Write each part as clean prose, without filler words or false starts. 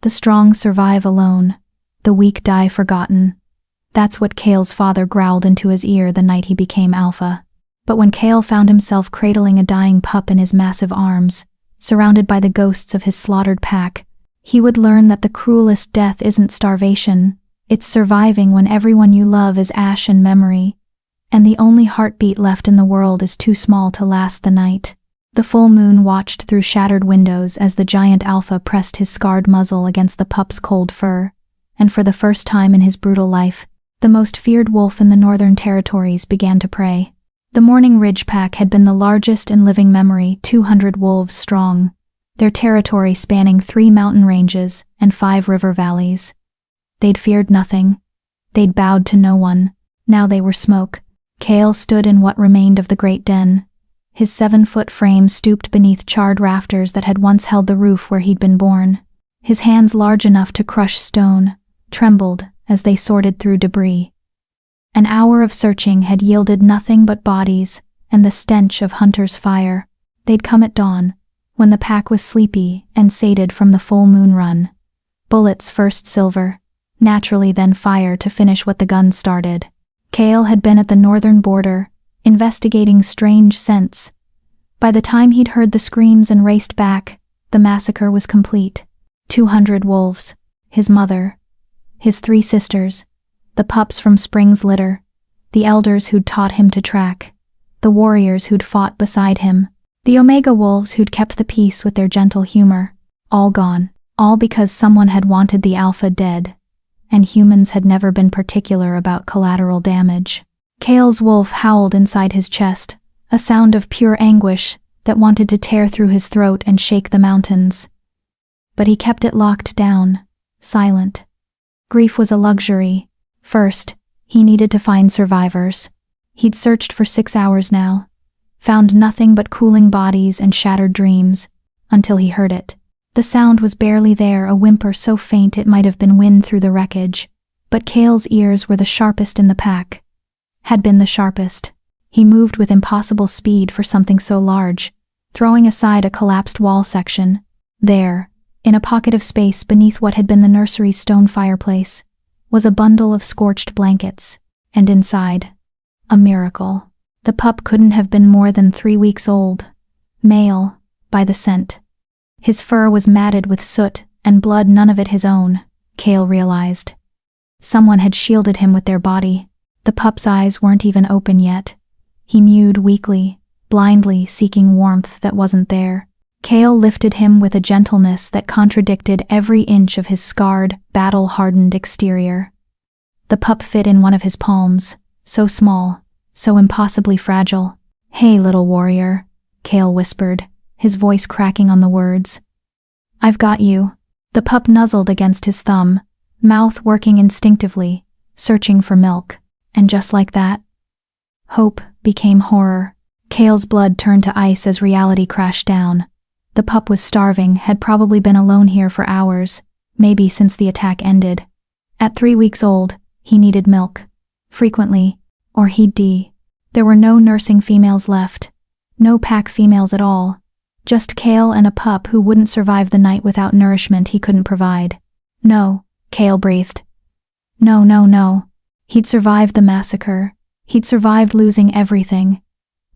The strong survive alone, the weak die forgotten. That's what Kale's father growled into his ear the night he became alpha. But when Kale found himself cradling a dying pup in his massive arms, surrounded by the ghosts of his slaughtered pack, he would learn that the cruelest death isn't starvation, it's surviving when everyone you love is ash and memory, and the only heartbeat left in the world is too small to last the night. The full moon watched through shattered windows as the giant alpha pressed his scarred muzzle against the pup's cold fur, and for the first time in his brutal life, the most feared wolf in the Northern Territories began to prey. The Morning Ridge pack had been the largest in living memory, 200 wolves strong, their territory spanning 3 mountain ranges and 5 river valleys. They'd feared nothing. They'd bowed to no one. Now they were smoke. Kale stood in what remained of the great den. His 7-foot frame stooped beneath charred rafters that had once held the roof where he'd been born. His hands, large enough to crush stone, trembled as they sorted through debris. An hour of searching had yielded nothing but bodies and the stench of hunters' fire. They'd come at dawn, when the pack was sleepy and sated from the full moon run. Bullets first silver, naturally then fire to finish what the gun started. Kale had been at the northern border, investigating strange scents. By the time he'd heard the screams and raced back, the massacre was complete. 200 wolves, his mother, his 3 sisters, the pups from Spring's litter, the elders who'd taught him to track, the warriors who'd fought beside him, the Omega wolves who'd kept the peace with their gentle humor, all gone, all because someone had wanted the alpha dead, and humans had never been particular about collateral damage. Kale's wolf howled inside his chest, a sound of pure anguish that wanted to tear through his throat and shake the mountains. But he kept it locked down, silent. Grief was a luxury. First, he needed to find survivors. He'd searched for 6 hours now, found nothing but cooling bodies and shattered dreams, until he heard it. The sound was barely there, a whimper so faint it might have been wind through the wreckage, but Kale's ears were the sharpest in the pack. Had been the sharpest. He moved with impossible speed for something so large, throwing aside a collapsed wall section. There, in a pocket of space beneath what had been the nursery's stone fireplace, was a bundle of scorched blankets, and inside, a miracle. The pup couldn't have been more than 3 weeks old, male, by the scent. His fur was matted with soot and blood, none of it his own, Kale realized. Someone had shielded him with their body. The pup's eyes weren't even open yet. He mewed weakly, blindly seeking warmth that wasn't there. Kale lifted him with a gentleness that contradicted every inch of his scarred, battle-hardened exterior. The pup fit in one of his palms, so small, so impossibly fragile. "Hey, little warrior," Kale whispered, his voice cracking on the words. "I've got you." The pup nuzzled against his thumb, mouth working instinctively, searching for milk. And just like that, hope became horror. Kale's blood turned to ice as reality crashed down. The pup was starving, had probably been alone here for hours, maybe since the attack ended. At 3 weeks old, he needed milk. Frequently, or he'd die. There were no nursing females left. No pack females at all. Just Kale and a pup who wouldn't survive the night without nourishment he couldn't provide. No, Kale breathed. No, no, no. He'd survived the massacre. He'd survived losing everything.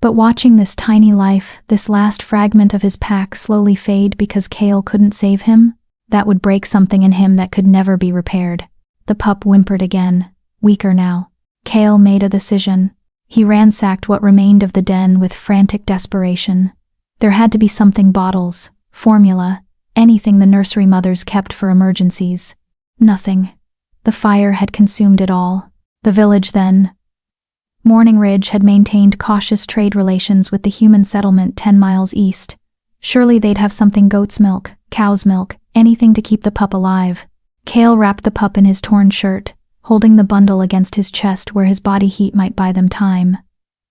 But watching this tiny life, this last fragment of his pack slowly fade because Kale couldn't save him, that would break something in him that could never be repaired. The pup whimpered again, weaker now. Kale made a decision. He ransacked what remained of the den with frantic desperation. There had to be something: bottles, formula, anything the nursery mothers kept for emergencies. Nothing. The fire had consumed it all. The village then. Morning Ridge had maintained cautious trade relations with the human settlement 10 miles east. Surely they'd have something: goat's milk, cow's milk, anything to keep the pup alive. Kale wrapped the pup in his torn shirt, holding the bundle against his chest where his body heat might buy them time.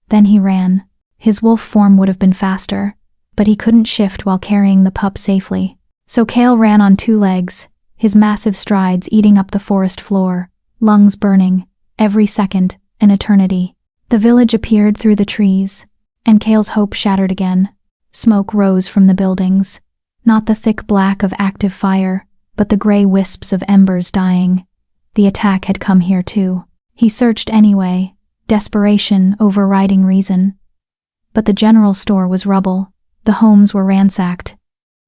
Then he ran. His wolf form would have been faster, but he couldn't shift while carrying the pup safely. So Kale ran on 2 legs, his massive strides eating up the forest floor, lungs burning, every second an eternity. The village appeared through the trees, and Kale's hope shattered again. Smoke rose from the buildings. Not the thick black of active fire, but the gray wisps of embers dying. The attack had come here too. He searched anyway, desperation overriding reason. But the general store was rubble. The homes were ransacked.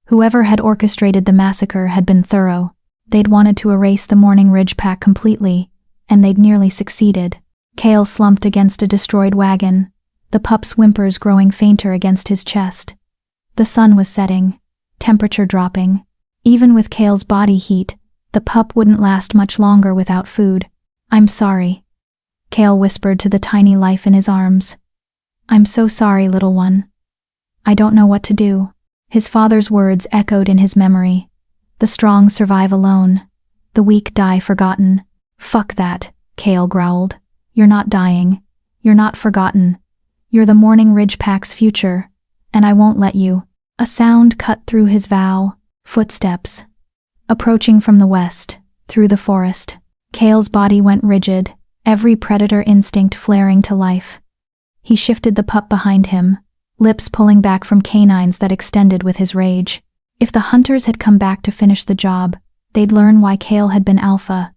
Whoever had orchestrated the massacre had been thorough. They'd wanted to erase the Morning Ridge pack completely, and they'd nearly succeeded. Cale slumped against a destroyed wagon, the pup's whimpers growing fainter against his chest. The sun was setting, temperature dropping. Even with Cale's body heat, the pup wouldn't last much longer without food. "I'm sorry," Cale whispered to the tiny life in his arms. "I'm so sorry, little one. I don't know what to do." His father's words echoed in his memory. "The strong survive alone. The weak die forgotten." "Fuck that," Cale growled. "You're not dying. You're not forgotten. You're the Morning Ridge Pack's future, and I won't let you." A sound cut through his vow. Footsteps. Approaching from the west, through the forest. Cale's body went rigid, every predator instinct flaring to life. He shifted the pup behind him, lips pulling back from canines that extended with his rage. If the hunters had come back to finish the job, they'd learn why Cale had been alpha.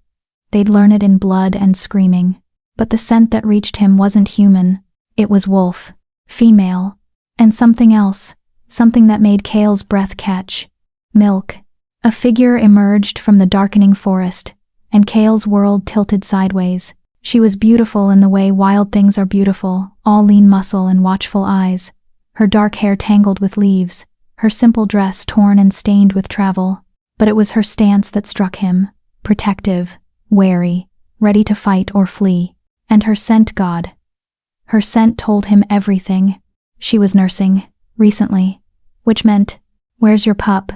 They'd learn it in blood and screaming. But the scent that reached him wasn't human. It was wolf, female, and something else, something that made Cale's breath catch. Milk. A figure emerged from the darkening forest, and Cale's world tilted sideways. She was beautiful in the way wild things are beautiful, all lean muscle and watchful eyes, her dark hair tangled with leaves, her simple dress torn and stained with travel. But it was her stance that struck him, protective, wary, ready to fight or flee. And her scent, God. Her scent told him everything. She was nursing, recently, which meant, "Where's your pup?"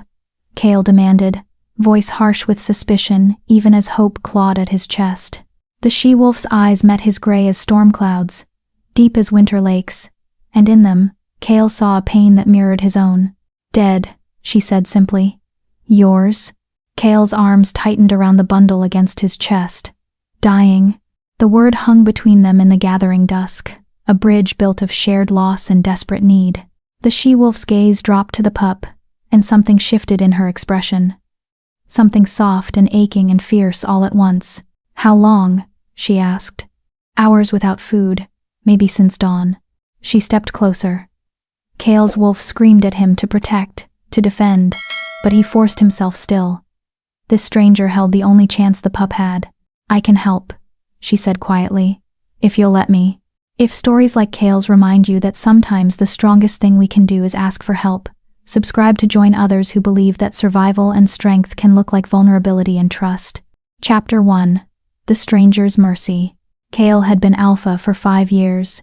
Cale demanded, voice harsh with suspicion, even as hope clawed at his chest. The she-wolf's eyes met his gray as storm clouds, deep as winter lakes, and in them, Cale saw a pain that mirrored his own. "Dead," she said simply. "Yours?" Cale's arms tightened around the bundle against his chest. "Dying." The word hung between them in the gathering dusk, a bridge built of shared loss and desperate need. The she-wolf's gaze dropped to the pup, and something shifted in her expression. Something soft and aching and fierce all at once. "How long?" she asked. "Hours without food, maybe since dawn." She stepped closer. Cale's wolf screamed at him to protect, to defend, but he forced himself still. This stranger held the only chance the pup had. "I can help," she said quietly, "if you'll let me." If stories like Cale's remind you that sometimes the strongest thing we can do is ask for help, subscribe to join others who believe that survival and strength can look like vulnerability and trust. Chapter 1. The Stranger's Mercy. Cale had been alpha for 5 years.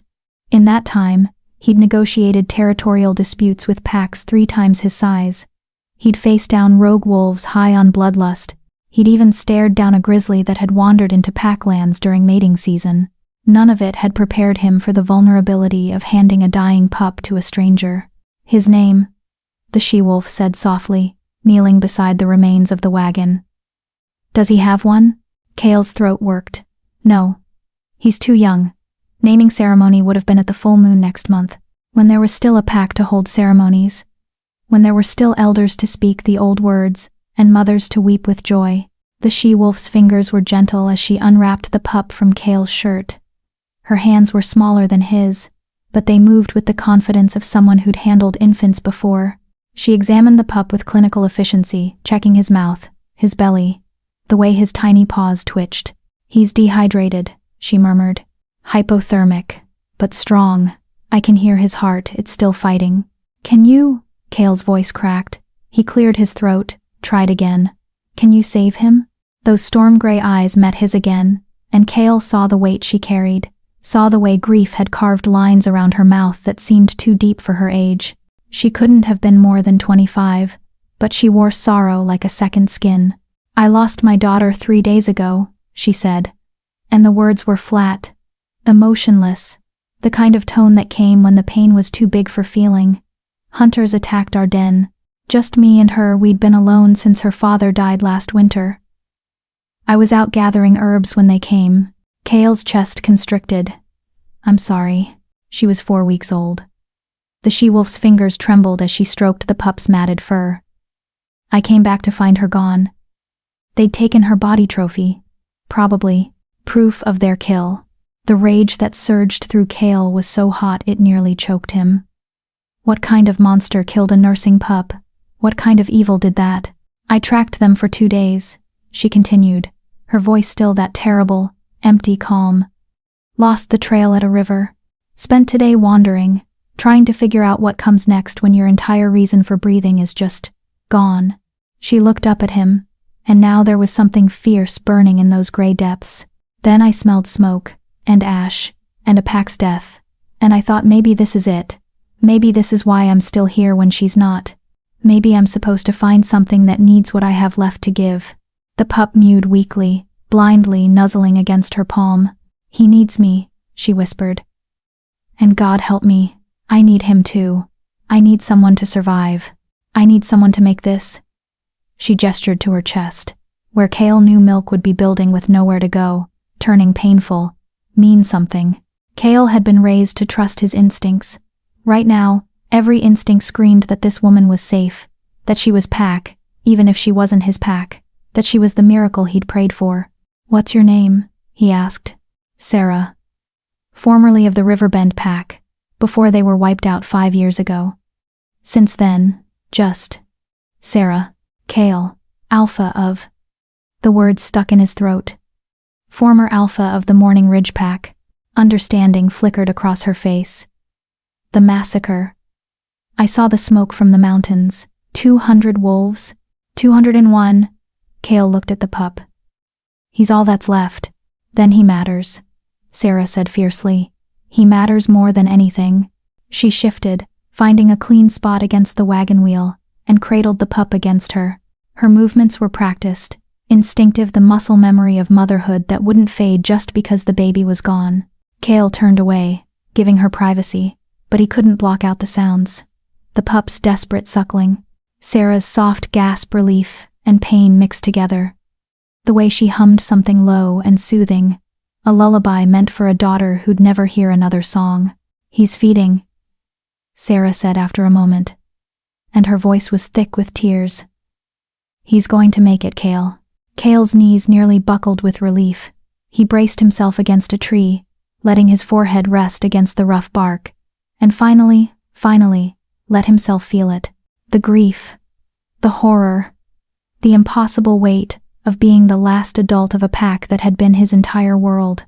In that time, he'd negotiated territorial disputes with packs 3 times his size. He'd faced down rogue wolves high on bloodlust. He'd even stared down a grizzly that had wandered into packlands during mating season. None of it had prepared him for the vulnerability of handing a dying pup to a stranger. "His name," the she-wolf said softly, kneeling beside the remains of the wagon. "Does he have one?" Cale's throat worked. "No. He's too young. Naming ceremony would have been at the full moon next month, when there was still a pack to hold ceremonies, when there were still elders to speak the old words, and mothers to weep with joy." The she-wolf's fingers were gentle as she unwrapped the pup from Cale's shirt. Her hands were smaller than his, but they moved with the confidence of someone who'd handled infants before. She examined the pup with clinical efficiency, checking his mouth, his belly, the way his tiny paws twitched. "He's dehydrated," she murmured. "Hypothermic, but strong. I can hear his heart, it's still fighting." "Can you?" Cale's voice cracked. He cleared his throat, tried again. "Can you save him?" Those storm-gray eyes met his again, and Cale saw the weight she carried, saw the way grief had carved lines around her mouth that seemed too deep for her age. She couldn't have been more than 25, but she wore sorrow like a second skin. "I lost my daughter 3 days ago," she said, and the words were flat, emotionless, the kind of tone that came when the pain was too big for feeling. "Hunters attacked our den. Just me and her, we'd been alone since her father died last winter. I was out gathering herbs when they came." Cale's chest constricted. "I'm sorry." She was 4 weeks old. The she-wolf's fingers trembled as she stroked the pup's matted fur. "I came back to find her gone. They'd taken her body trophy. Probably proof of their kill. The rage that surged through Cale was so hot it nearly choked him. What kind of monster killed a nursing pup? What kind of evil did that? I tracked them for 2 days, she continued, her voice still that terrible, empty calm. Lost the trail at a river. Spent today wandering, trying to figure out what comes next when your entire reason for breathing is just gone. She looked up at him, and now there was something fierce burning in those gray depths. Then I smelled smoke, and ash, and a pack's death, and I thought maybe this is it. Maybe this is why I'm still here when she's not. Maybe I'm supposed to find something that needs what I have left to give. The pup mewed weakly, blindly nuzzling against her palm. He needs me, she whispered. And God help me, I need him too. I need someone to survive. I need someone to make this. She gestured to her chest, where Cale knew milk would be building with nowhere to go, turning painful, mean something. Cale had been raised to trust his instincts. Right now, every instinct screamed that this woman was safe, that she was Pack, even if she wasn't his Pack, that she was the miracle he'd prayed for. What's your name? He asked. Sarah. Formerly of the Riverbend Pack, before they were wiped out 5 years ago. Since then, just Sarah. Cale. Alpha of. The words stuck in his throat. Former Alpha of the Morning Ridge Pack. Understanding flickered across her face. The massacre. I saw the smoke from the mountains. 200 wolves. 201. Cale looked at the pup. He's all that's left. Then he matters, Sarah said fiercely. He matters more than anything. She shifted, finding a clean spot against the wagon wheel, and cradled the pup against her. Her movements were practiced, instinctive, the muscle memory of motherhood that wouldn't fade just because the baby was gone. Cale turned away, giving her privacy, but he couldn't block out the sounds. The pup's desperate suckling, Sarah's soft gasp, relief and pain mixed together. The way she hummed something low and soothing, a lullaby meant for a daughter who'd never hear another song. He's feeding, Sarah said after a moment, and her voice was thick with tears. He's going to make it, Cale. Cale's knees nearly buckled with relief. He braced himself against a tree, letting his forehead rest against the rough bark, and finally, let himself feel it. The grief, the horror, the impossible weight of being the last adult of a pack that had been his entire world,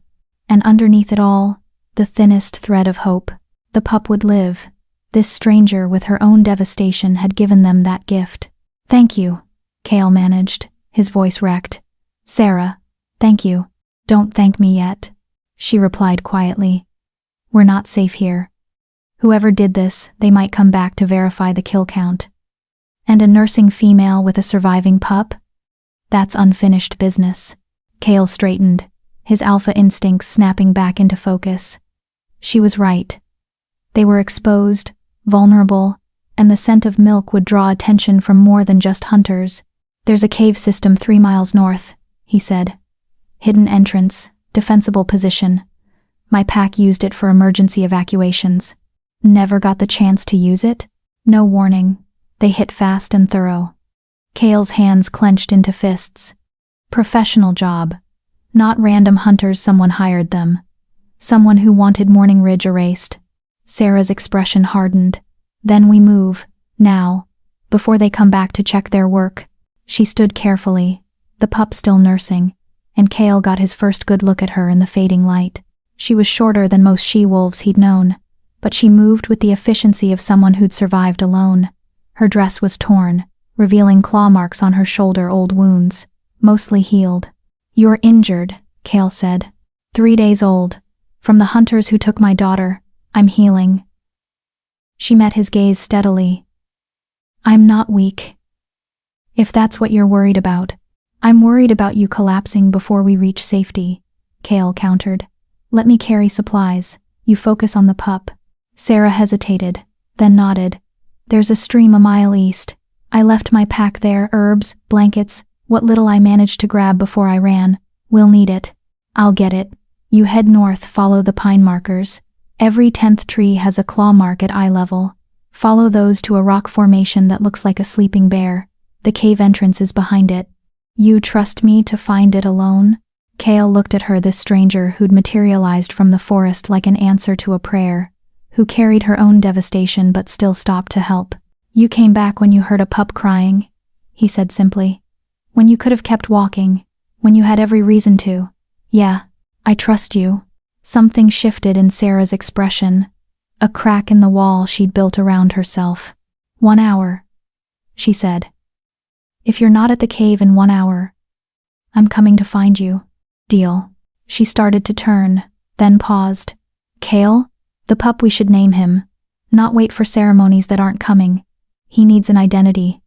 and underneath it all, the thinnest thread of hope. The pup would live. This stranger with her own devastation had given them that gift. Thank you, Cale managed, his voice wrecked. Sarah, thank you. Don't thank me yet, she replied quietly. We're not safe here. Whoever did this, they might come back to verify the kill count. And a nursing female with a surviving pup? That's unfinished business. Cale straightened, his alpha instincts snapping back into focus. She was right. They were exposed, vulnerable, and the scent of milk would draw attention from more than just hunters. There's a cave system 3 miles north, he said. Hidden entrance, defensible position. My pack used it for emergency evacuations. Never got the chance to use it? No warning. They hit fast and thorough. Cale's hands clenched into fists. Professional job. Not random hunters, someone hired them. Someone who wanted Morning Ridge erased. Sarah's expression hardened. Then we move, now, before they come back to check their work. She stood carefully, the pup still nursing, and Cale got his first good look at her in the fading light. She was shorter than most she-wolves he'd known, but she moved with the efficiency of someone who'd survived alone. Her dress was torn, revealing claw marks on her shoulder, old wounds, mostly healed. You're injured, Cale said. 3 days old. From the hunters who took my daughter, I'm healing. She met his gaze steadily. I'm not weak. If that's what you're worried about, I'm worried about you collapsing before we reach safety, Cale countered. Let me carry supplies. You focus on the pup. Sarah hesitated, then nodded. There's a stream a mile east. I left my pack there, herbs, blankets, what little I managed to grab before I ran. We'll need it. I'll get it. You head north, follow the pine markers. Every 10th tree has a claw mark at eye level. Follow those to a rock formation that looks like a sleeping bear. The cave entrance is behind it. You trust me to find it alone? Kale looked at her, this stranger who'd materialized from the forest like an answer to a prayer, who carried her own devastation but still stopped to help. You came back when you heard a pup crying, he said simply. When you could have kept walking, when you had every reason to. Yeah, I trust you. Something shifted in Sarah's expression, a crack in the wall she'd built around herself. 1 hour, she said. If you're not at the cave in 1 hour, I'm coming to find you. Deal. She started to turn, then paused. Kale? The pup, we should name him. Not wait for ceremonies that aren't coming. He needs an identity.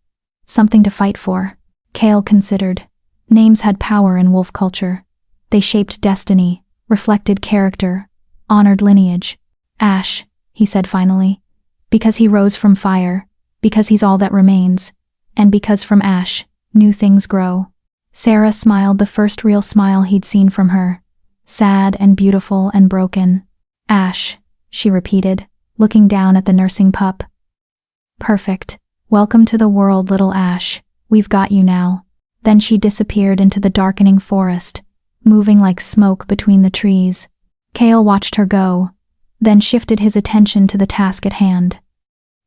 Something to fight for. Kale considered. Names had power in wolf culture. They shaped destiny, reflected character, honored lineage. Ash, he said finally. Because he rose from fire, because he's all that remains, and because from ash, new things grow. Sarah smiled, the first real smile he'd seen from her. Sad and beautiful and broken. Ash, she repeated, looking down at the nursing pup. Perfect. Welcome to the world, little Ash. We've got you now. Then she disappeared into the darkening forest, moving like smoke between the trees. Kale watched her go, then shifted his attention to the task at hand.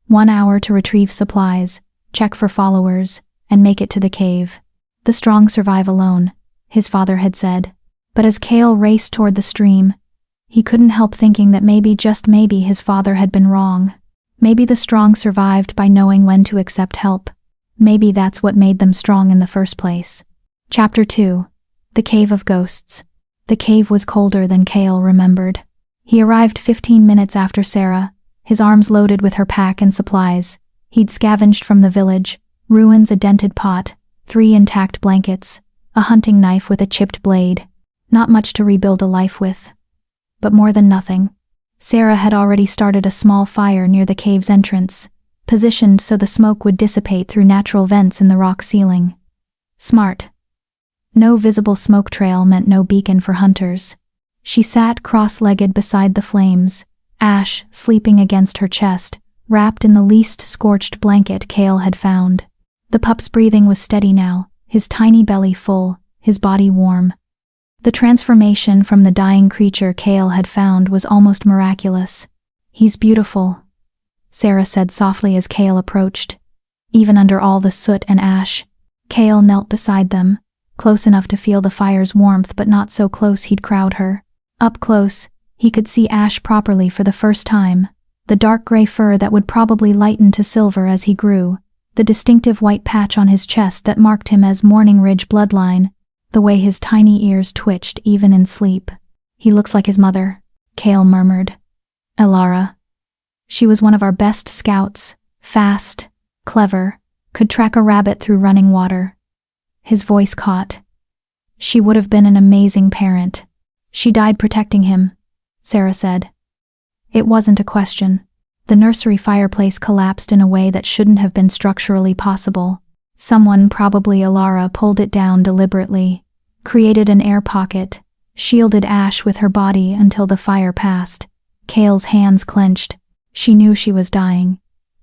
1 hour to retrieve supplies, check for followers, and make it to the cave. The strong survive alone, his father had said. But as Kale raced toward the stream, he couldn't help thinking that maybe, just maybe, his father had been wrong. Maybe the strong survived by knowing when to accept help. Maybe that's what made them strong in the first place. Chapter 2. The Cave of Ghosts. The cave was colder than Kale remembered. He arrived 15 minutes after Sarah, his arms loaded with her pack and supplies. He'd scavenged from the village, ruins, a dented pot, 3 intact blankets, a hunting knife with a chipped blade. Not much to rebuild a life with. But more than nothing. Sarah had already started a small fire near the cave's entrance, positioned so the smoke would dissipate through natural vents in the rock ceiling. Smart. No visible smoke trail meant no beacon for hunters. She sat cross-legged beside the flames, Ash sleeping against her chest, wrapped in the least scorched blanket Kale had found. The pup's breathing was steady now, his tiny belly full, his body warm. The transformation from the dying creature Kale had found was almost miraculous. He's beautiful, Sarah said softly as Kale approached. Even under all the soot and ash, Kale knelt beside them, close enough to feel the fire's warmth but not so close he'd crowd her. Up close, he could see Ash properly for the first time, the dark gray fur that would probably lighten to silver as he grew, the distinctive white patch on his chest that marked him as Morning Ridge bloodline, the way his tiny ears twitched even in sleep. He looks like his mother, Kale murmured. Elara. She was one of our best scouts, fast, clever, could track a rabbit through running water. His voice caught. She would have been an amazing parent. She died protecting him, Sarah said. It wasn't a question. The nursery fireplace collapsed in a way that shouldn't have been structurally possible. Someone, probably Elara, pulled it down deliberately, created an air pocket, shielded Ash with her body until the fire passed. Kale's hands clenched. She knew she was dying,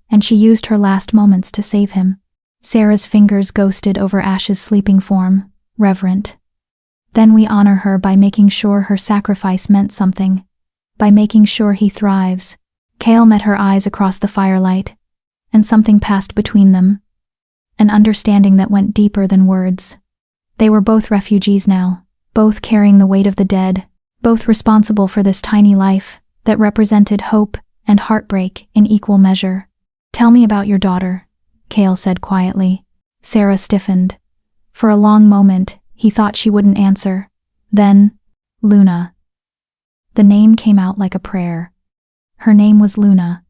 and she used her last moments to save him. Sarah's fingers ghosted over Ash's sleeping form, reverent. Then we honor her by making sure her sacrifice meant something, by making sure he thrives. Kale met her eyes across the firelight, and something passed between them. An understanding that went deeper than words. They were both refugees now, both carrying the weight of the dead, both responsible for this tiny life that represented hope and heartbreak in equal measure. Tell me about your daughter, Kale said quietly. Sarah stiffened. For a long moment, he thought she wouldn't answer. Then, Luna. The name came out like a prayer. Her name was Luna.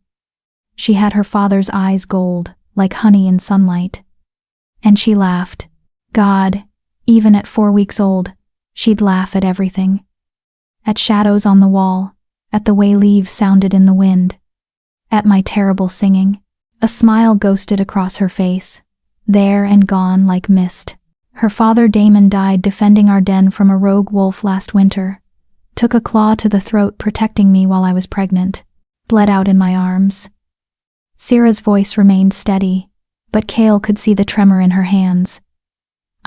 She had her father's eyes gold, like honey in sunlight. And she laughed. God, even at 4 weeks old, she'd laugh at everything. At shadows on the wall, at the way leaves sounded in the wind, at my terrible singing. A smile ghosted across her face, there and gone like mist. Her father Damon died defending our den from a rogue wolf last winter. Took a claw to the throat protecting me while I was pregnant. Bled out in my arms. Sarah's voice remained steady, but Kale could see the tremor in her hands.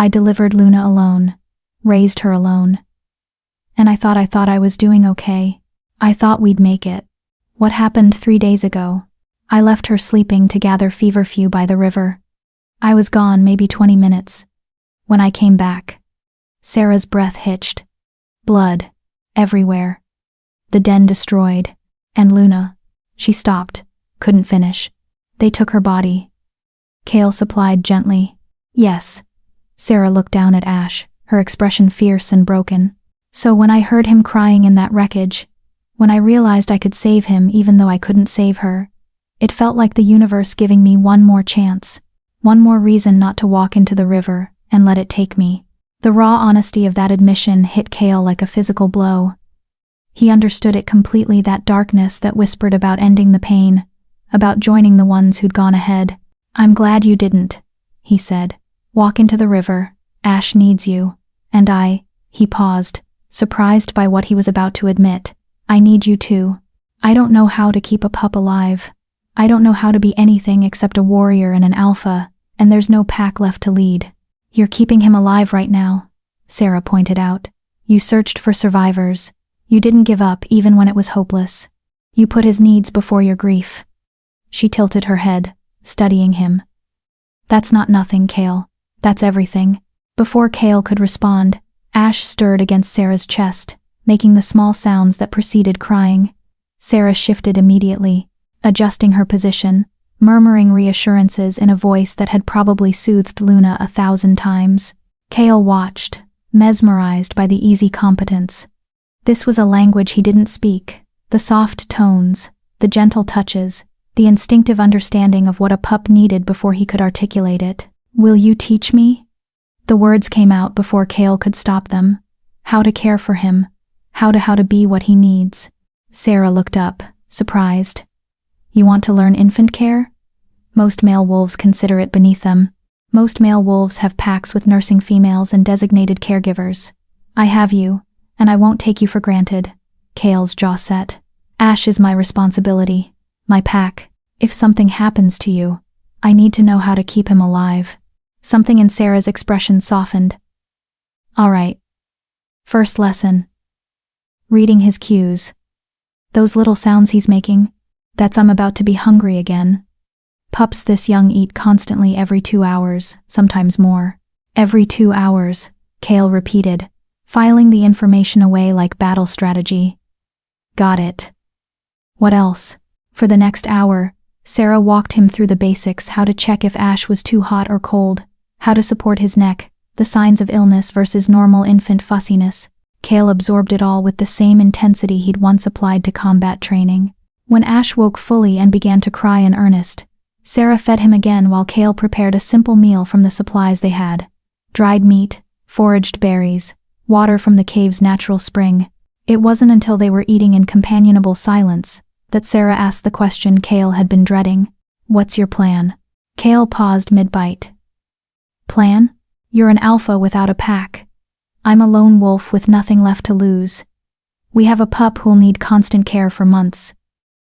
I delivered Luna alone, raised her alone. And I thought I was doing okay. I thought we'd make it. What happened 3 days ago? I left her sleeping to gather feverfew by the river. I was gone maybe 20 minutes. When I came back, Sarah's breath hitched. Blood. Everywhere. The den destroyed. And Luna. She stopped. Couldn't finish. They took her body. Cale supplied gently. Yes. Sarah looked down at Ash, her expression fierce and broken. So when I heard him crying in that wreckage, when I realized I could save him even though I couldn't save her, it felt like the universe giving me one more chance, one more reason not to walk into the river and let it take me. The raw honesty of that admission hit Cale like a physical blow. He understood it completely, that darkness that whispered about ending the pain, about joining the ones who'd gone ahead. I'm glad you didn't, he said. Walk into the river. Ash needs you. And he paused, surprised by what he was about to admit. I need you too. I don't know how to keep a pup alive. I don't know how to be anything except a warrior and an alpha, and there's no pack left to lead. You're keeping him alive right now, Sarah pointed out. You searched for survivors. You didn't give up even when it was hopeless. You put his needs before your grief. She tilted her head, studying him. That's not nothing, Cale. That's everything. Before Cale could respond, Ash stirred against Sarah's chest, making the small sounds that preceded crying. Sarah shifted immediately, adjusting her position, murmuring reassurances in a voice that had probably soothed Luna 1,000 times. Cale watched, mesmerized by the easy competence. This was a language he didn't speak, the soft tones, the gentle touches, the instinctive understanding of what a pup needed before he could articulate it. Will you teach me? The words came out before Cale could stop them. How to care for him, how to be what he needs. Sarah looked up, surprised. You want to learn infant care? Most male wolves consider it beneath them. Most male wolves have packs with nursing females and designated caregivers. I have you, and I won't take you for granted. Cale's jaw set. Ash is my responsibility, my pack. If something happens to you, I need to know how to keep him alive. Something in Sarah's expression softened. All right. First lesson. Reading his cues. Those little sounds he's making, that's I'm about to be hungry again. Pups this young eat constantly every 2 hours, sometimes more. Every 2 hours, Cale repeated, filing the information away like battle strategy. Got it. What else? For the next hour, Sarah walked him through the basics: how to check if Ash was too hot or cold, how to support his neck, the signs of illness versus normal infant fussiness. Cale absorbed it all with the same intensity he'd once applied to combat training. When Ash woke fully and began to cry in earnest, Sarah fed him again while Cale prepared a simple meal from the supplies they had. Dried meat, foraged berries, water from the cave's natural spring. It wasn't until they were eating in companionable silence that Sarah asked the question Cale had been dreading. What's your plan? Cale paused mid-bite. Plan? You're an alpha without a pack. I'm a lone wolf with nothing left to lose. We have a pup who'll need constant care for months.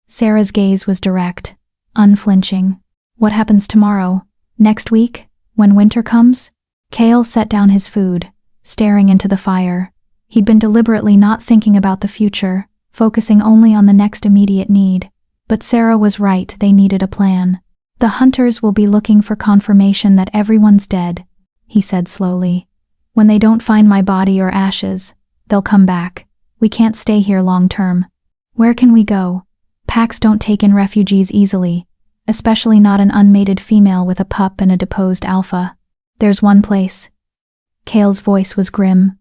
Sarah's gaze was direct, unflinching. What happens tomorrow? Next week? When winter comes? Cale set down his food, staring into the fire. He'd been deliberately not thinking about the future, focusing only on the next immediate need. But Sarah was right, they needed a plan. The hunters will be looking for confirmation that everyone's dead, he said slowly. When they don't find my body or ashes, they'll come back. We can't stay here long term. Where can we go? Packs don't take in refugees easily, especially not an unmated female with a pup and a deposed alpha. There's one place. Cale's voice was grim.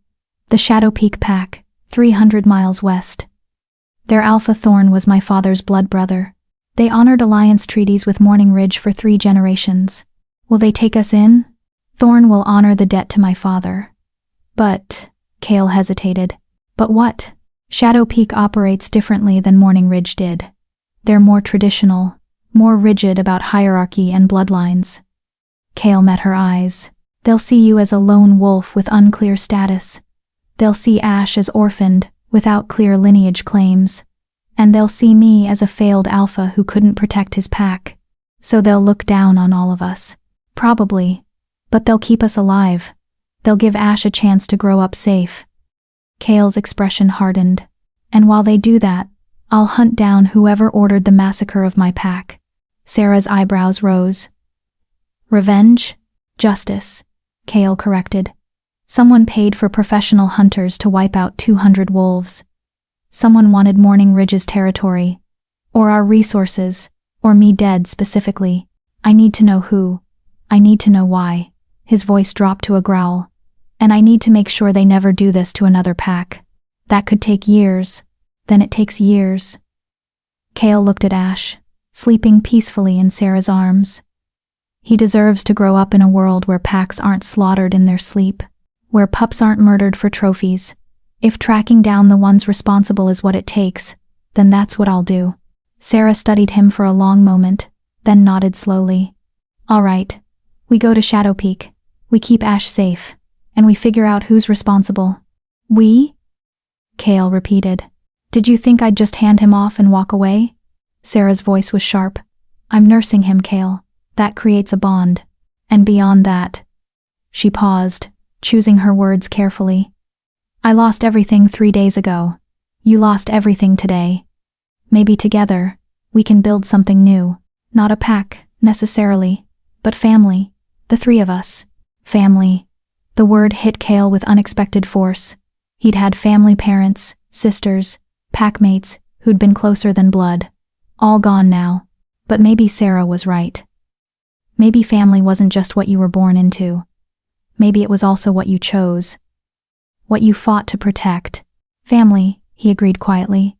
The Shadow Peak Pack, 300 miles west. Their alpha Thorn was my father's blood brother. They honored alliance treaties with Morning Ridge for 3 generations. Will they take us in? Thorn will honor the debt to my father. But, Cale hesitated. But what? Shadow Peak operates differently than Morning Ridge did. They're more traditional, more rigid about hierarchy and bloodlines. Cale met her eyes. They'll see you as a lone wolf with unclear status. They'll see Ash as orphaned, without clear lineage claims. And they'll see me as a failed alpha who couldn't protect his pack. So they'll look down on all of us. Probably. But they'll keep us alive. They'll give Ash a chance to grow up safe. Kale's expression hardened. And while they do that, I'll hunt down whoever ordered the massacre of my pack. Sarah's eyebrows rose. Revenge? Justice, Kale corrected. Someone paid for professional hunters to wipe out 200 wolves. Someone wanted Morning Ridge's territory. Or our resources. Or me dead specifically. I need to know who. I need to know why. His voice dropped to a growl. And I need to make sure they never do this to another pack. That could take years. Then it takes years. Kale looked at Ash, sleeping peacefully in Sarah's arms. He deserves to grow up in a world where packs aren't slaughtered in their sleep, where pups aren't murdered for trophies. If tracking down the ones responsible is what it takes, then that's what I'll do. Sarah studied him for a long moment, then nodded slowly. All right, we go to Shadow Peak. We keep Ash safe, and we figure out who's responsible. We? Kale repeated. Did you think I'd just hand him off and walk away? Sarah's voice was sharp. I'm nursing him, Kale. That creates a bond. And beyond that. She paused, choosing her words carefully. I lost everything 3 days ago. You lost everything today. Maybe together, we can build something new. Not a pack, necessarily, but family. The three of us. Family. The word hit Kale with unexpected force. He'd had family, parents, sisters, packmates who'd been closer than blood. All gone now. But maybe Sarah was right. Maybe family wasn't just what you were born into. Maybe it was also what you chose. What you fought to protect. Family, he agreed quietly.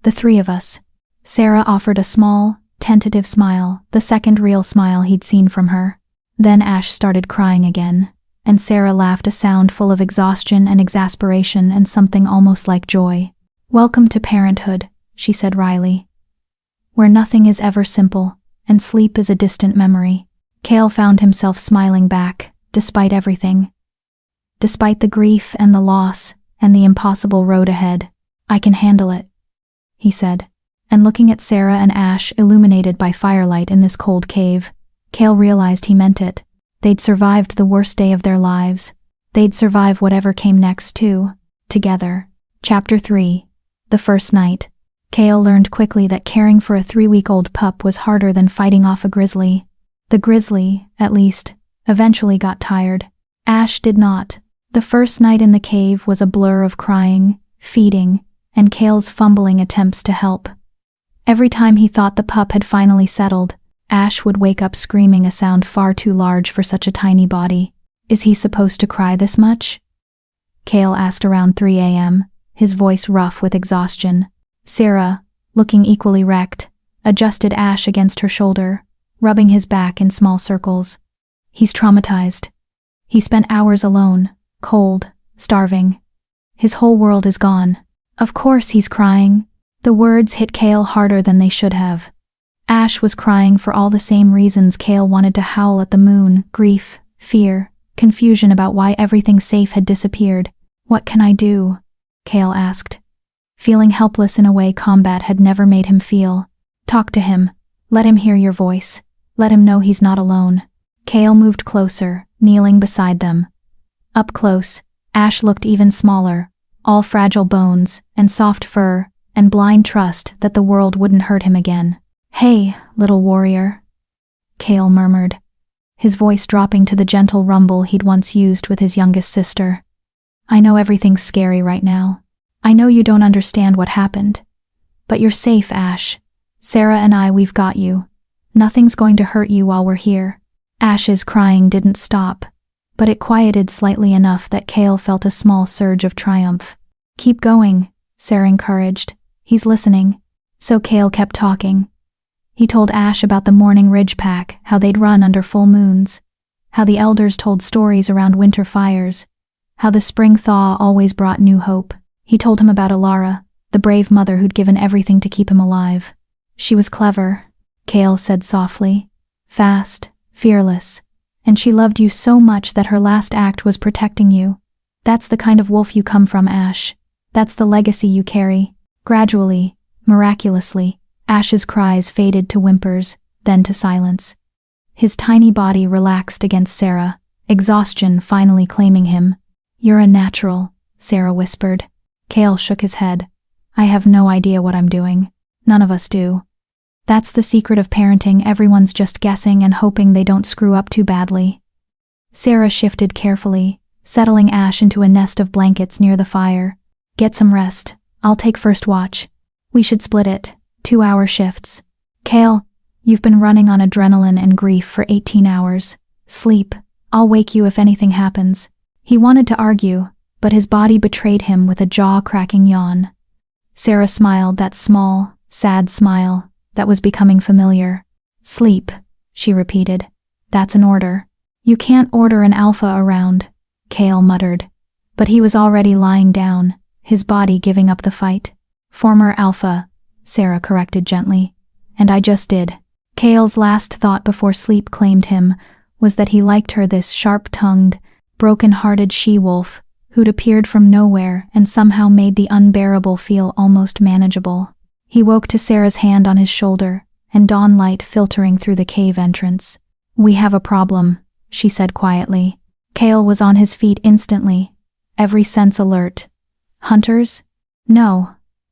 The three of us. Sarah offered a small, tentative smile, the second real smile he'd seen from her. Then Ash started crying again, and Sarah laughed, a sound full of exhaustion and exasperation and something almost like joy. Welcome to parenthood, she said wryly. Where nothing is ever simple, and sleep is a distant memory. Kale found himself smiling back, despite everything. Despite the grief and the loss, and the impossible road ahead. I can handle it, he said. And looking at Sarah and Ash illuminated by firelight in this cold cave, Kale realized he meant it. They'd survived the worst day of their lives. They'd survive whatever came next too, together. Chapter 3. The first night. Kale learned quickly that caring for a 3-week-old pup was harder than fighting off a grizzly. The grizzly, at least, eventually got tired. Ash did not. The first night in the cave was a blur of crying, feeding, and Kale's fumbling attempts to help. Every time he thought the pup had finally settled, Ash would wake up screaming, a sound far too large for such a tiny body. Is he supposed to cry this much? Kale asked around 3 a.m., his voice rough with exhaustion. Sarah, looking equally wrecked, adjusted Ash against her shoulder, rubbing his back in small circles. He's traumatized. He spent hours alone, cold, starving. His whole world is gone. Of course he's crying. The words hit Kale harder than they should have. Ash was crying for all the same reasons Kale wanted to howl at the moon: grief, fear, confusion about why everything safe had disappeared. What can I do? Kale asked, feeling helpless in a way combat had never made him feel. Talk to him. Let him hear your voice. Let him know he's not alone. Kale moved closer, kneeling beside them. Up close, Ash looked even smaller, all fragile bones and soft fur and blind trust that the world wouldn't hurt him again. Hey, little warrior, Kale murmured, his voice dropping to the gentle rumble he'd once used with his youngest sister. I know everything's scary right now. I know you don't understand what happened. But you're safe, Ash. Sarah and we've got you. Nothing's going to hurt you while we're here. Ash's crying didn't stop, but it quieted slightly enough that Kale felt a small surge of triumph. Keep going, Sarah encouraged. He's listening. So Kale kept talking. He told Ash about the Morning Ridge pack, how they'd run under full moons, how the elders told stories around winter fires, how the spring thaw always brought new hope. He told him about Alara, the brave mother who'd given everything to keep him alive. She was clever, Kale said softly, fast, fearless, and she loved you so much that her last act was protecting you. That's the kind of wolf you come from, Ash. That's the legacy you carry. Gradually, miraculously, Ash's cries faded to whimpers, then to silence. His tiny body relaxed against Sarah, exhaustion finally claiming him. "You're a natural," Sarah whispered. Cale shook his head. "I have no idea what I'm doing. None of us do. That's the secret of parenting, everyone's just guessing and hoping they don't screw up too badly." Sarah shifted carefully, settling Ash into a nest of blankets near the fire. "Get some rest. I'll take first watch. We should split it, 2-hour shifts. Cale, you've been running on adrenaline and grief for 18 hours. Sleep. I'll wake you if anything happens." He wanted to argue, but his body betrayed him with a jaw-cracking yawn. Sarah smiled, that small, sad smile that was becoming familiar. "Sleep," she repeated. "That's an order." "You can't order an alpha around," Cale muttered. But he was already lying down, his body giving up the fight. "Former alpha," Sarah corrected gently. "And I just did." Cale's last thought before sleep claimed him was that he liked her, this sharp-tongued, broken-hearted she-wolf who'd appeared from nowhere and somehow made the unbearable feel almost manageable. He woke to Sarah's hand on his shoulder and dawn light filtering through the cave entrance. "We have a problem," she said quietly. Cale was on his feet instantly, every sense alert. "Hunters?" "No.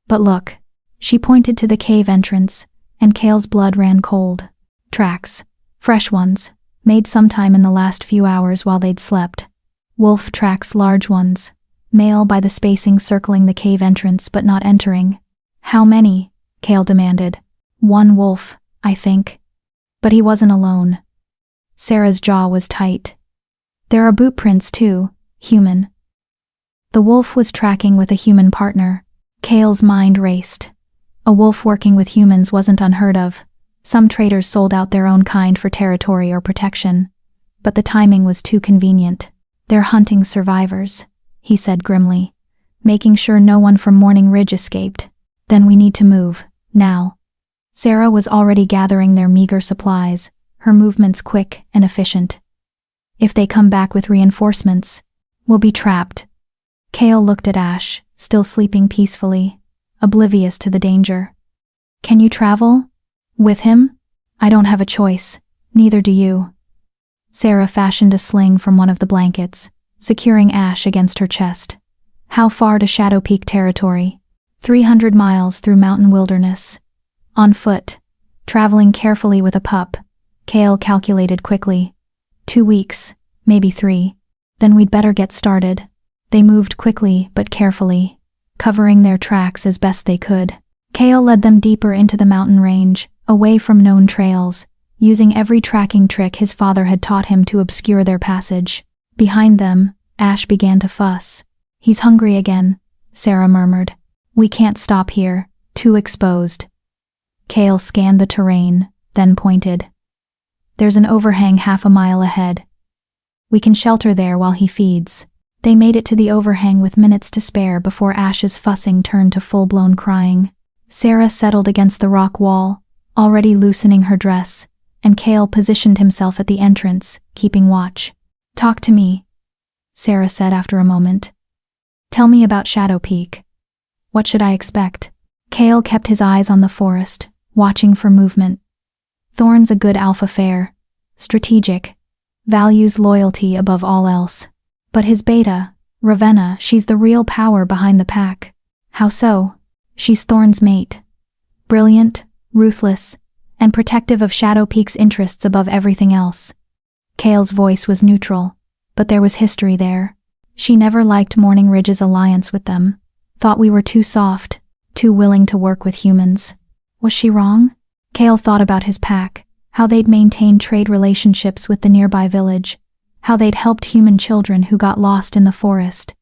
But look." She pointed to the cave entrance, and Cale's blood ran cold. "Tracks. Fresh ones, made sometime in the last few hours while they'd slept. Wolf tracks, large ones. Male by the spacing circling the cave entrance but not entering." "How many?" Cale demanded. "One wolf, I think." But he wasn't alone. Sarah's jaw was tight. "There are boot prints too, human." The wolf was tracking with a human partner. Cale's mind raced. A wolf working with humans wasn't unheard of. Some traders sold out their own kind for territory or protection. But the timing was too convenient. "They're hunting survivors," he said grimly, "making sure no one from Morning Ridge escaped. Then we need to move, now." Sarah was already gathering their meager supplies, her movements quick and efficient. "If they come back with reinforcements, we'll be trapped." Cale looked at Ash, still sleeping peacefully, oblivious to the danger. "Can you travel? With him?" "I don't have a choice, neither do you." Sarah fashioned a sling from one of the blankets, securing Ash against her chest. "How far to Shadow Peak territory?" 300 miles through mountain wilderness. On foot, traveling carefully with a pup, Cale calculated quickly. 2 weeks, maybe 3. Then we'd better get started. They moved quickly but carefully, covering their tracks as best they could. Cale led them deeper into the mountain range, away from known trails, using every tracking trick his father had taught him to obscure their passage. Behind them, Ash began to fuss. "He's hungry again," Sarah murmured. "We can't stop here, too exposed." Cale scanned the terrain, then pointed. "There's an overhang half a mile ahead. We can shelter there while he feeds." They made it to the overhang with minutes to spare before Ash's fussing turned to full-blown crying. Sarah settled against the rock wall, already loosening her dress, and Cale positioned himself at the entrance, keeping watch. "Talk to me," Sarah said after a moment. "Tell me about Shadow Peak. What should I expect?" Cale kept his eyes on the forest, watching for movement. Thorn's a good alpha fare, strategic, values loyalty above all else. But his beta, Ravenna, she's the real power behind the pack. "How so?" "She's Thorn's mate. Brilliant, ruthless, and protective of Shadow Peak's interests above everything else." Cale's voice was neutral, but there was history there. "She never liked Morning Ridge's alliance with them. Thought we were too soft, too willing to work with humans." Was she wrong? Cale thought about his pack, how they'd maintained trade relationships with the nearby village, how they'd helped human children who got lost in the forest,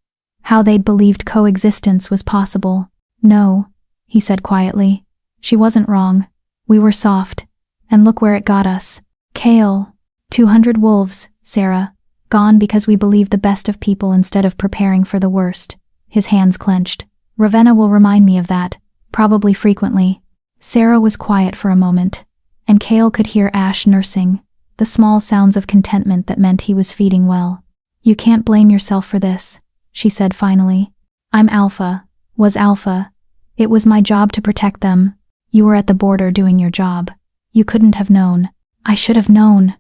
how they'd believed coexistence was possible. "No," he said quietly. "She wasn't wrong. We were soft, and look where it got us." "Cale, 200 wolves, Sarah, gone because we believed the best of people instead of preparing for the worst." His hands clenched. "Ravenna will remind me of that, probably frequently." Sarah was quiet for a moment, and Cale could hear Ash nursing, the small sounds of contentment that meant he was feeding well. "You can't blame yourself for this," she said finally. "I'm Alpha, was Alpha. It was my job to protect them. You were at the border doing your job. You couldn't have known." "I should have known."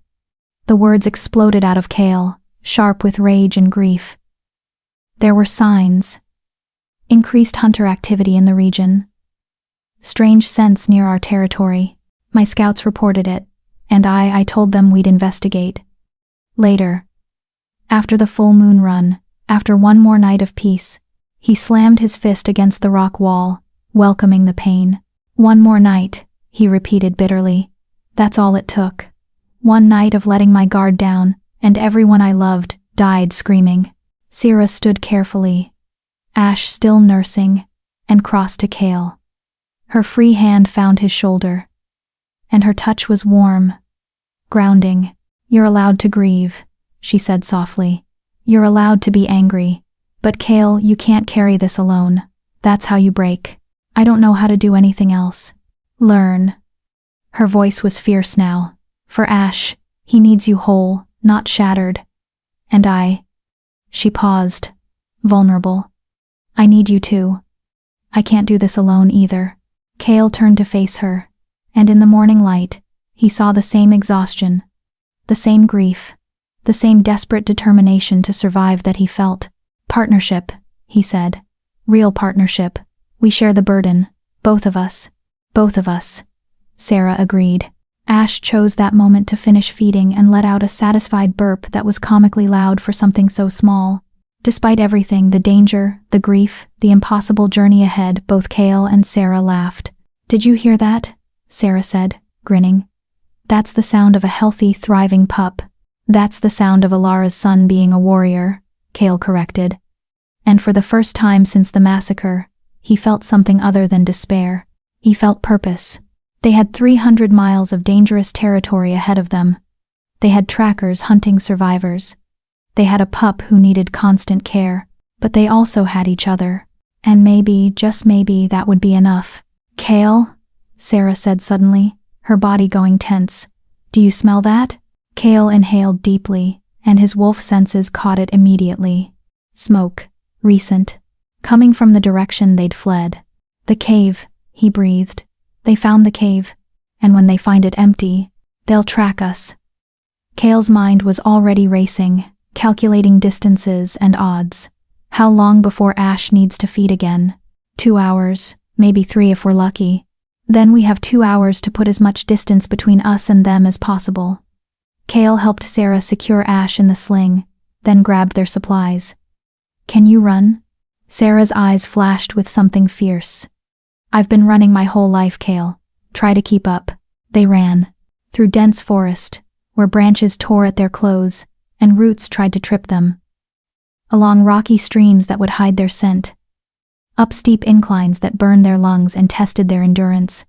The words exploded out of Cale, sharp with rage and grief. There were signs. Increased hunter activity in the region. Strange scents near our territory. My scouts reported it, and I told them we'd investigate. Later, after the full moon run, after one more night of peace, he slammed his fist against the rock wall, welcoming the pain. One more night, he repeated bitterly. That's all it took. One night of letting my guard down, and everyone I loved died screaming. Sierra stood carefully, Ash still nursing, and crossed to Cale. Her free hand found his shoulder, and her touch was warm, grounding. You're allowed to grieve, she said softly. You're allowed to be angry. But Cale, you can't carry this alone. That's how you break. I don't know how to do anything else. Learn. Her voice was fierce now. For Ash, he needs you whole, not shattered. And she paused, vulnerable. I need you too. I can't do this alone either. Cale turned to face her, and in the morning light, he saw the same exhaustion, the same grief, the same desperate determination to survive that he felt. Partnership, he said. Real partnership. We share the burden. Both of us. Both of us. Sarah agreed. Ash chose that moment to finish feeding and let out a satisfied burp that was comically loud for something so small. Despite everything, the danger, the grief, the impossible journey ahead, both Cale and Sarah laughed. Did you hear that? Sarah said, grinning. That's the sound of a healthy, thriving pup. That's the sound of Alara's son being a warrior, Cale corrected. And for the first time since the massacre, he felt something other than despair. He felt purpose. They had 300 miles of dangerous territory ahead of them. They had trackers hunting survivors. They had a pup who needed constant care, but they also had each other. And maybe, just maybe, that would be enough. Cale? Sarah said suddenly, her body going tense. Do you smell that? Cale inhaled deeply, and his wolf senses caught it immediately. Smoke. Recent. Coming from the direction they'd fled. The cave, he breathed. They found the cave, and when they find it empty, they'll track us. Cale's mind was already racing, calculating distances and odds. How long before Ash needs to feed again? 2 hours, maybe 3 if we're lucky. Then we have 2 hours to put as much distance between us and them as possible. Cale helped Sarah secure Ash in the sling, then grabbed their supplies. Can you run? Sarah's eyes flashed with something fierce. I've been running my whole life, Cale. Try to keep up. They ran. Through dense forest, where branches tore at their clothes, and roots tried to trip them. Along rocky streams that would hide their scent. Up steep inclines that burned their lungs and tested their endurance.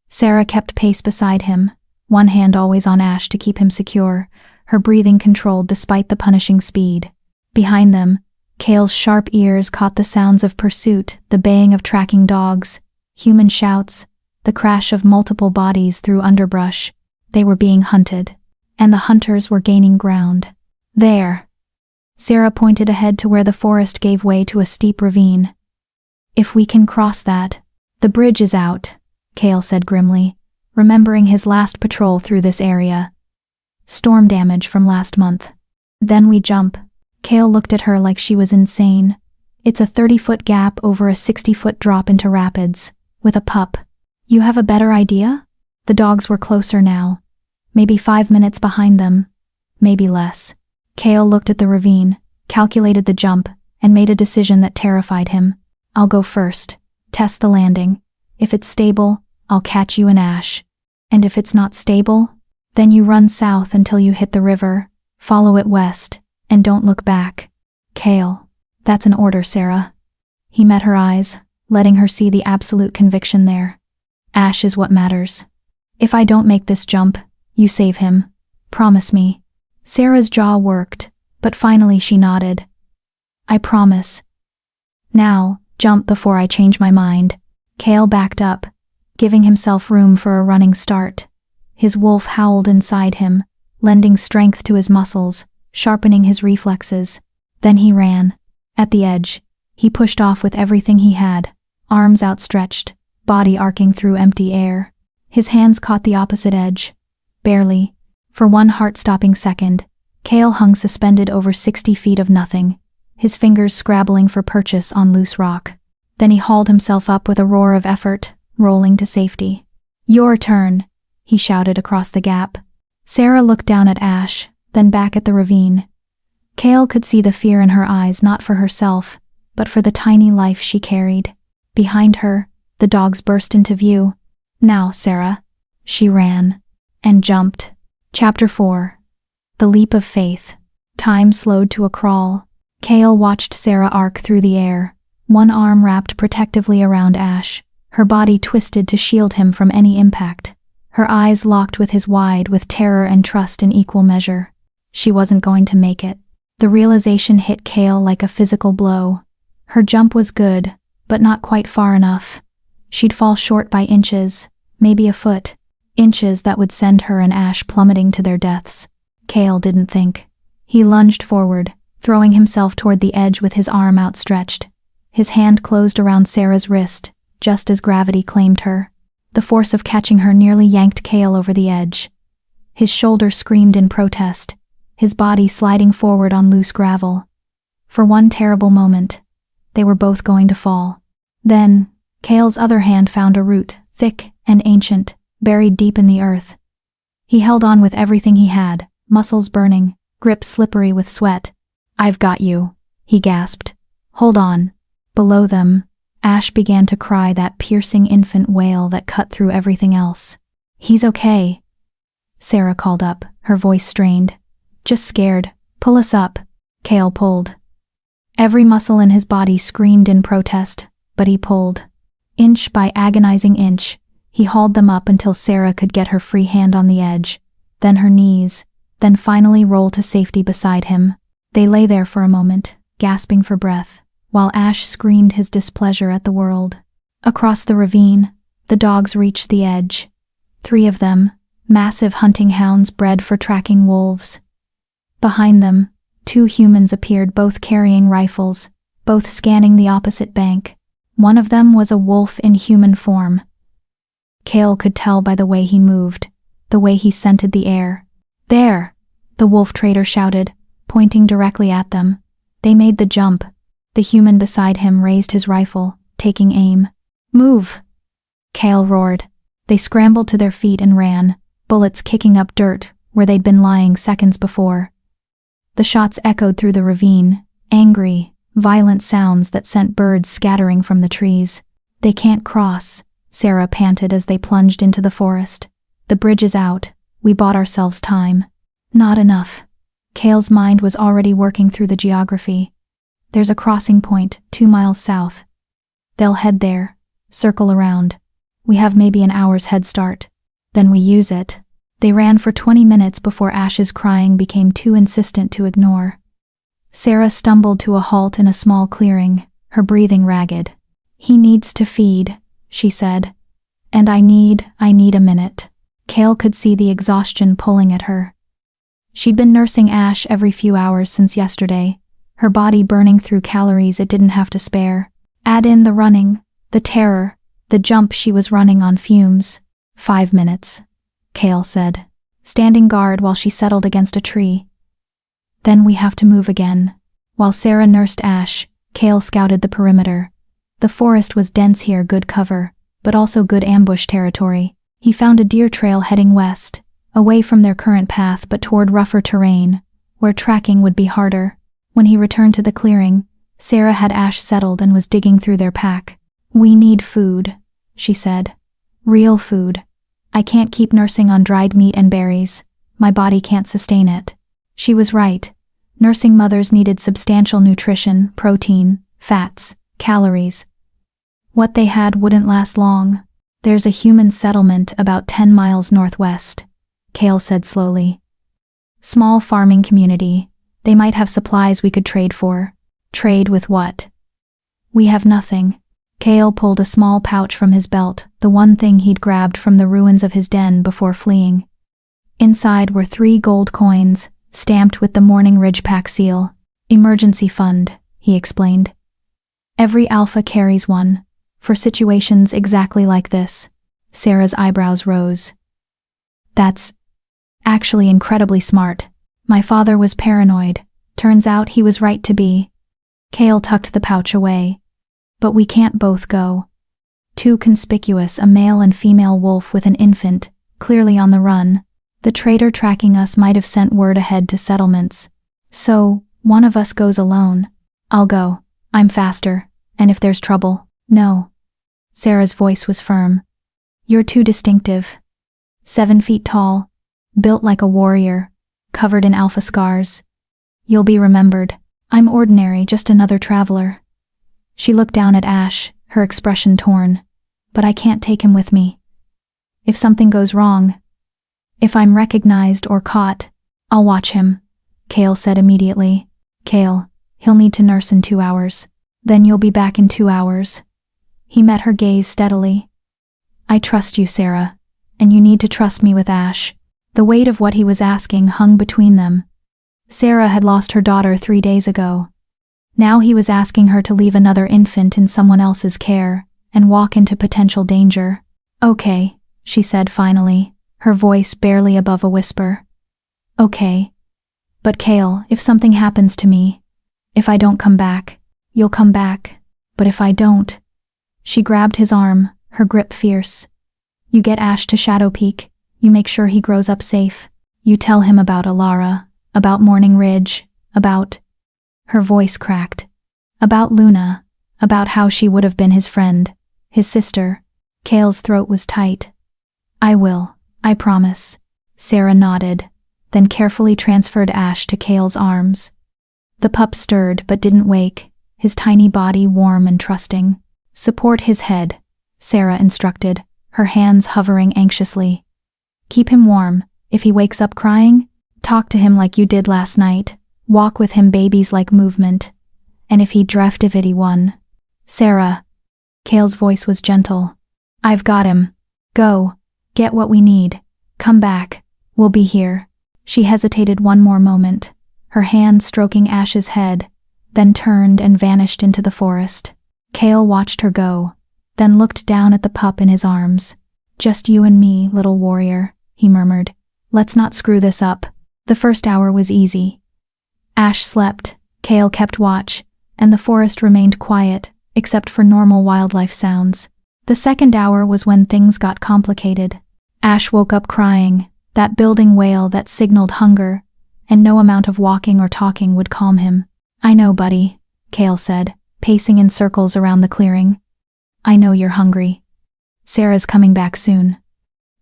Sarah kept pace beside him, one hand always on Ash to keep him secure, her breathing controlled despite the punishing speed. Behind them, Cale's sharp ears caught the sounds of pursuit, the baying of tracking dogs, human shouts, the crash of multiple bodies through underbrush. They were being hunted, and the hunters were gaining ground. There. Sarah pointed ahead to where the forest gave way to a steep ravine. If we can cross that, the bridge is out, Cale said grimly, remembering his last patrol through this area. Storm damage from last month. Then we jump. Cale looked at her like she was insane. It's a 30-foot gap over a 60-foot drop into rapids, with a pup. You have a better idea? The dogs were closer now. Maybe 5 minutes behind them. Maybe less. Cale looked at the ravine, calculated the jump, and made a decision that terrified him. I'll go first. Test the landing. If it's stable, I'll catch you in Ash. And if it's not stable, then you run south until you hit the river, follow it west, and don't look back. Cale. That's an order, Sarah. He met her eyes, letting her see the absolute conviction there. Ash is what matters. If I don't make this jump, you save him. Promise me. Sarah's jaw worked, but finally she nodded. I promise. Now, jump before I change my mind. Cale backed up, giving himself room for a running start. His wolf howled inside him, lending strength to his muscles, sharpening his reflexes. Then he ran. At the edge, he pushed off with everything he had, arms outstretched, body arcing through empty air. His hands caught the opposite edge. Barely. For one heart-stopping second, Kale hung suspended over 60 feet of nothing, his fingers scrabbling for purchase on loose rock. Then he hauled himself up with a roar of effort, rolling to safety. "Your turn," he shouted across the gap. Sarah looked down at Ash, then back at the ravine. Kale could see the fear in her eyes, not for herself, but for the tiny life she carried. Behind her, the dogs burst into view. "Now, Sarah." She ran. And jumped. Chapter 4. The Leap of Faith. Time slowed to a crawl. Kale watched Sarah arc through the air, one arm wrapped protectively around Ash, her body twisted to shield him from any impact. Her eyes locked with his wide, with terror and trust in equal measure. She wasn't going to make it. The realization hit Kale like a physical blow. Her jump was good, but not quite far enough. She'd fall short by inches, maybe a foot. Inches that would send her and Ash plummeting to their deaths. Kale didn't think. He lunged forward, throwing himself toward the edge with his arm outstretched. His hand closed around Sarah's wrist, just as gravity claimed her. The force of catching her nearly yanked Kale over the edge. His shoulder screamed in protest, his body sliding forward on loose gravel. For one terrible moment, they were both going to fall. Then, Kale's other hand found a root, thick and ancient, buried deep in the earth. He held on with everything he had, muscles burning, grip slippery with sweat. "I've got you," he gasped. "Hold on." Below them, Ash began to cry that piercing infant wail that cut through everything else. "He's okay," Sarah called up, her voice strained. "Just scared. Pull us up." Kale pulled. Every muscle in his body screamed in protest, but he pulled. Inch by agonizing inch, he hauled them up until Sarah could get her free hand on the edge, then her knees, then finally roll to safety beside him. They lay there for a moment, gasping for breath, while Ash screamed his displeasure at the world. Across the ravine, the dogs reached the edge. 3 of them, massive hunting hounds bred for tracking wolves. Behind them, 2 humans appeared, both carrying rifles, both scanning the opposite bank. One of them was a wolf in human form. Kale could tell by the way he moved, the way he scented the air. "There!" the wolf trader shouted, pointing directly at them. They made the jump. The human beside him raised his rifle, taking aim. "Move!" Kale roared. They scrambled to their feet and ran, bullets kicking up dirt where they'd been lying seconds before. The shots echoed through the ravine, angry, violent sounds that sent birds scattering from the trees. "They can't cross," Sarah panted as they plunged into the forest. "The bridge is out. We bought ourselves time." "Not enough." Kale's mind was already working through the geography. "There's a crossing point, 2 miles south. They'll head there, circle around. We have maybe an hour's head start. Then we use it." They ran for 20 minutes before Ash's crying became too insistent to ignore. Sarah stumbled to a halt in a small clearing, her breathing ragged. "He needs to feed," she said. "And I need a minute." Kale could see the exhaustion pulling at her. She'd been nursing Ash every few hours since yesterday, her body burning through calories it didn't have to spare. Add in the running, the terror, the jump she was running on fumes. 5 minutes, Kale said, standing guard while she settled against a tree. "Then we have to move again." While Sarah nursed Ash, Kale scouted the perimeter. The forest was dense here, good cover, but also good ambush territory. He found a deer trail heading west, away from their current path but toward rougher terrain, where tracking would be harder. When he returned to the clearing, Sarah had Ash settled and was digging through their pack. "We need food," she said. "Real food. I can't keep nursing on dried meat and berries. My body can't sustain it." She was right. Nursing mothers needed substantial nutrition, protein, fats, calories. What they had wouldn't last long. "There's a human settlement about 10 miles northwest," Kale said slowly. "Small farming community. They might have supplies we could trade for." "Trade with what?" "We have nothing." Kale pulled a small pouch from his belt, the one thing he'd grabbed from the ruins of his den before fleeing. Inside were 3 gold coins, stamped with the Morning Ridge Pack seal. "Emergency fund," he explained. "Every alpha carries one, for situations exactly like this." Sarah's eyebrows rose. "That's actually incredibly smart. My father was paranoid. Turns out he was right to be. Cale tucked the pouch away. But we can't both go. Too conspicuous, a male and female wolf with an infant, clearly on the run. The traitor tracking us might have sent word ahead to settlements. So, one of us goes alone. I'll go. I'm faster. And if there's trouble, no. Sarah's voice was firm. You're too distinctive. 7 feet tall, built like a warrior, covered in alpha scars. You'll be remembered. I'm ordinary, just another traveler. She looked down at Ash, her expression torn. But I can't take him with me. If something goes wrong, if I'm recognized or caught, I'll watch him, Cale said immediately. Cale, he'll need to nurse in 2 hours. Then you'll be back in 2 hours. He met her gaze steadily. I trust you, Sarah, and you need to trust me with Ash. The weight of what he was asking hung between them. Sarah had lost her daughter 3 days ago. Now he was asking her to leave another infant in someone else's care and walk into potential danger. Okay, she said finally, her voice barely above a whisper. Okay. But Cale, if something happens to me, if I don't come back, you'll come back. But if I don't... She grabbed his arm, her grip fierce. You get Ash to Shadow Peak, you make sure he grows up safe. You tell him about Alara, about Morning Ridge, about... Her voice cracked. About Luna, about how she would have been his friend, his sister. Cale's throat was tight. I will, I promise. Sarah nodded, then carefully transferred Ash to Cale's arms. The pup stirred but didn't wake, his tiny body warm and trusting. Support his head, Sarah instructed, her hands hovering anxiously. Keep him warm. If he wakes up crying, talk to him like you did last night. Walk with him babies-like movement. And if he drift if it won. Sarah. Cale's voice was gentle. I've got him. Go. Get what we need. Come back. We'll be here. She hesitated one more moment, her hand stroking Ash's head, then turned and vanished into the forest. Cale watched her go, then looked down at the pup in his arms. Just you and me, little warrior, he murmured. Let's not screw this up. The first hour was easy. Ash slept, Cale kept watch, and the forest remained quiet, except for normal wildlife sounds. The second hour was when things got complicated. Ash woke up crying, that building wail that signaled hunger, and no amount of walking or talking would calm him. I know, buddy, Cale said, pacing in circles around the clearing. I know you're hungry. Sarah's coming back soon.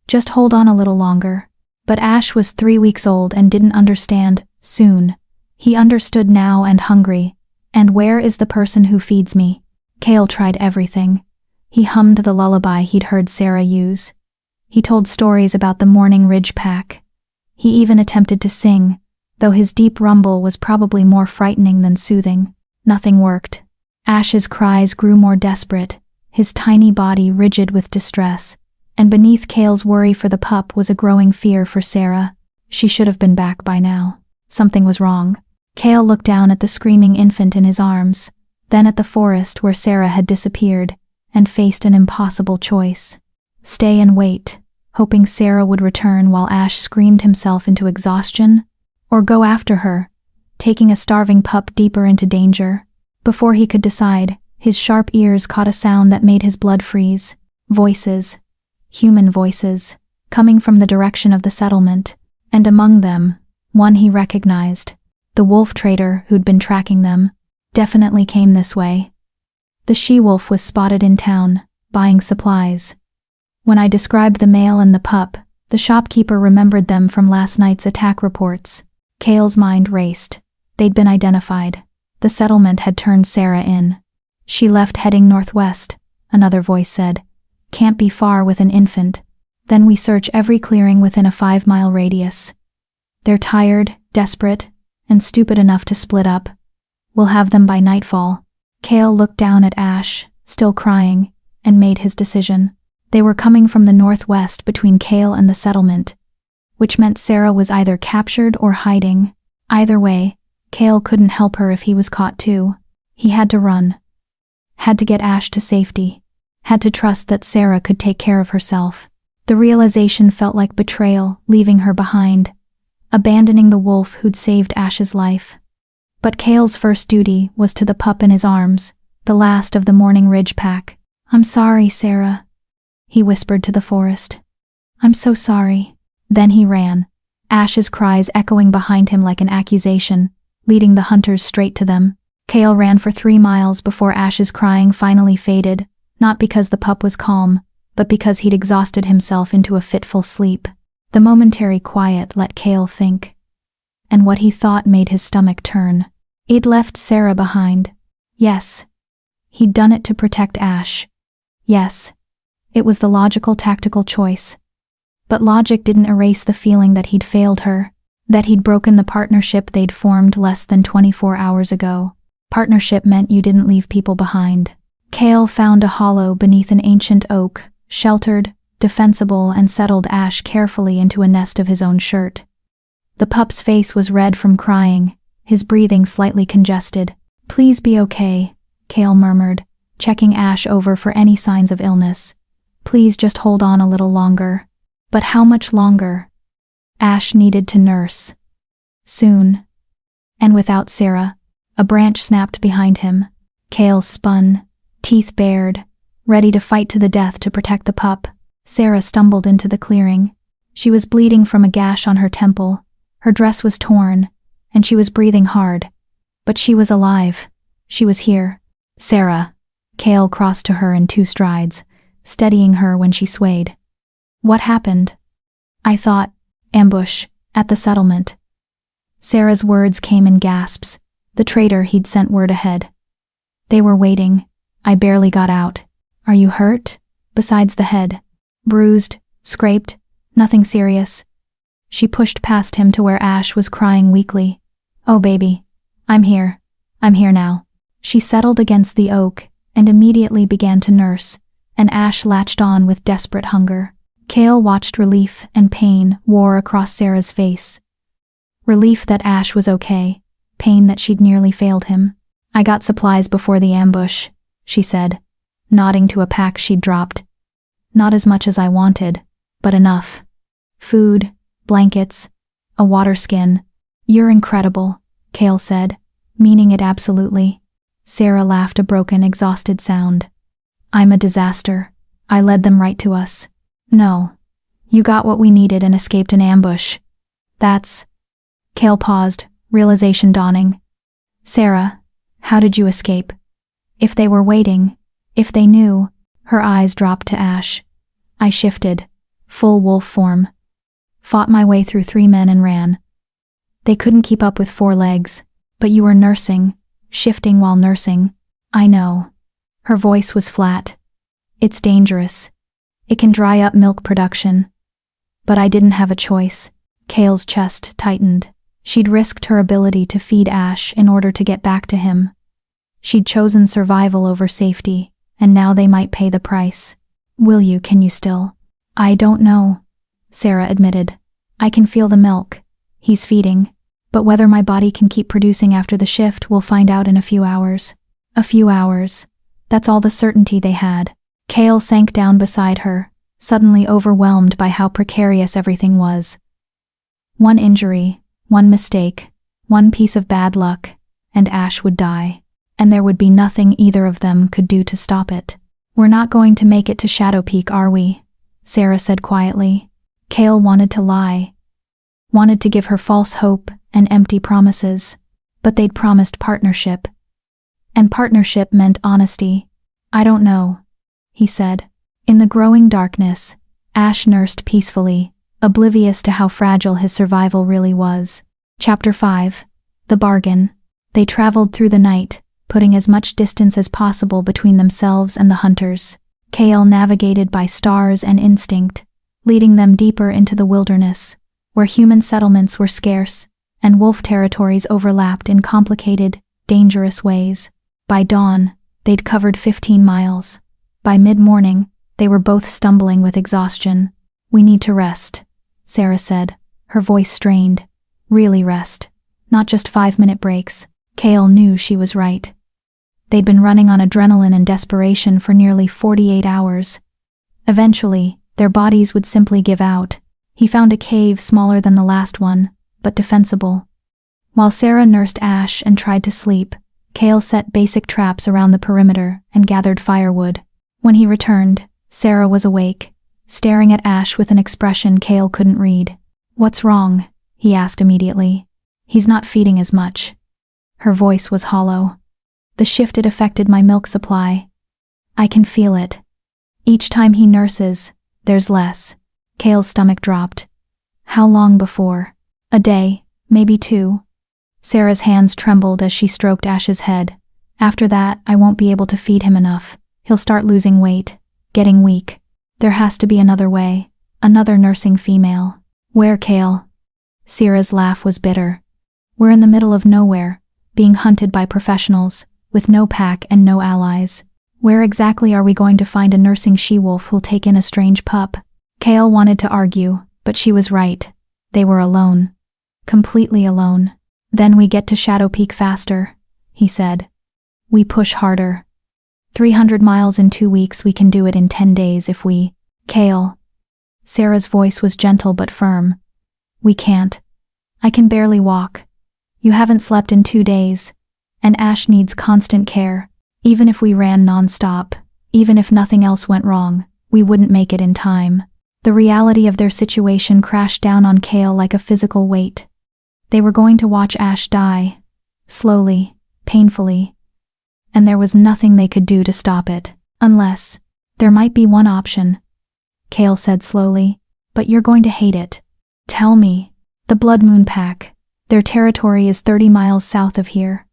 Just hold on a little longer. But Ash was 3 weeks old and didn't understand, soon. He understood now and hungry. And where is the person who feeds me? Cale tried everything. He hummed the lullaby he'd heard Sarah use. He told stories about the Morning Ridge pack. He even attempted to sing, though his deep rumble was probably more frightening than soothing. Nothing worked. Ash's cries grew more desperate, his tiny body rigid with distress, and beneath Cale's worry for the pup was a growing fear for Sarah. She should have been back by now. Something was wrong. Cale looked down at the screaming infant in his arms, then at the forest where Sarah had disappeared, and faced an impossible choice. Stay and wait, hoping Sarah would return while Ash screamed himself into exhaustion, or go after her, taking a starving pup deeper into danger. Before he could decide, his sharp ears caught a sound that made his blood freeze. Voices. Human voices, coming from the direction of the settlement, and among them, one he recognized. The wolf trader who'd been tracking them definitely came this way. The she-wolf was spotted in town, buying supplies. When I described the male and the pup, the shopkeeper remembered them from last night's attack reports. Cale's mind raced. They'd been identified. The settlement had turned Sarah in. She left heading northwest, another voice said. Can't be far with an infant. Then we search every clearing within a 5-mile radius. They're tired, desperate, and stupid enough to split up. We'll have them by nightfall. Cale looked down at Ash, still crying, and made his decision. They were coming from the northwest between Cale and the settlement, which meant Sarah was either captured or hiding. Either way, Cale couldn't help her if he was caught too. He had to run. Had to get Ash to safety. Had to trust that Sarah could take care of herself. The realization felt like betrayal, leaving her behind. abandoning the wolf who'd saved Ash's life. But Cale's first duty was to the pup in his arms, the last of the Morning Ridge pack. "I'm sorry, Sarah," he whispered to the forest. "I'm so sorry." Then he ran, Ash's cries echoing behind him like an accusation, leading the hunters straight to them. Cale ran for 3 miles before Ash's crying finally faded, not because the pup was calm, but because he'd exhausted himself into a fitful sleep. The momentary quiet let Cale think, and what he thought made his stomach turn. He'd left Sarah behind. Yes. He'd done it to protect Ash. Yes. It was the logical, tactical choice. But logic didn't erase the feeling that he'd failed her, that he'd broken the partnership they'd formed less than 24 hours ago. Partnership meant you didn't leave people behind. Cale found a hollow beneath an ancient oak, sheltered, defensible, and settled Ash carefully into a nest of his own shirt. The pup's face was red from crying, his breathing slightly congested. "Please be okay," Cale murmured, checking Ash over for any signs of illness. "Please just hold on a little longer." But how much longer? Ash needed to nurse. Soon. And without Sarah, a branch snapped behind him. Cale spun, teeth bared, ready to fight to the death to protect the pup. Sarah stumbled into the clearing. She was bleeding from a gash on her temple, her dress was torn, and she was breathing hard. But she was alive. She was here. "Sarah." Cale crossed to her in 2 strides, steadying her when she swayed. "What happened?" "I thought, ambush, at the settlement." Sarah's words came in gasps. The traitor he'd sent word ahead. "They were waiting. I barely got out." "Are you hurt?" "Besides the head. Bruised, scraped, nothing serious." She pushed past him to where Ash was crying weakly. "Oh baby, I'm here. I'm here now." She settled against the oak and immediately began to nurse, and Ash latched on with desperate hunger. Cale watched relief and pain war across Sarah's face. Relief that Ash was okay, pain that she'd nearly failed him. "I got supplies before the ambush," she said, nodding to a pack she'd dropped. "Not as much as I wanted, but enough. Food, blankets, a water skin." "You're incredible," Cale said, meaning it absolutely. Sarah laughed a broken, exhausted sound. "I'm a disaster. I led them right to us." "No. You got what we needed and escaped an ambush. That's..." Cale paused, realization dawning. "Sarah, how did you escape? If they were waiting, if they knew..." Her eyes dropped to Ash. "I shifted, full wolf form. Fought my way through 3 men and ran. They couldn't keep up with 4 legs, but you were nursing, shifting while nursing." "I know." Her voice was flat. "It's dangerous. It can dry up milk production. But I didn't have a choice." Cale's chest tightened. She'd risked her ability to feed Ash in order to get back to him. She'd chosen survival over safety, and now they might pay the price. Can you still?" "I don't know," Sarah admitted. "I can feel the milk. He's feeding. But whether my body can keep producing after the shift, we'll find out in a few hours." A few hours. That's all the certainty they had. Cale sank down beside her, suddenly overwhelmed by how precarious everything was. One injury, one mistake, one piece of bad luck, and Ash would die. And there would be nothing either of them could do to stop it. "We're not going to make it to Shadow Peak, are we?" Sarah said quietly. Cale wanted to lie. Wanted to give her false hope and empty promises. But they'd promised partnership. And partnership meant honesty. "I don't know," he said. In the growing darkness, Ash nursed peacefully, oblivious to how fragile his survival really was. Chapter 5. The Bargain. They traveled through the night, putting as much distance as possible between themselves and the hunters. Cale navigated by stars and instinct, leading them deeper into the wilderness, where human settlements were scarce, and wolf territories overlapped in complicated, dangerous ways. By dawn, they'd covered 15 miles. By mid-morning, they were both stumbling with exhaustion. "We need to rest," Sarah said, her voice strained. "Really rest. Not just 5-minute breaks." Cale knew she was right. They'd been running on adrenaline and desperation for nearly 48 hours. Eventually, their bodies would simply give out. He found a cave smaller than the last one, but defensible. While Sarah nursed Ash and tried to sleep, Cale set basic traps around the perimeter and gathered firewood. When he returned, Sarah was awake, staring at Ash with an expression Cale couldn't read. "What's wrong?" he asked immediately. "He's not feeding as much." Her voice was hollow. "The shift it affected my milk supply. I can feel it. Each time he nurses, there's less." Cale's stomach dropped. "How long before?" "A day, maybe 2. Sarah's hands trembled as she stroked Ash's head. "After that, I won't be able to feed him enough. He'll start losing weight, getting weak. There has to be another way, another nursing female." "Where, Cale?" Sarah's laugh was bitter. "We're in the middle of nowhere, being hunted by professionals, with no pack and no allies. Where exactly are we going to find a nursing she-wolf who'll take in a strange pup?" Cale wanted to argue, but she was right. They were alone. Completely alone. "Then we get to Shadow Peak faster," he said. "We push harder. 300 miles in 2 weeks, we can do it in 10 days if we—" "Cale." Sarah's voice was gentle but firm. "We can't. I can barely walk. You haven't slept in 2 days. And Ash needs constant care. Even if we ran non-stop, even if nothing else went wrong, we wouldn't make it in time." The reality of their situation crashed down on Cale like a physical weight. They were going to watch Ash die. Slowly, painfully. And there was nothing they could do to stop it. "Unless, there might be one option," Cale said slowly. "But you're going to hate it. Tell me." "The Blood Moon Pack. Their territory is 30 miles south of here."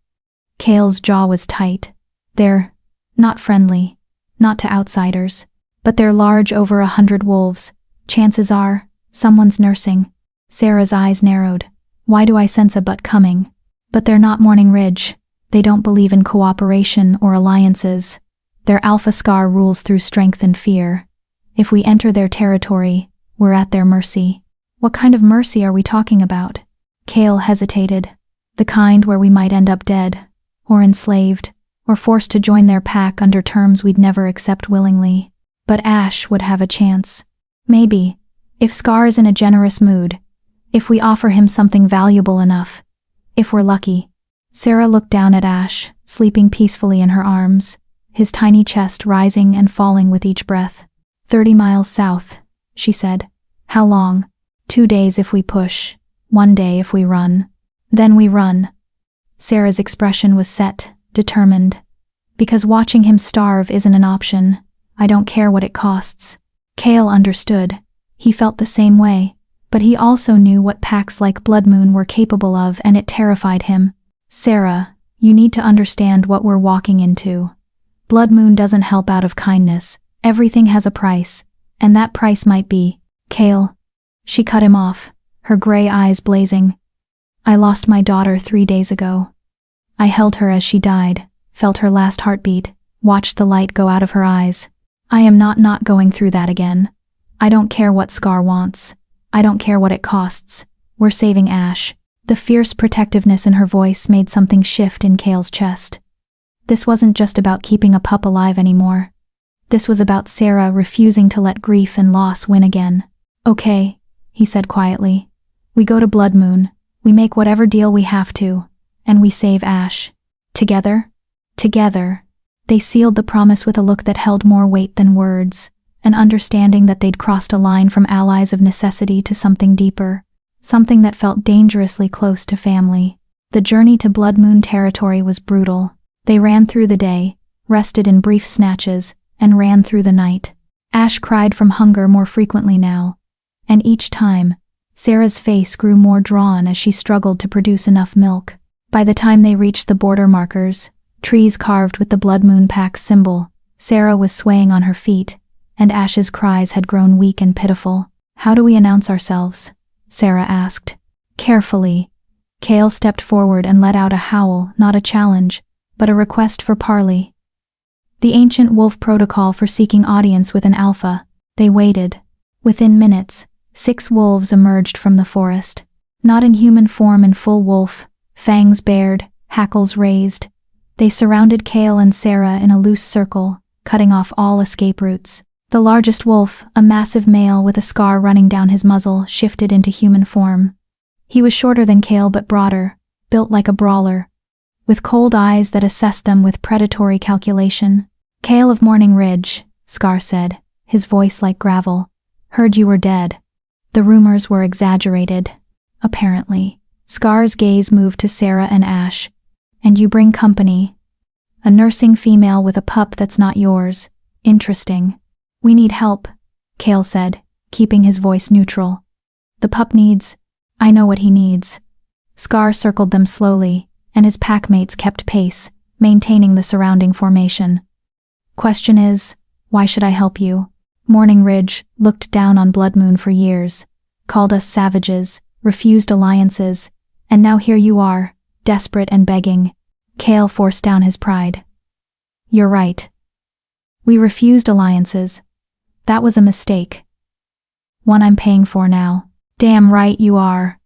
Cale's jaw was tight. "They're not friendly, not to outsiders. But they're large, over 100 wolves. Chances are, someone's nursing." Sarah's eyes narrowed. "Why do I sense a but coming?" "But they're not Morning Ridge. They don't believe in cooperation or alliances. Their alpha scar rules through strength and fear. If we enter their territory, we're at their mercy." "What kind of mercy are we talking about?" Cale hesitated. "The kind where we might end up dead, or enslaved, or forced to join their pack under terms we'd never accept willingly. But Ash would have a chance. Maybe, if Scar is in a generous mood, if we offer him something valuable enough, if we're lucky." Sarah looked down at Ash, sleeping peacefully in her arms, his tiny chest rising and falling with each breath. 30 miles south," she said. "How long?" 2 days if we push, 1 day if we run. Then we run." Sarah's expression was set, determined. "Because watching him starve isn't an option. I don't care what it costs." Cale understood. He felt the same way, but he also knew what packs like Blood Moon were capable of, and it terrified him. "Sarah, you need to understand what we're walking into. Blood Moon doesn't help out of kindness. Everything has a price, and that price might be—" "Cale." She cut him off, her gray eyes blazing. "I lost my daughter 3 days ago. I held her as she died, felt her last heartbeat, watched the light go out of her eyes. I am not going through that again. I don't care what Scar wants. I don't care what it costs. We're saving Ash." The fierce protectiveness in her voice made something shift in Cale's chest. This wasn't just about keeping a pup alive anymore. This was about Sarah refusing to let grief and loss win again. "Okay," he said quietly. "We go to Blood Moon. We make whatever deal we have to. And we save Ash. Together?" Together. They sealed the promise with a look that held more weight than words, an understanding that they'd crossed a line from allies of necessity to something deeper, something that felt dangerously close to family. The journey to Blood Moon territory was brutal. They ran through the day, rested in brief snatches, and ran through the night. Ash cried from hunger more frequently now, and each time, Sarah's face grew more drawn as she struggled to produce enough milk. By the time they reached the border markers, trees carved with the Blood Moon Pack's symbol, Sarah was swaying on her feet, and Ash's cries had grown weak and pitiful. "How do we announce ourselves?" Sarah asked. Carefully, Cale stepped forward and let out a howl, not a challenge, but a request for parley. The ancient wolf protocol for seeking audience with an alpha. They waited. Within minutes, 6 wolves emerged from the forest. Not in human form, in full wolf, fangs bared, hackles raised. They surrounded Cale and Sarah in a loose circle, cutting off all escape routes. The largest wolf, a massive male with a scar running down his muzzle, shifted into human form. He was shorter than Kale but broader, built like a brawler, with cold eyes that assessed them with predatory calculation. "Kale of Morning Ridge," Scar said, his voice like gravel. "Heard you were dead." The rumors were exaggerated, apparently. Scar's gaze moved to Sarah and Ash. "And you bring company. A nursing female with a pup that's not yours. Interesting." "We need help," Kale said, keeping his voice neutral. "The pup needs—" "I know what he needs." Scar circled them slowly, and his packmates kept pace, maintaining the surrounding formation. "Question is, why should I help you?" Morning Ridge looked down on Blood Moon for years, called us savages, refused alliances, and now here you are, desperate and begging. Kale forced down his pride. "You're right. We refused alliances. That was a mistake. One I'm paying for now." "Damn right you are."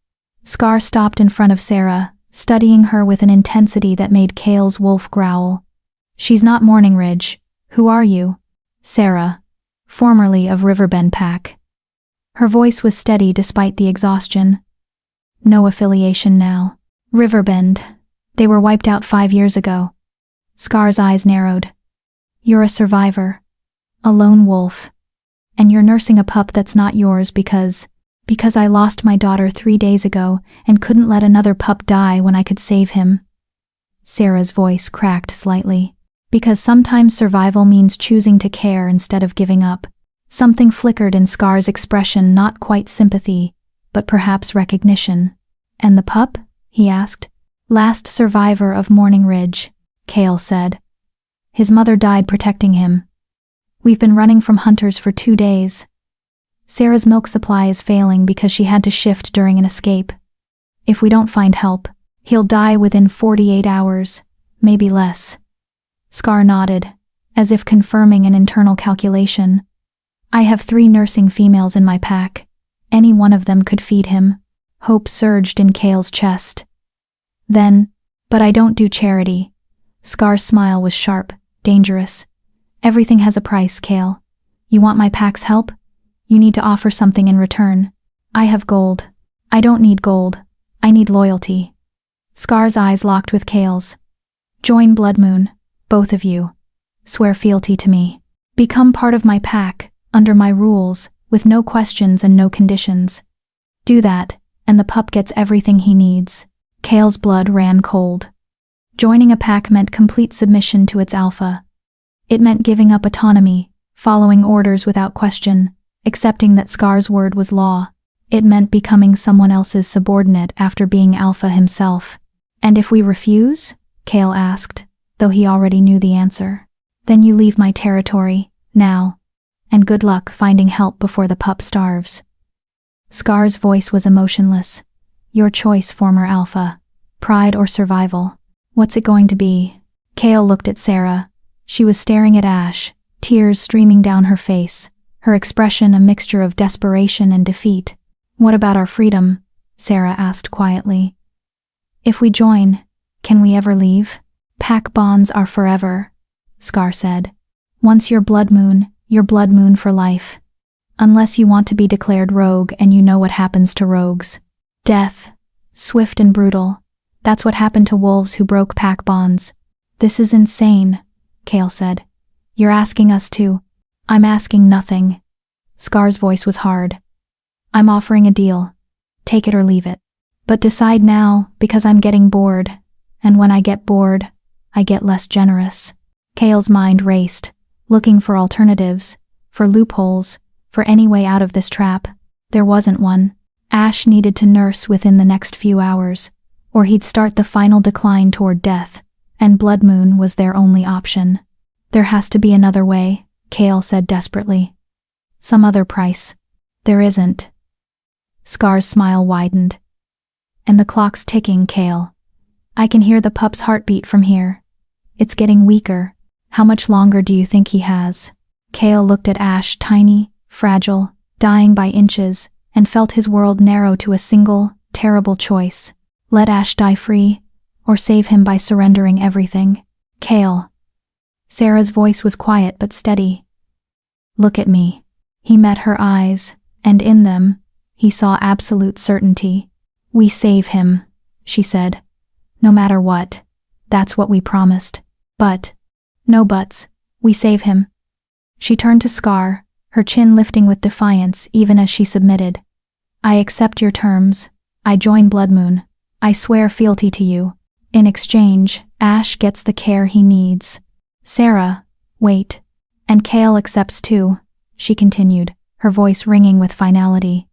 Scar stopped in front of Sarah, studying her with an intensity that made Kale's wolf growl. "She's not Morning Ridge. Who are you?" "Sarah, formerly of Riverbend Pack." Her voice was steady despite the exhaustion. "No affiliation now." "Riverbend. They were wiped out 5 years ago." Scar's eyes narrowed. "You're a survivor. A lone wolf. And you're nursing a pup that's not yours because I lost my daughter 3 days ago and couldn't let another pup die when I could save him." Sarah's voice cracked slightly. "Because sometimes survival means choosing to care instead of giving up." Something flickered in Scar's expression, not quite sympathy, but perhaps recognition. "And the pup?" he asked. "Last survivor of Morning Ridge," Kale said. "His mother died protecting him. We've been running from hunters for 2 days. Sarah's milk supply is failing because she had to shift during an escape. If we don't find help, he'll die within 48 hours, maybe less." Scar nodded, as if confirming an internal calculation. "I have 3 nursing females in my pack. Any one of them could feed him." Hope surged in Kale's chest. "Then, but I don't do charity." Scar's smile was sharp, dangerous. "Everything has a price, Kale. You want my pack's help? You need to offer something in return. I have gold. I don't need gold. I need loyalty." Scar's eyes locked with Kale's. "Join Blood Moon, both of you. Swear fealty to me. Become part of my pack, under my rules, with no questions and no conditions. Do that, and the pup gets everything he needs." Kale's blood ran cold. Joining a pack meant complete submission to its alpha. It meant giving up autonomy, following orders without question, accepting that Scar's word was law. It meant becoming someone else's subordinate after being alpha himself. "And if we refuse?" Kale asked, though he already knew the answer. "Then you leave my territory, now. And good luck finding help before the pup starves." Scar's voice was emotionless. "Your choice, former alpha. Pride or survival. What's it going to be?" Kale looked at Sarah. She was staring at Ash, tears streaming down her face, her expression a mixture of desperation and defeat. "What about our freedom?" Sarah asked quietly. "If we join, can we ever leave?" "Pack bonds are forever," Scar said. "Once you're Blood Moon for life. Unless you want to be declared rogue, and you know what happens to rogues. Death. Swift and brutal. That's what happened to wolves who broke pack bonds." "This is insane," Kale said. "You're asking us to—" "I'm asking nothing." Scar's voice was hard. "I'm offering a deal. Take it or leave it. But decide now, because I'm getting bored. And when I get bored, I get less generous." Kale's mind raced, looking for alternatives, for loopholes, for any way out of this trap. There wasn't one. Ash needed to nurse within the next few hours, or he'd start the final decline toward death, and Blood Moon was their only option. "There has to be another way," Kale said desperately. "Some other price." "There isn't." Scar's smile widened. "And the clock's ticking, Kale. I can hear the pup's heartbeat from here. It's getting weaker. How much longer do you think he has?" Kale looked at Ash, tiny, fragile, dying by inches, and felt his world narrow to a single, terrible choice. Let Ash die free, or save him by surrendering everything. "Kale." Sarah's voice was quiet but steady. "Look at me." He met her eyes, and in them, he saw absolute certainty. We save him, she said. No matter what. That's what we promised. But. No buts. We save him. She turned to Scar, her chin lifting with defiance even as she submitted. I accept your terms. I join Blood Moon. I swear fealty to you. In exchange, Ash gets the care he needs. Sarah, wait. And Cale accepts too, she continued, her voice ringing with finality.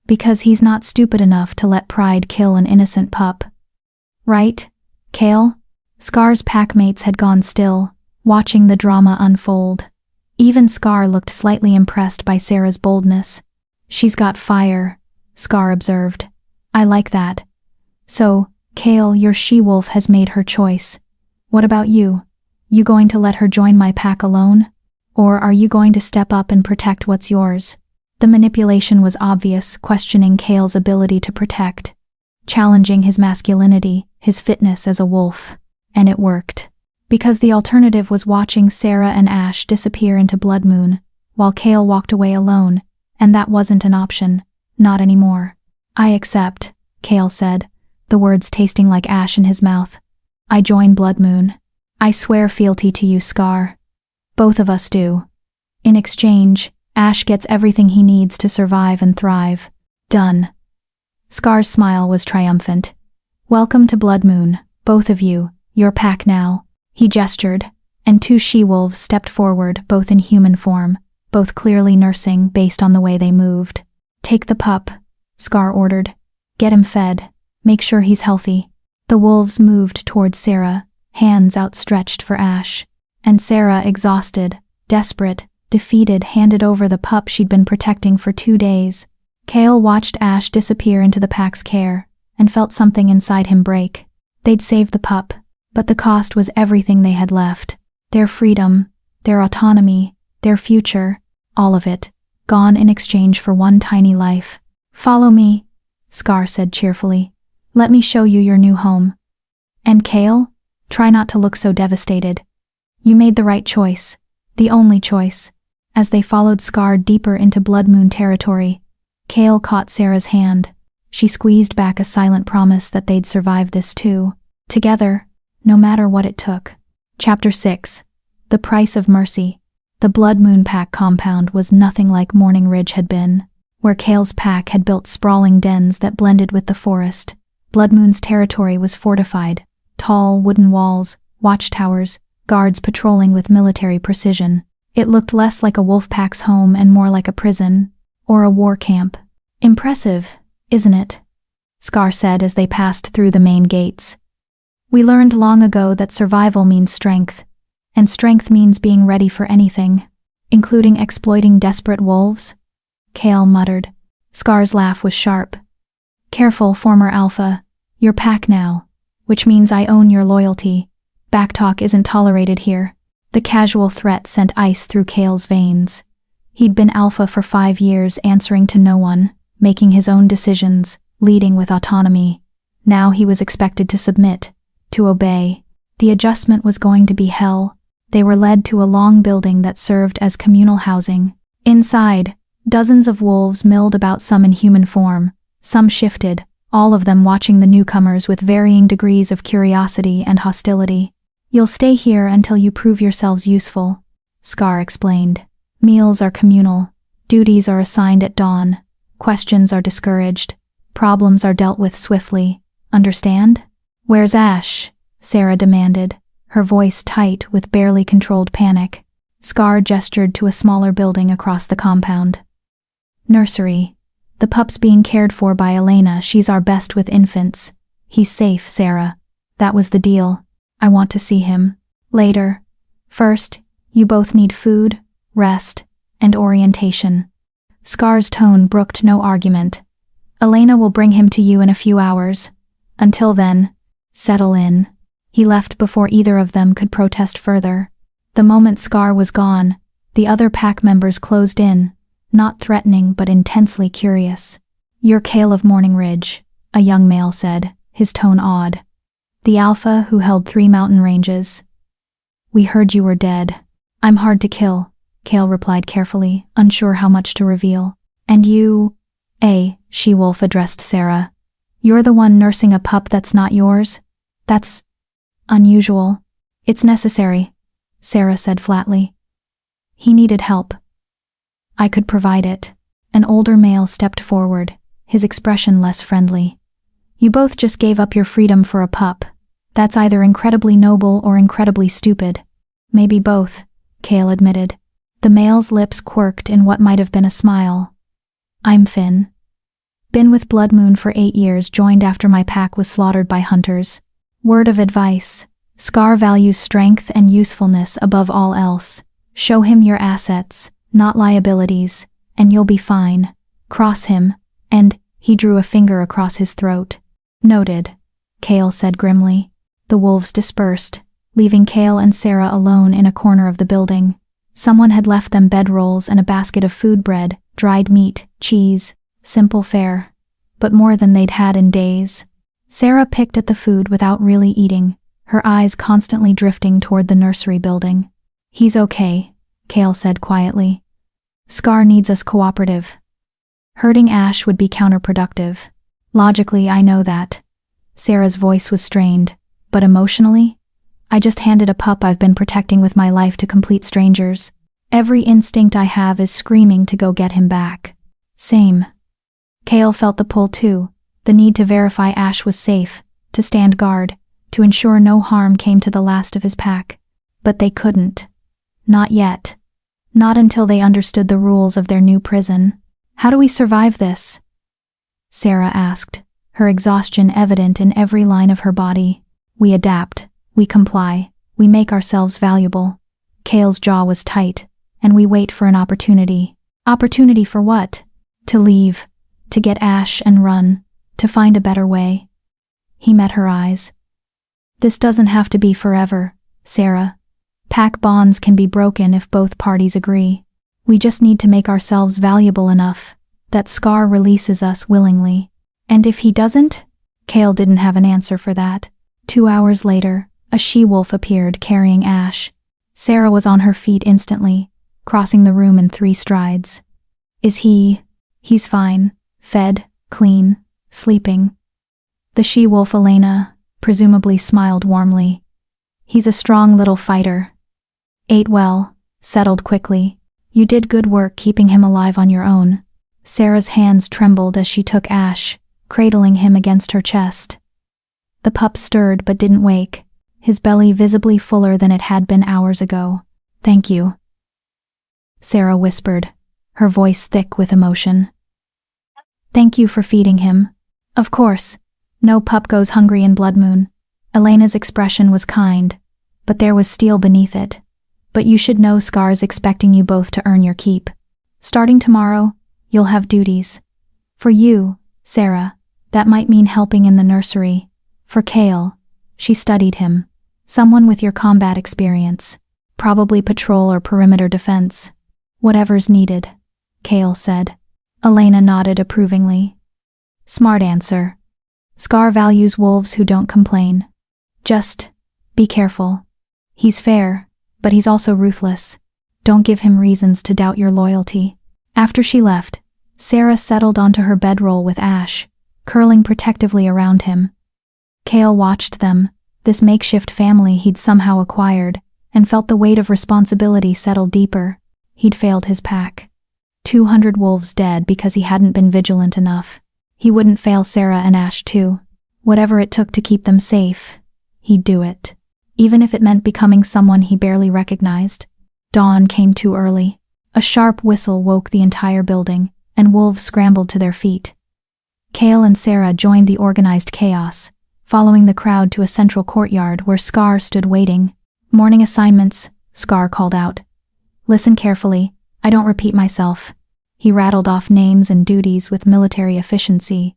Because he's not stupid enough to let pride kill an innocent pup. Right, Cale? Scar's packmates had gone still, watching the drama unfold. Even Scar looked slightly impressed by Sarah's boldness. She's got fire, Scar observed. I like that. So, Cale, your she-wolf has made her choice. What about you? You going to let her join my pack alone? Or are you going to step up and protect what's yours? The manipulation was obvious, questioning Cale's ability to protect, challenging his masculinity, his fitness as a wolf. And it worked. Because the alternative was watching Sarah and Ash disappear into Blood Moon, while Cale walked away alone, and that wasn't an option. Not anymore. I accept, Cale said, the words tasting like ash in his mouth. I join Blood Moon. I swear fealty to you, Scar. Both of us do. In exchange, Ash gets everything he needs to survive and thrive. Done. Scar's smile was triumphant. Welcome to Blood Moon, both of you, your pack now. He gestured, and two she-wolves stepped forward, both in human form, both clearly nursing based on the way they moved. Take the pup, Scar ordered. Get him fed. Make sure he's healthy. The wolves moved towards Sarah, hands outstretched for Ash. And Sarah, exhausted, desperate, defeated, handed over the pup she'd been protecting for 2 days. Cale watched Ash disappear into the pack's care, and felt something inside him break. They'd saved the pup, but the cost was everything they had left. Their freedom, their autonomy, their future, all of it, gone in exchange for one tiny life. Follow me, Scar said cheerfully. Let me show you your new home. And Cale, try not to look so devastated. You made the right choice, the only choice. As they followed Scar deeper into Blood Moon territory, Cale caught Sarah's hand. She squeezed back a silent promise that they'd survive this too. Together, no matter what it took. Chapter 6. The Price of Mercy. The Blood Moon Pack compound was nothing like Morning Ridge had been, where Cale's pack had built sprawling dens that blended with the forest. Blood Moon's territory was fortified, tall wooden walls, watchtowers, guards patrolling with military precision. It looked less like a wolf pack's home and more like a prison, or a war camp. Impressive, isn't it? Scar said as they passed through the main gates. We learned long ago that survival means strength, and strength means being ready for anything, including exploiting desperate wolves, Cale muttered. Scar's laugh was sharp. Careful, former alpha. Your pack now, which means I own your loyalty. Backtalk isn't tolerated here. The casual threat sent ice through Cale's veins. He'd been alpha for 5 years, answering to no one, making his own decisions, leading with autonomy. Now he was expected to submit, to obey. The adjustment was going to be hell. They were led to a long building that served as communal housing. Inside, dozens of wolves milled about, some in human form, some shifted, all of them watching the newcomers with varying degrees of curiosity and hostility. You'll stay here until you prove yourselves useful, Scar explained. Meals are communal, duties are assigned at dawn, questions are discouraged, problems are dealt with swiftly. Understand? Where's Ash? Sarah demanded, her voice tight with barely controlled panic. Scar gestured to a smaller building across the compound. Nursery. The pup's being cared for by Elena. She's our best with infants. He's safe, Sarah. That was the deal. I want to see him. Later. First, you both need food, rest, and orientation. Scar's tone brooked no argument. Elena will bring him to you in a few hours. Until then, settle in. He left before either of them could protest further. The moment Scar was gone, the other pack members closed in, not threatening but intensely curious. You're Cale of Morning Ridge, a young male said, his tone awed. The alpha who held 3 mountain ranges. We heard you were dead. I'm hard to kill, Cale replied carefully, unsure how much to reveal. And you, she-wolf addressed Sarah. You're the one nursing a pup that's not yours? That's unusual. It's necessary, Sarah said flatly. He needed help. I could provide it. An older male stepped forward, his expression less friendly. You both just gave up your freedom for a pup. That's either incredibly noble or incredibly stupid. Maybe both, Cale admitted. The male's lips quirked in what might have been a smile. I'm Finn. Been with Blood Moon for 8 years, joined after my pack was slaughtered by hunters. Word of advice. Scar values strength and usefulness above all else. Show him your assets, not liabilities, and you'll be fine. Cross him, and he drew a finger across his throat. Noted, Cale said grimly. The wolves dispersed, leaving Cale and Sarah alone in a corner of the building. Someone had left them bedrolls and a basket of food, bread, dried meat, cheese, simple fare, but more than they'd had in days. Sarah picked at the food without really eating, her eyes constantly drifting toward the nursery building. He's okay, Cale said quietly. Scar needs us cooperative. Hurting Ash would be counterproductive. Logically, I know that. Sarah's voice was strained, but emotionally? I just handed a pup I've been protecting with my life to complete strangers. Every instinct I have is screaming to go get him back. Same. Cale felt the pull too, the need to verify Ash was safe, to stand guard, to ensure no harm came to the last of his pack. But they couldn't. Not yet. Not until they understood the rules of their new prison. How do we survive this? Sarah asked, her exhaustion evident in every line of her body. We adapt, we comply, we make ourselves valuable. Cale's jaw was tight, and we wait for an opportunity. Opportunity for what? To leave, to get Ash and run, to find a better way. He met her eyes. This doesn't have to be forever, Sarah. Pack bonds can be broken if both parties agree. We just need to make ourselves valuable enough that Scar releases us willingly. And if he doesn't? Cale didn't have an answer for that. 2 hours later, a she-wolf appeared carrying Ash. Sarah was on her feet instantly, crossing the room in 3 strides. He's fine, fed, clean, sleeping. The she-wolf Elena presumably smiled warmly. He's a strong little fighter. Ate well, settled quickly. You did good work keeping him alive on your own. Sarah's hands trembled as she took Ash, cradling him against her chest. The pup stirred but didn't wake, his belly visibly fuller than it had been hours ago. Thank you, Sarah whispered, her voice thick with emotion. Thank you for feeding him. Of course, no pup goes hungry in Blood Moon. Elena's expression was kind, but there was steel beneath it. But you should know Scar's expecting you both to earn your keep. Starting tomorrow, you'll have duties. For you, Sarah, that might mean helping in the nursery. For Cale, she studied him. Someone with your combat experience. Probably patrol or perimeter defense. Whatever's needed, Cale said. Elena nodded approvingly. Smart answer. Scar values wolves who don't complain. Just be careful. He's fair, but he's also ruthless. Don't give him reasons to doubt your loyalty. After she left, Sarah settled onto her bedroll with Ash, curling protectively around him. Cale watched them, this makeshift family he'd somehow acquired, and felt the weight of responsibility settle deeper. He'd failed his pack. 200 wolves dead because he hadn't been vigilant enough. He wouldn't fail Sarah and Ash too. Whatever it took to keep them safe, he'd do it. Even if it meant becoming someone he barely recognized. Dawn came too early. A sharp whistle woke the entire building, and wolves scrambled to their feet. Cale and Sarah joined the organized chaos, following the crowd to a central courtyard where Scar stood waiting. Morning assignments, Scar called out. Listen carefully, I don't repeat myself. He rattled off names and duties with military efficiency.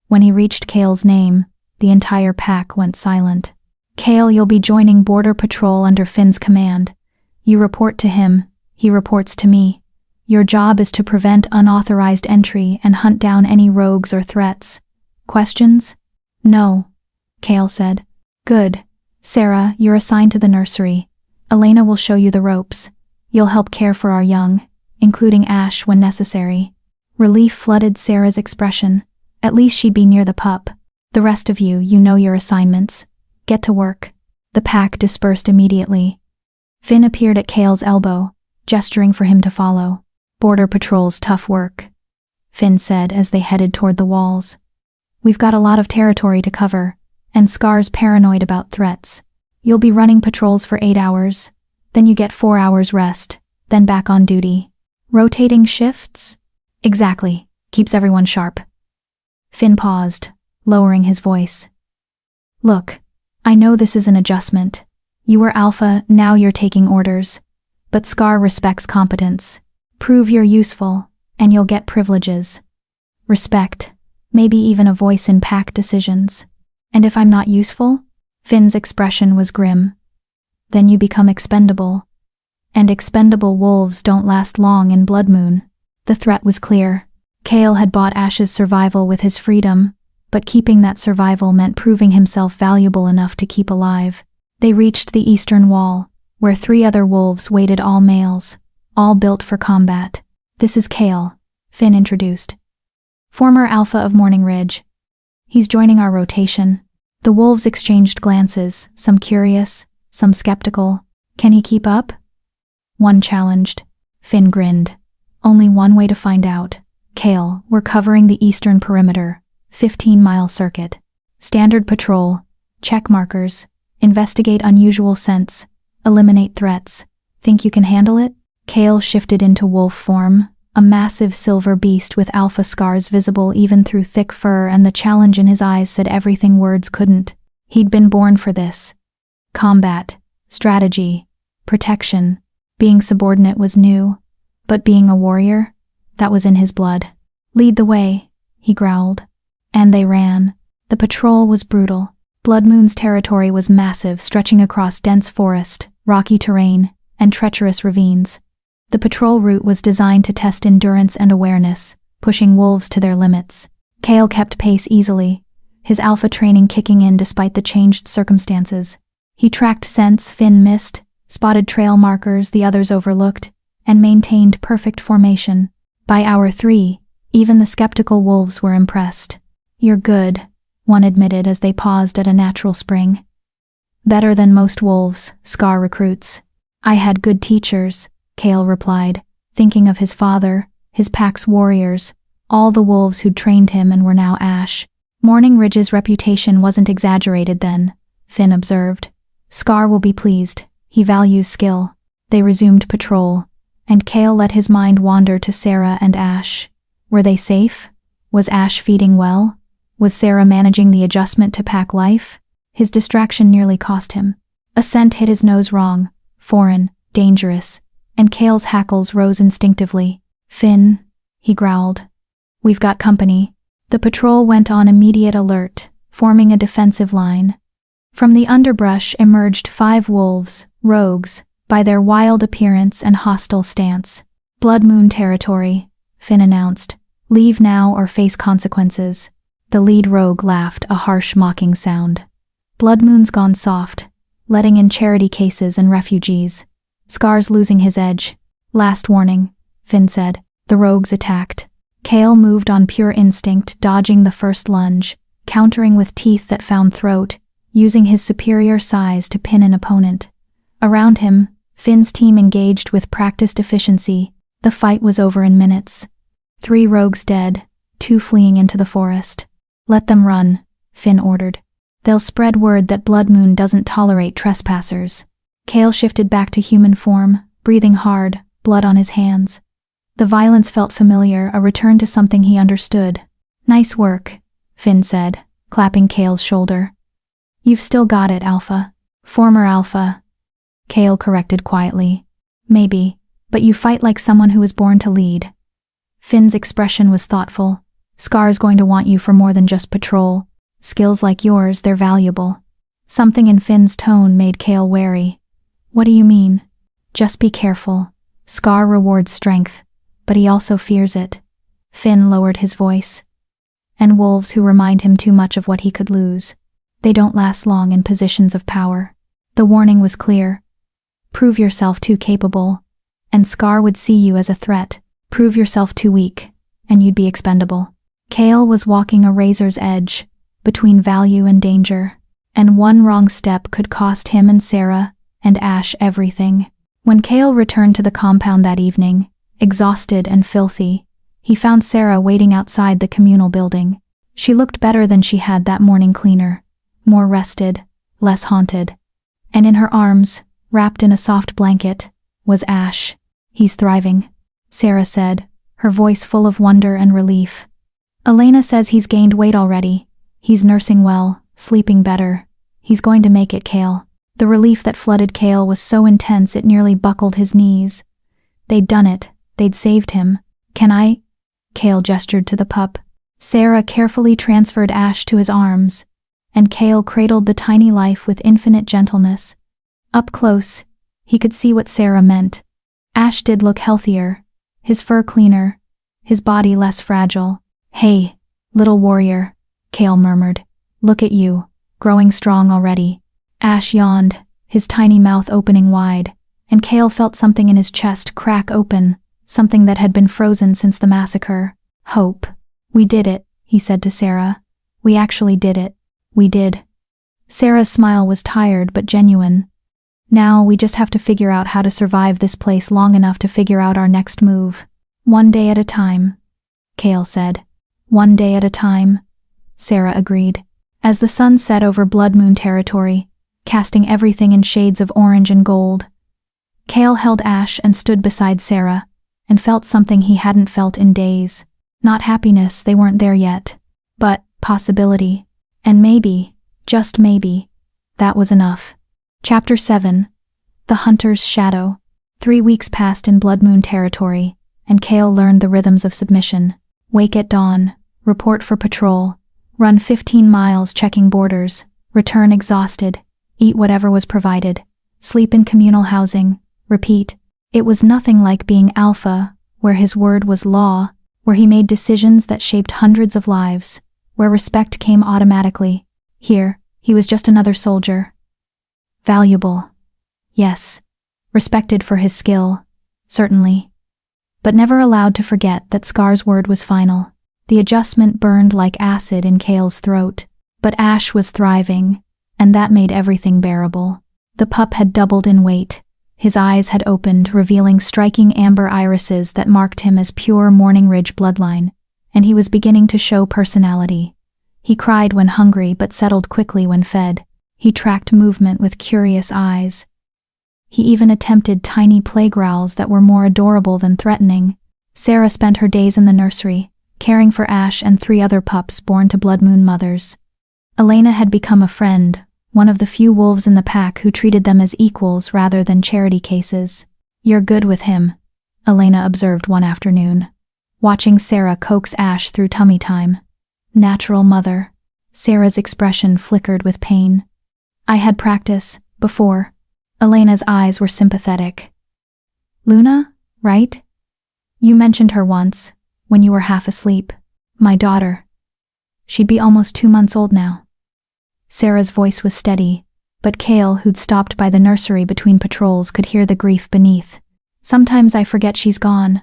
When he reached Cale's name, the entire pack went silent. Cale, you'll be joining Border Patrol under Finn's command. You report to him, he reports to me. Your job is to prevent unauthorized entry and hunt down any rogues or threats. Questions? No, Cale said. Good. Sarah, you're assigned to the nursery. Elena will show you the ropes. You'll help care for our young, including Ash when necessary. Relief flooded Sarah's expression. At least she'd be near the pup, The rest of you, you know your assignments. Get to work." The pack dispersed immediately. Finn appeared at Cale's elbow, gesturing for him to follow. "Border Patrol's tough work," Finn said as they headed toward the walls. "We've got a lot of territory to cover, and Scar's paranoid about threats. You'll be running patrols for 8 hours, then you get 4 hours rest, then back on duty. Rotating shifts?" "Exactly. Keeps everyone sharp." Finn paused, lowering his voice. "Look, I know this is an adjustment. You were Alpha, now you're taking orders. But Scar respects competence. Prove you're useful, and you'll get privileges. Respect, maybe even a voice in pack decisions. And if I'm not useful?" Finn's expression was grim. "Then you become expendable. And expendable wolves don't last long in Blood Moon." The threat was clear. Cale had bought Ash's survival with his freedom, but keeping that survival meant proving himself valuable enough to keep alive. They reached the eastern wall, where 3 other wolves waited, all males, all built for combat. "This is Cale," Finn introduced. "Former Alpha of Morning Ridge. He's joining our rotation." The wolves exchanged glances, some curious, some skeptical. "Can he keep up?" One challenged. Finn grinned. "Only one way to find out. Cale, we're covering the eastern perimeter, 15-mile circuit. Standard patrol, check markers, investigate unusual scents, eliminate threats. Think you can handle it?" Cale shifted into wolf form, a massive silver beast with alpha scars visible even through thick fur, and the challenge in his eyes said everything words couldn't. He'd been born for this. Combat, strategy, protection. Being subordinate was new, but being a warrior, that was in his blood. "Lead the way," he growled. And they ran. The patrol was brutal. Blood Moon's territory was massive, stretching across dense forest, rocky terrain, and treacherous ravines. The patrol route was designed to test endurance and awareness, pushing wolves to their limits. Cale kept pace easily, his alpha training kicking in despite the changed circumstances. He tracked scents Finn missed, spotted trail markers the others overlooked, and maintained perfect formation. By hour 3, even the skeptical wolves were impressed. "You're good," one admitted as they paused at a natural spring. "Better than most wolves, Scar recruits." "I had good teachers," Cale replied, thinking of his father, his pack's warriors, all the wolves who'd trained him and were now Ash. Morning Ridge's reputation wasn't exaggerated then, Finn observed. "Scar will be pleased. He values skill." They resumed patrol, and Cale let his mind wander to Sarah and Ash. Were they safe? Was Ash feeding well? Was Sarah managing the adjustment to pack life? His distraction nearly cost him. A scent hit his nose wrong, foreign, dangerous, and Cale's hackles rose instinctively. "Finn," he growled. "We've got company." The patrol went on immediate alert, forming a defensive line. From the underbrush emerged 5 wolves, rogues, by their wild appearance and hostile stance. "Blood Moon territory," Finn announced. "Leave now or face consequences." The lead rogue laughed, a harsh, mocking sound. "Blood Moon's gone soft, letting in charity cases and refugees. Scar's losing his edge." "Last warning," Finn said. The rogues attacked. Cale moved on pure instinct, dodging the first lunge, countering with teeth that found throat, using his superior size to pin an opponent. Around him, Finn's team engaged with practiced efficiency. The fight was over in minutes. 3 rogues dead, 2 fleeing into the forest. "Let them run," Finn ordered. "They'll spread word that Blood Moon doesn't tolerate trespassers." Cale shifted back to human form, breathing hard, blood on his hands. The violence felt familiar, a return to something he understood. "Nice work," Finn said, clapping Cale's shoulder. "You've still got it, Alpha." "Former Alpha," Cale corrected quietly. "Maybe, but you fight like someone who was born to lead." Finn's expression was thoughtful. "Scar's going to want you for more than just patrol. Skills like yours, they're valuable." Something in Finn's tone made Cale wary. "What do you mean?" "Just be careful. Scar rewards strength, but he also fears it." Finn lowered his voice. "And wolves who remind him too much of what he could lose. They don't last long in positions of power." The warning was clear. Prove yourself too capable, and Scar would see you as a threat. Prove yourself too weak, and you'd be expendable. Cale was walking a razor's edge, between value and danger. And one wrong step could cost him and Sarah and Ash everything. When Cale returned to the compound that evening, exhausted and filthy, he found Sarah waiting outside the communal building. She looked better than she had that morning cleaner, more rested, less haunted. And in her arms, wrapped in a soft blanket, was Ash. "He's thriving," Sarah said, her voice full of wonder and relief. "Elena says he's gained weight already. He's nursing well, sleeping better. He's going to make it, Cale." The relief that flooded Cale was so intense it nearly buckled his knees. They'd done it. They'd saved him. "Can I?" Cale gestured to the pup. Sarah carefully transferred Ash to his arms, and Cale cradled the tiny life with infinite gentleness. Up close, he could see what Sarah meant. Ash did look healthier, his fur cleaner, his body less fragile. "Hey, little warrior," Cale murmured. "Look at you, growing strong already." Ash yawned, his tiny mouth opening wide, and Cale felt something in his chest crack open, something that had been frozen since the massacre. "Hope. We did it," he said to Sarah. "We actually did it. We did." Sarah's smile was tired but genuine. "Now we just have to figure out how to survive this place long enough to figure out our next move. One day at a time," Cale said. "One day at a time," Sarah agreed. As the sun set over Blood Moon territory, casting everything in shades of orange and gold, Cale held Ash and stood beside Sarah, and felt something he hadn't felt in days. Not happiness, they weren't there yet, but possibility. And maybe, just maybe, that was enough. Chapter 7. The Hunter's Shadow. 3 weeks passed in Blood Moon territory, and Cale learned the rhythms of submission. Wake at dawn, report for patrol, run 15 miles checking borders, return exhausted, eat whatever was provided, sleep in communal housing, repeat. It was nothing like being Alpha, where his word was law, where he made decisions that shaped hundreds of lives, where respect came automatically. Here, he was just another soldier. Valuable. Yes. Respected for his skill. Certainly. But never allowed to forget that Scar's word was final. The adjustment burned like acid in Cale's throat. But Ash was thriving, and that made everything bearable. The pup had doubled in weight. His eyes had opened, revealing striking amber irises that marked him as pure Morning Ridge bloodline, and he was beginning to show personality. He cried when hungry but settled quickly when fed. He tracked movement with curious eyes. He even attempted tiny play growls that were more adorable than threatening. Sarah spent her days in the nursery, caring for Ash and 3 other pups born to Blood Moon mothers. Elena had become a friend, one of the few wolves in the pack who treated them as equals rather than charity cases. "You're good with him," Elena observed one afternoon, watching Sarah coax Ash through tummy time. "Natural mother." Sarah's expression flickered with pain. "I had practice, before." Elena's eyes were sympathetic. "Luna, right? You mentioned her once, when you were half asleep. My daughter. She'd be almost 2 months old now." Sarah's voice was steady, but Cale, who'd stopped by the nursery between patrols, could hear the grief beneath. "Sometimes I forget she's gone.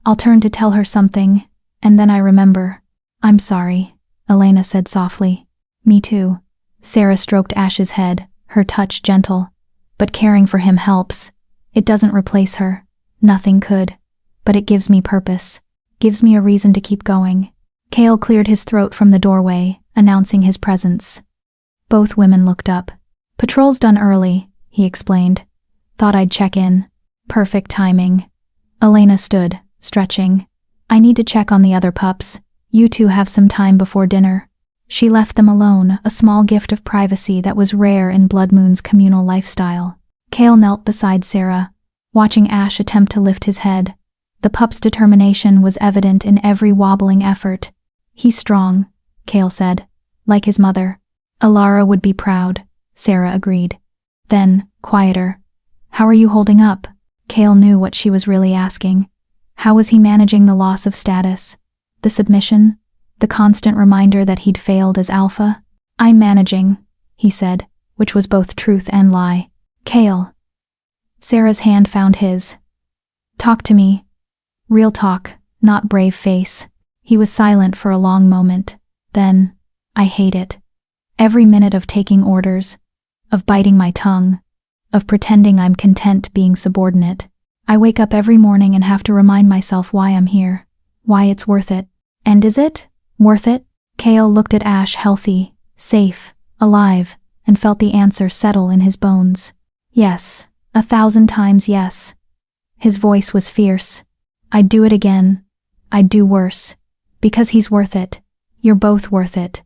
I'll turn to tell her something, and then I remember." "I'm sorry," Elena said softly. "Me too." Sarah stroked Ash's head, her touch gentle. "But caring for him helps. It doesn't replace her. Nothing could. But it gives me purpose. Gives me a reason to keep going." Cale cleared his throat from the doorway, announcing his presence. Both women looked up. "Patrol's done early," he explained. "Thought I'd check in." "Perfect timing." Elena stood, stretching. "I need to check on the other pups. You two have some time before dinner." She left them alone, a small gift of privacy that was rare in Blood Moon's communal lifestyle. Cale knelt beside Sarah, watching Ash attempt to lift his head. The pup's determination was evident in every wobbling effort. "He's strong," Cale said, "like his mother." "Alara would be proud," Sarah agreed. Then, quieter. "How are you holding up?" Cale knew what she was really asking. How was he managing the loss of status? The submission? The constant reminder that he'd failed as Alpha? "I'm managing," he said, which was both truth and lie. "Cale." Sarah's hand found his. "Talk to me." Real talk, not brave face. He was silent for a long moment. Then, I hate it. Every minute of taking orders, of biting my tongue, of pretending I'm content being subordinate. I wake up every morning and have to remind myself why I'm here, why it's worth it. And is it worth it? Kale looked at Ash, healthy, safe, alive, and felt the answer settle in his bones. Yes, 1,000 times yes. His voice was fierce. I'd do it again. I'd do worse. Because he's worth it. You're both worth it.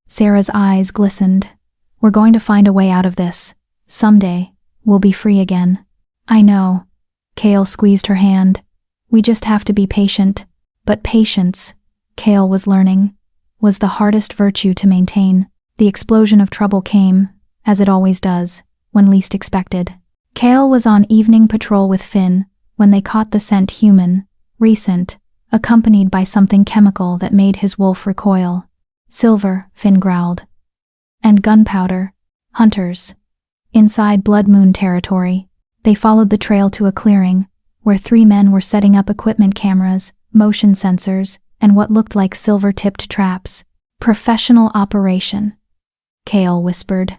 Sarah's eyes glistened. We're going to find a way out of this. Someday, we'll be free again. I know. Kale squeezed her hand. We just have to be patient. But patience, Kale was learning, was the hardest virtue to maintain. The explosion of trouble came, as it always does, when least expected. Kale was on evening patrol with Finn when they caught the scent human, recent, accompanied by something chemical that made his wolf recoil. Silver, Finn growled. And gunpowder. Hunters. Inside Blood Moon territory, they followed the trail to a clearing, where 3 men were setting up equipment cameras, motion sensors, and what looked like silver-tipped traps. Professional operation. Kale whispered.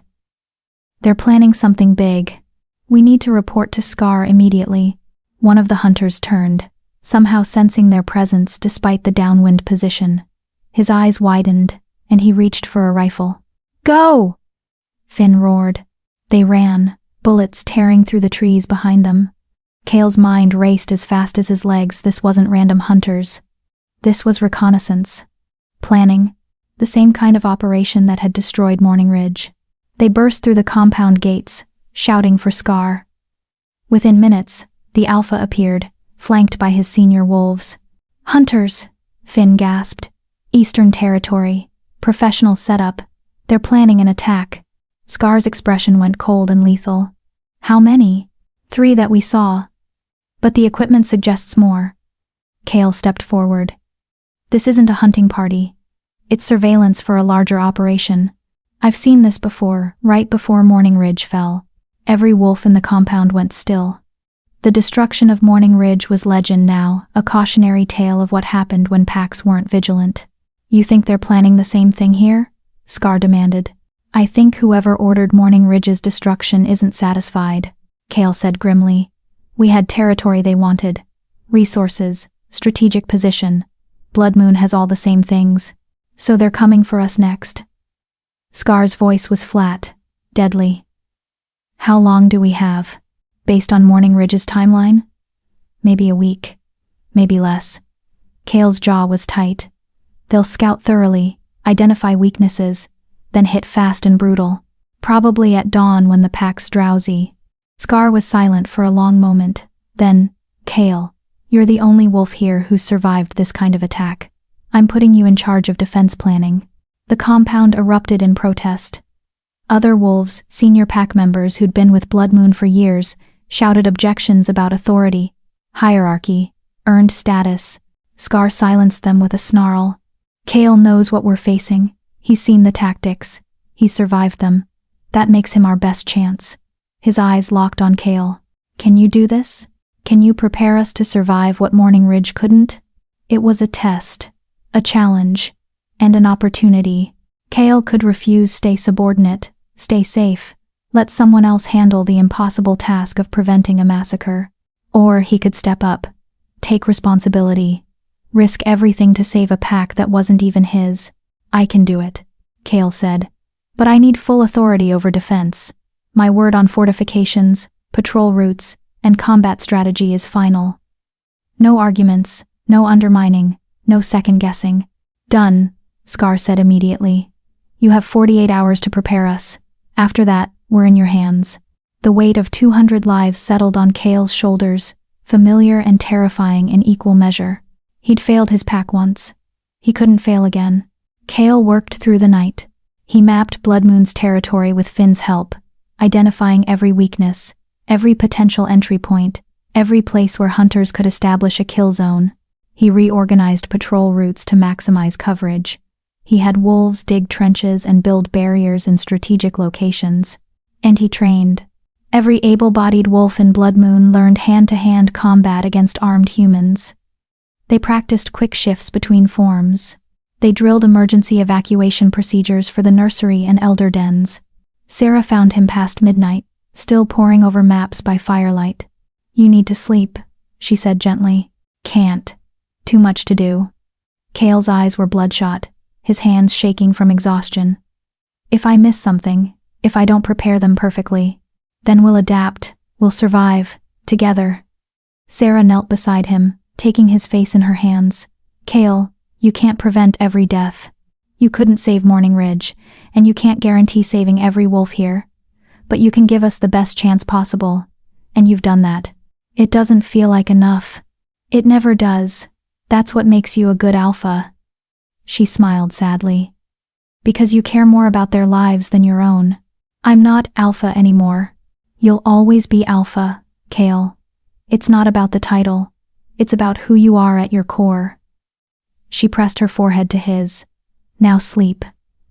They're planning something big. We need to report to Scar immediately. One of the hunters turned, somehow sensing their presence despite the downwind position. His eyes widened, and he reached for a rifle. Go! Finn roared. They ran, bullets tearing through the trees behind them. Kale's mind raced as fast as his legs. This wasn't random hunters. This was reconnaissance. Planning. The same kind of operation that had destroyed Morning Ridge. They burst through the compound gates, shouting for Scar. Within minutes, the Alpha appeared, flanked by his senior wolves. Hunters! Finn gasped. Eastern Territory. Professional setup. They're planning an attack. Scar's expression went cold and lethal. How many? 3 that we saw. But the equipment suggests more. Kale stepped forward. This isn't a hunting party. It's surveillance for a larger operation. I've seen this before, right before Morning Ridge fell. Every wolf in the compound went still. The destruction of Morning Ridge was legend now, a cautionary tale of what happened when packs weren't vigilant. You think they're planning the same thing here? Scar demanded. I think whoever ordered Morning Ridge's destruction isn't satisfied, Kale said grimly. We had territory they wanted. Resources, strategic position. Blood Moon has all the same things. So they're coming for us next. Scar's voice was flat, deadly. How long do we have? Based on Morning Ridge's timeline? Maybe a week. Maybe less. Kale's jaw was tight. They'll scout thoroughly, identify weaknesses, then hit fast and brutal. Probably at dawn when the pack's drowsy. Scar was silent for a long moment. Then, Kale, you're the only wolf here who's survived this kind of attack. I'm putting you in charge of defense planning. The compound erupted in protest. Other wolves, senior pack members who'd been with Blood Moon for years, shouted objections about authority, hierarchy, earned status. Scar silenced them with a snarl. Kale knows what we're facing. He's seen the tactics. He's survived them. That makes him our best chance. His eyes locked on Kale. Can you do this? Can you prepare us to survive what Morning Ridge couldn't? It was a test, a challenge, and an opportunity. Kale could refuse, stay subordinate, stay safe, let someone else handle the impossible task of preventing a massacre. Or he could step up, take responsibility, risk everything to save a pack that wasn't even his. I can do it, Kale said. But I need full authority over defense. My word on fortifications, patrol routes, and combat strategy is final. No arguments, no undermining, no second-guessing. Done, Scar said immediately. You have 48 hours to prepare us. After that, we're in your hands. The weight of 200 lives settled on Kale's shoulders, familiar and terrifying in equal measure. He'd failed his pack once. He couldn't fail again. Kale worked through the night. He mapped Blood Moon's territory with Finn's help, identifying every weakness, every potential entry point, every place where hunters could establish a kill zone. He reorganized patrol routes to maximize coverage. He had wolves dig trenches and build barriers in strategic locations. And he trained. Every able-bodied wolf in Blood Moon learned hand-to-hand combat against armed humans. They practiced quick shifts between forms, They drilled emergency evacuation procedures for the nursery and elder dens. Sarah found him past midnight, still poring over maps by firelight. "You need to sleep," she said gently. "Can't. Too much to do." Cale's eyes were bloodshot, his hands shaking from exhaustion. "If I miss something, if I don't prepare them perfectly, then we'll adapt, we'll survive, together." Sarah knelt beside him, taking his face in her hands. "Cale, you can't prevent every death. You couldn't save Morning Ridge, and you can't guarantee saving every wolf here. But you can give us the best chance possible, and you've done that. It doesn't feel like enough. It never does. That's what makes you a good alpha." She smiled sadly. "Because you care more about their lives than your own. I'm not alpha anymore. You'll always be alpha, Cale. It's not about the title. It's about who you are at your core." She pressed her forehead to his. "Now sleep.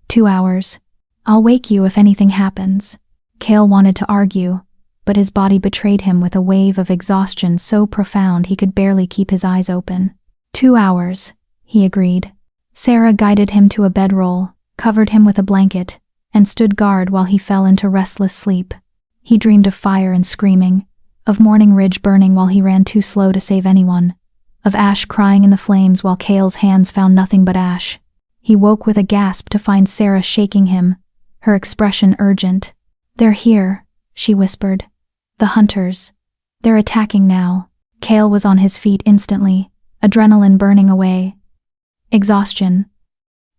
2 hours. I'll wake you if anything happens." Cale wanted to argue, but his body betrayed him with a wave of exhaustion so profound he could barely keep his eyes open. 2 hours, he agreed. Sarah guided him to a bedroll, covered him with a blanket, and stood guard while he fell into restless sleep. He dreamed of fire and screaming, of Morning Ridge burning while he ran too slow to save anyone, of Ash crying in the flames while Cale's hands found nothing but ash. He woke with a gasp to find Sarah shaking him, her expression urgent. "They're here," she whispered. "The hunters. They're attacking now." Cale was on his feet instantly, adrenaline burning away. Exhaustion.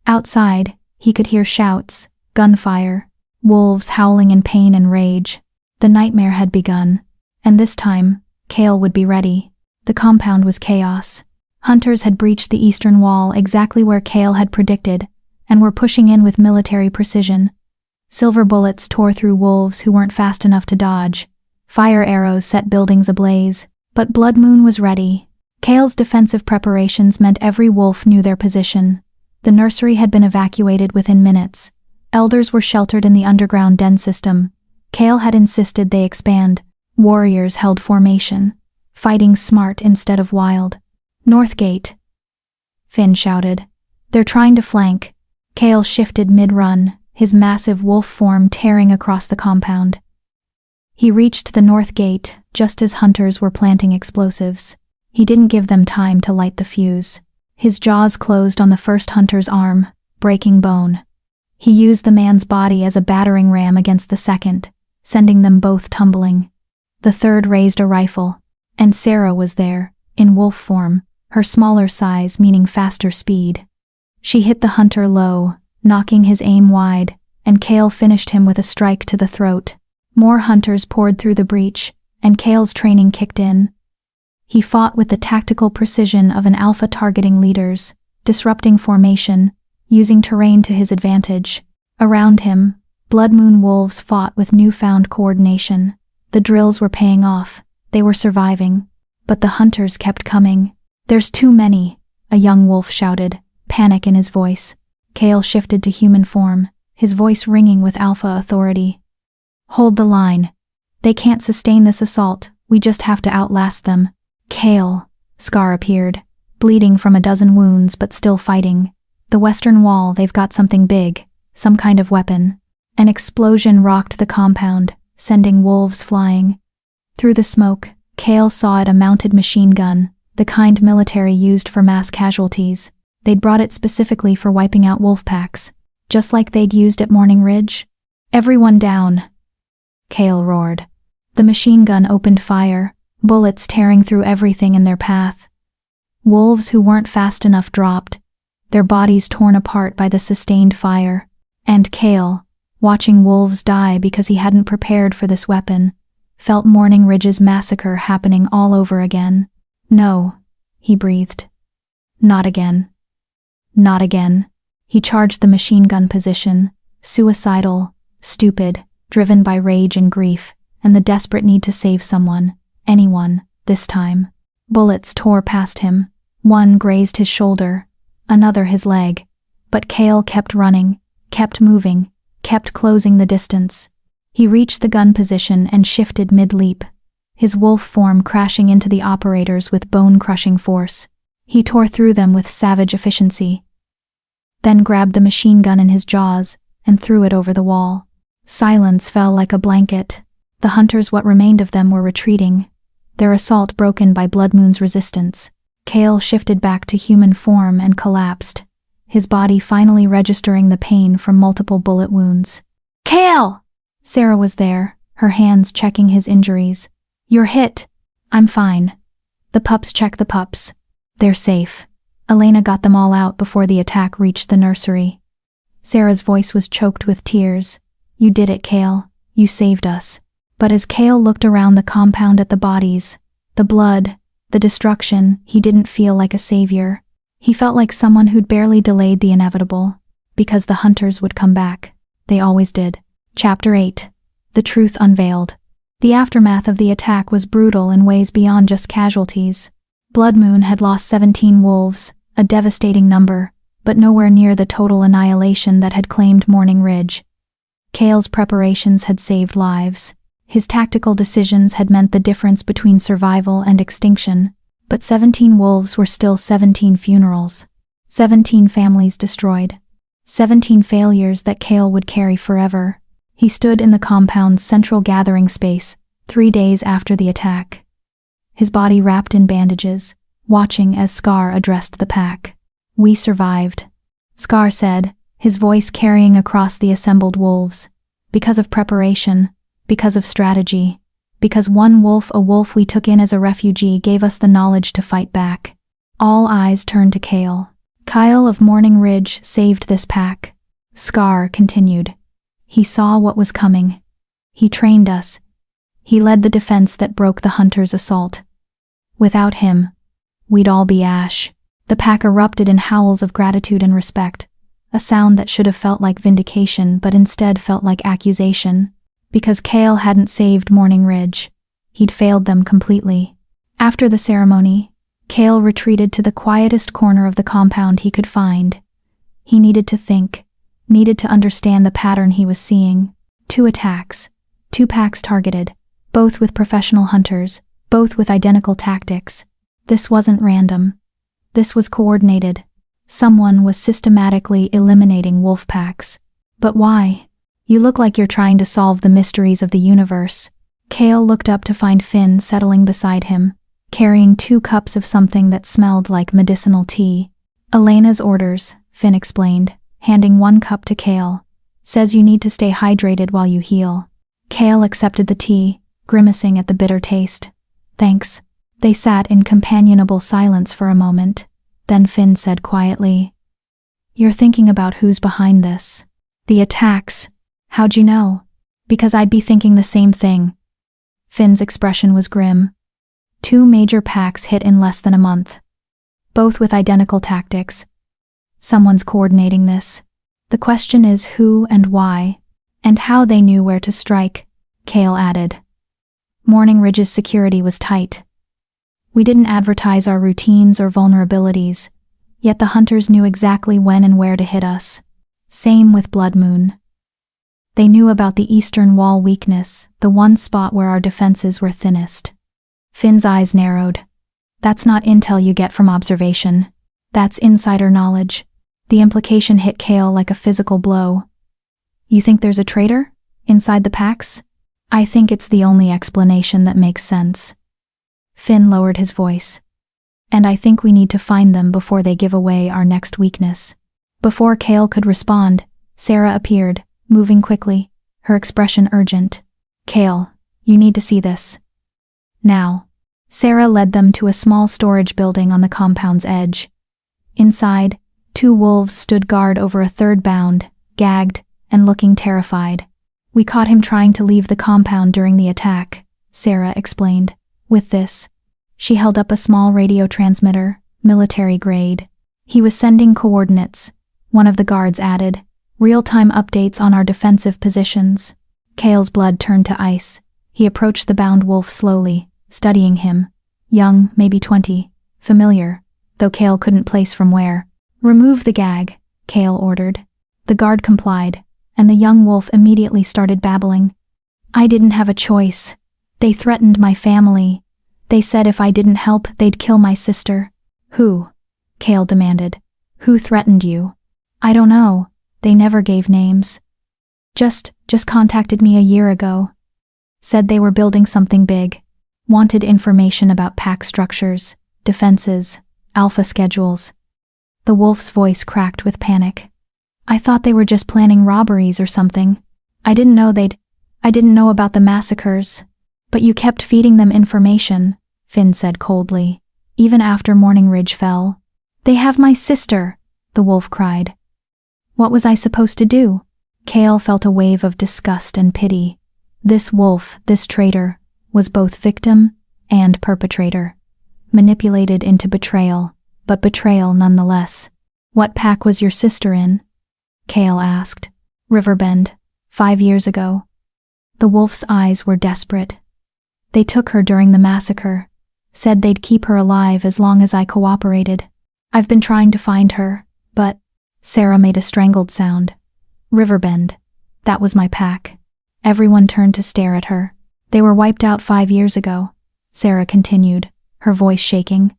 Outside, he could hear shouts, gunfire, wolves howling in pain and rage. The nightmare had begun, and this time, Cale would be ready. The compound was chaos. Hunters had breached the eastern wall exactly where Cale had predicted, and were pushing in with military precision. Silver bullets tore through wolves who weren't fast enough to dodge. Fire arrows set buildings ablaze, but Blood Moon was ready. Cale's defensive preparations meant every wolf knew their position. The nursery had been evacuated within minutes. Elders were sheltered in the underground den system. Cale had insisted they expand. Warriors held formation, fighting smart instead of wild. "Northgate," Finn shouted. "They're trying to flank." Cale shifted mid-run, his massive wolf form tearing across the compound. He reached the north gate just as hunters were planting explosives. He didn't give them time to light the fuse. His jaws closed on the first hunter's arm, breaking bone. He used the man's body as a battering ram against the second, sending them both tumbling. The third raised a rifle, and Sarah was there, in wolf form, her smaller size meaning faster speed. She hit the hunter low, knocking his aim wide, and Cale finished him with a strike to the throat. More hunters poured through the breach, and Cale's training kicked in. He fought with the tactical precision of an alpha targeting leaders, disrupting formation, using terrain to his advantage. Around him, Blood Moon wolves fought with newfound coordination. The drills were paying off, they were surviving, but the hunters kept coming. "There's too many," a young wolf shouted, panic in his voice. Cale shifted to human form, his voice ringing with alpha authority. "Hold the line. They can't sustain this assault, we just have to outlast them." "Cale," Scar appeared, bleeding from a dozen wounds but still fighting. "The western wall, they've got something big, some kind of weapon." An explosion rocked the compound, sending wolves flying. Through the smoke, Cale saw it a mounted machine gun, the kind military used for mass casualties. They'd brought it specifically for wiping out wolf packs, just like they'd used at Morning Ridge. "Everyone down," Cale roared. The machine gun opened fire, bullets tearing through everything in their path. Wolves who weren't fast enough dropped, their bodies torn apart by the sustained fire. And Cale, watching wolves die because he hadn't prepared for this weapon, felt Morning Ridge's massacre happening all over again. "No," he breathed. "Not again. Not again." He charged the machine gun position, suicidal, stupid, driven by rage and grief, and the desperate need to save someone, anyone, this time. Bullets tore past him. One grazed his shoulder, another his leg. But Cale kept running, kept moving, kept closing the distance. He reached the gun position and shifted mid-leap, his wolf form crashing into the operators with bone-crushing force. He tore through them with savage efficiency. then grabbed the machine gun in his jaws and threw it over the wall. Silence fell like a blanket. The hunters, what remained of them, were retreating, their assault broken by Blood Moon's resistance. Kale shifted back to human form and collapsed, his body finally registering the pain from multiple bullet wounds. "Kale!" Sarah was there, her hands checking his injuries. "You're hit." "I'm fine. The pups, check the pups. They're safe." Elena got them all out before the attack reached the nursery. Sarah's voice was choked with tears. "You did it, Kale. You saved us." But as Kale looked around the compound at the bodies, the blood, the destruction, he didn't feel like a savior. He felt like someone who'd barely delayed the inevitable, because the hunters would come back. They always did. Chapter 8. The Truth Unveiled. The aftermath of the attack was brutal in ways beyond just casualties. Blood Moon had lost 17 wolves, a devastating number, but nowhere near the total annihilation that had claimed Morning Ridge. Kale's preparations had saved lives. His tactical decisions had meant the difference between survival and extinction, but 17 wolves were still 17 funerals. 17 families destroyed. 17 failures that Kale would carry forever. He stood in the compound's central gathering space, 3 days after the attack, his body wrapped in bandages, watching as Scar addressed the pack. "We survived," Scar said, his voice carrying across the assembled wolves. "Because of preparation, because of strategy, because one wolf, a wolf we took in as a refugee, gave us the knowledge to fight back." All eyes turned to Kale. "Kyle of Morning Ridge saved this pack," Scar continued. "He saw what was coming. He trained us. He led the defense that broke the hunters' assault. Without him, we'd all be ash." The pack erupted in howls of gratitude and respect, a sound that should have felt like vindication but instead felt like accusation. Because Kale hadn't saved Morning Ridge, he'd failed them completely. After the ceremony, Kale retreated to the quietest corner of the compound he could find. He needed to think, needed to understand the pattern he was seeing. 2 attacks, 2 packs targeted, both with professional hunters, both with identical tactics. This wasn't random. This was coordinated. Someone was systematically eliminating wolf packs. But why? "You look like you're trying to solve the mysteries of the universe." Kale looked up to find Finn settling beside him, carrying 2 cups of something that smelled like medicinal tea. "Elena's orders," Finn explained, handing 1 cup to Kale. "Says you need to stay hydrated while you heal." Kale accepted the tea, grimacing at the bitter taste. "Thanks." They sat in companionable silence for a moment. Then Finn said quietly, "You're thinking about who's behind this. The attacks. How'd you know?" "Because I'd be thinking the same thing." Finn's expression was grim. 2 major packs hit in less than a month, both with identical tactics. Someone's coordinating this. The question is who and why, and how they knew where to strike, Kale added. Morning Ridge's security was tight. We didn't advertise our routines or vulnerabilities, yet the hunters knew exactly when and where to hit us. Same with Blood Moon. They knew about the eastern wall weakness, the one spot where our defenses were thinnest. Finn's eyes narrowed. "That's not intel you get from observation. That's insider knowledge." The implication hit Kale like a physical blow. "You think there's a traitor? Inside the packs?" "I think it's the only explanation that makes sense." Finn lowered his voice. "And I think we need to find them before they give away our next weakness." Before Kale could respond, Sarah appeared, moving quickly, her expression urgent. "Kale, you need to see this. Now." Sarah led them to a small storage building on the compound's edge. Inside, 2 wolves stood guard over a third bound, gagged, and looking terrified. "We caught him trying to leave the compound during the attack," Sarah explained. "With this." She held up a small radio transmitter, military grade. "He was sending coordinates," one of the guards added. "Real-time updates on our defensive positions." Kale's blood turned to ice. He approached the bound wolf slowly, studying him. Young, maybe 20. Familiar, though Kale couldn't place from where. "Remove the gag," Kale ordered. The guard complied, and the young wolf immediately started babbling. "I didn't have a choice. They threatened my family. They said if I didn't help, they'd kill my sister." "Who?" Kale demanded. "Who threatened you?" I don't know. They never gave names. Just contacted me a year ago. Said they were building something big. Wanted information about pack structures, defenses, alpha schedules. The wolf's voice cracked with panic. I thought they were just planning robberies or something. I didn't know about the massacres. But you kept feeding them information, Finn said coldly, even after Morning Ridge fell. They have my sister, the wolf cried. What was I supposed to do? Kale felt a wave of disgust and pity. This wolf, this traitor, was both victim and perpetrator. Manipulated into betrayal, but betrayal nonetheless. What pack was your sister in? Kale asked. Riverbend, 5 years ago. The wolf's eyes were desperate. They took her during the massacre. Said they'd keep her alive as long as I cooperated. I've been trying to find her, but… Sarah made a strangled sound. Riverbend. That was my pack. Everyone turned to stare at her. They were wiped out 5 years ago, Sarah continued, her voice shaking.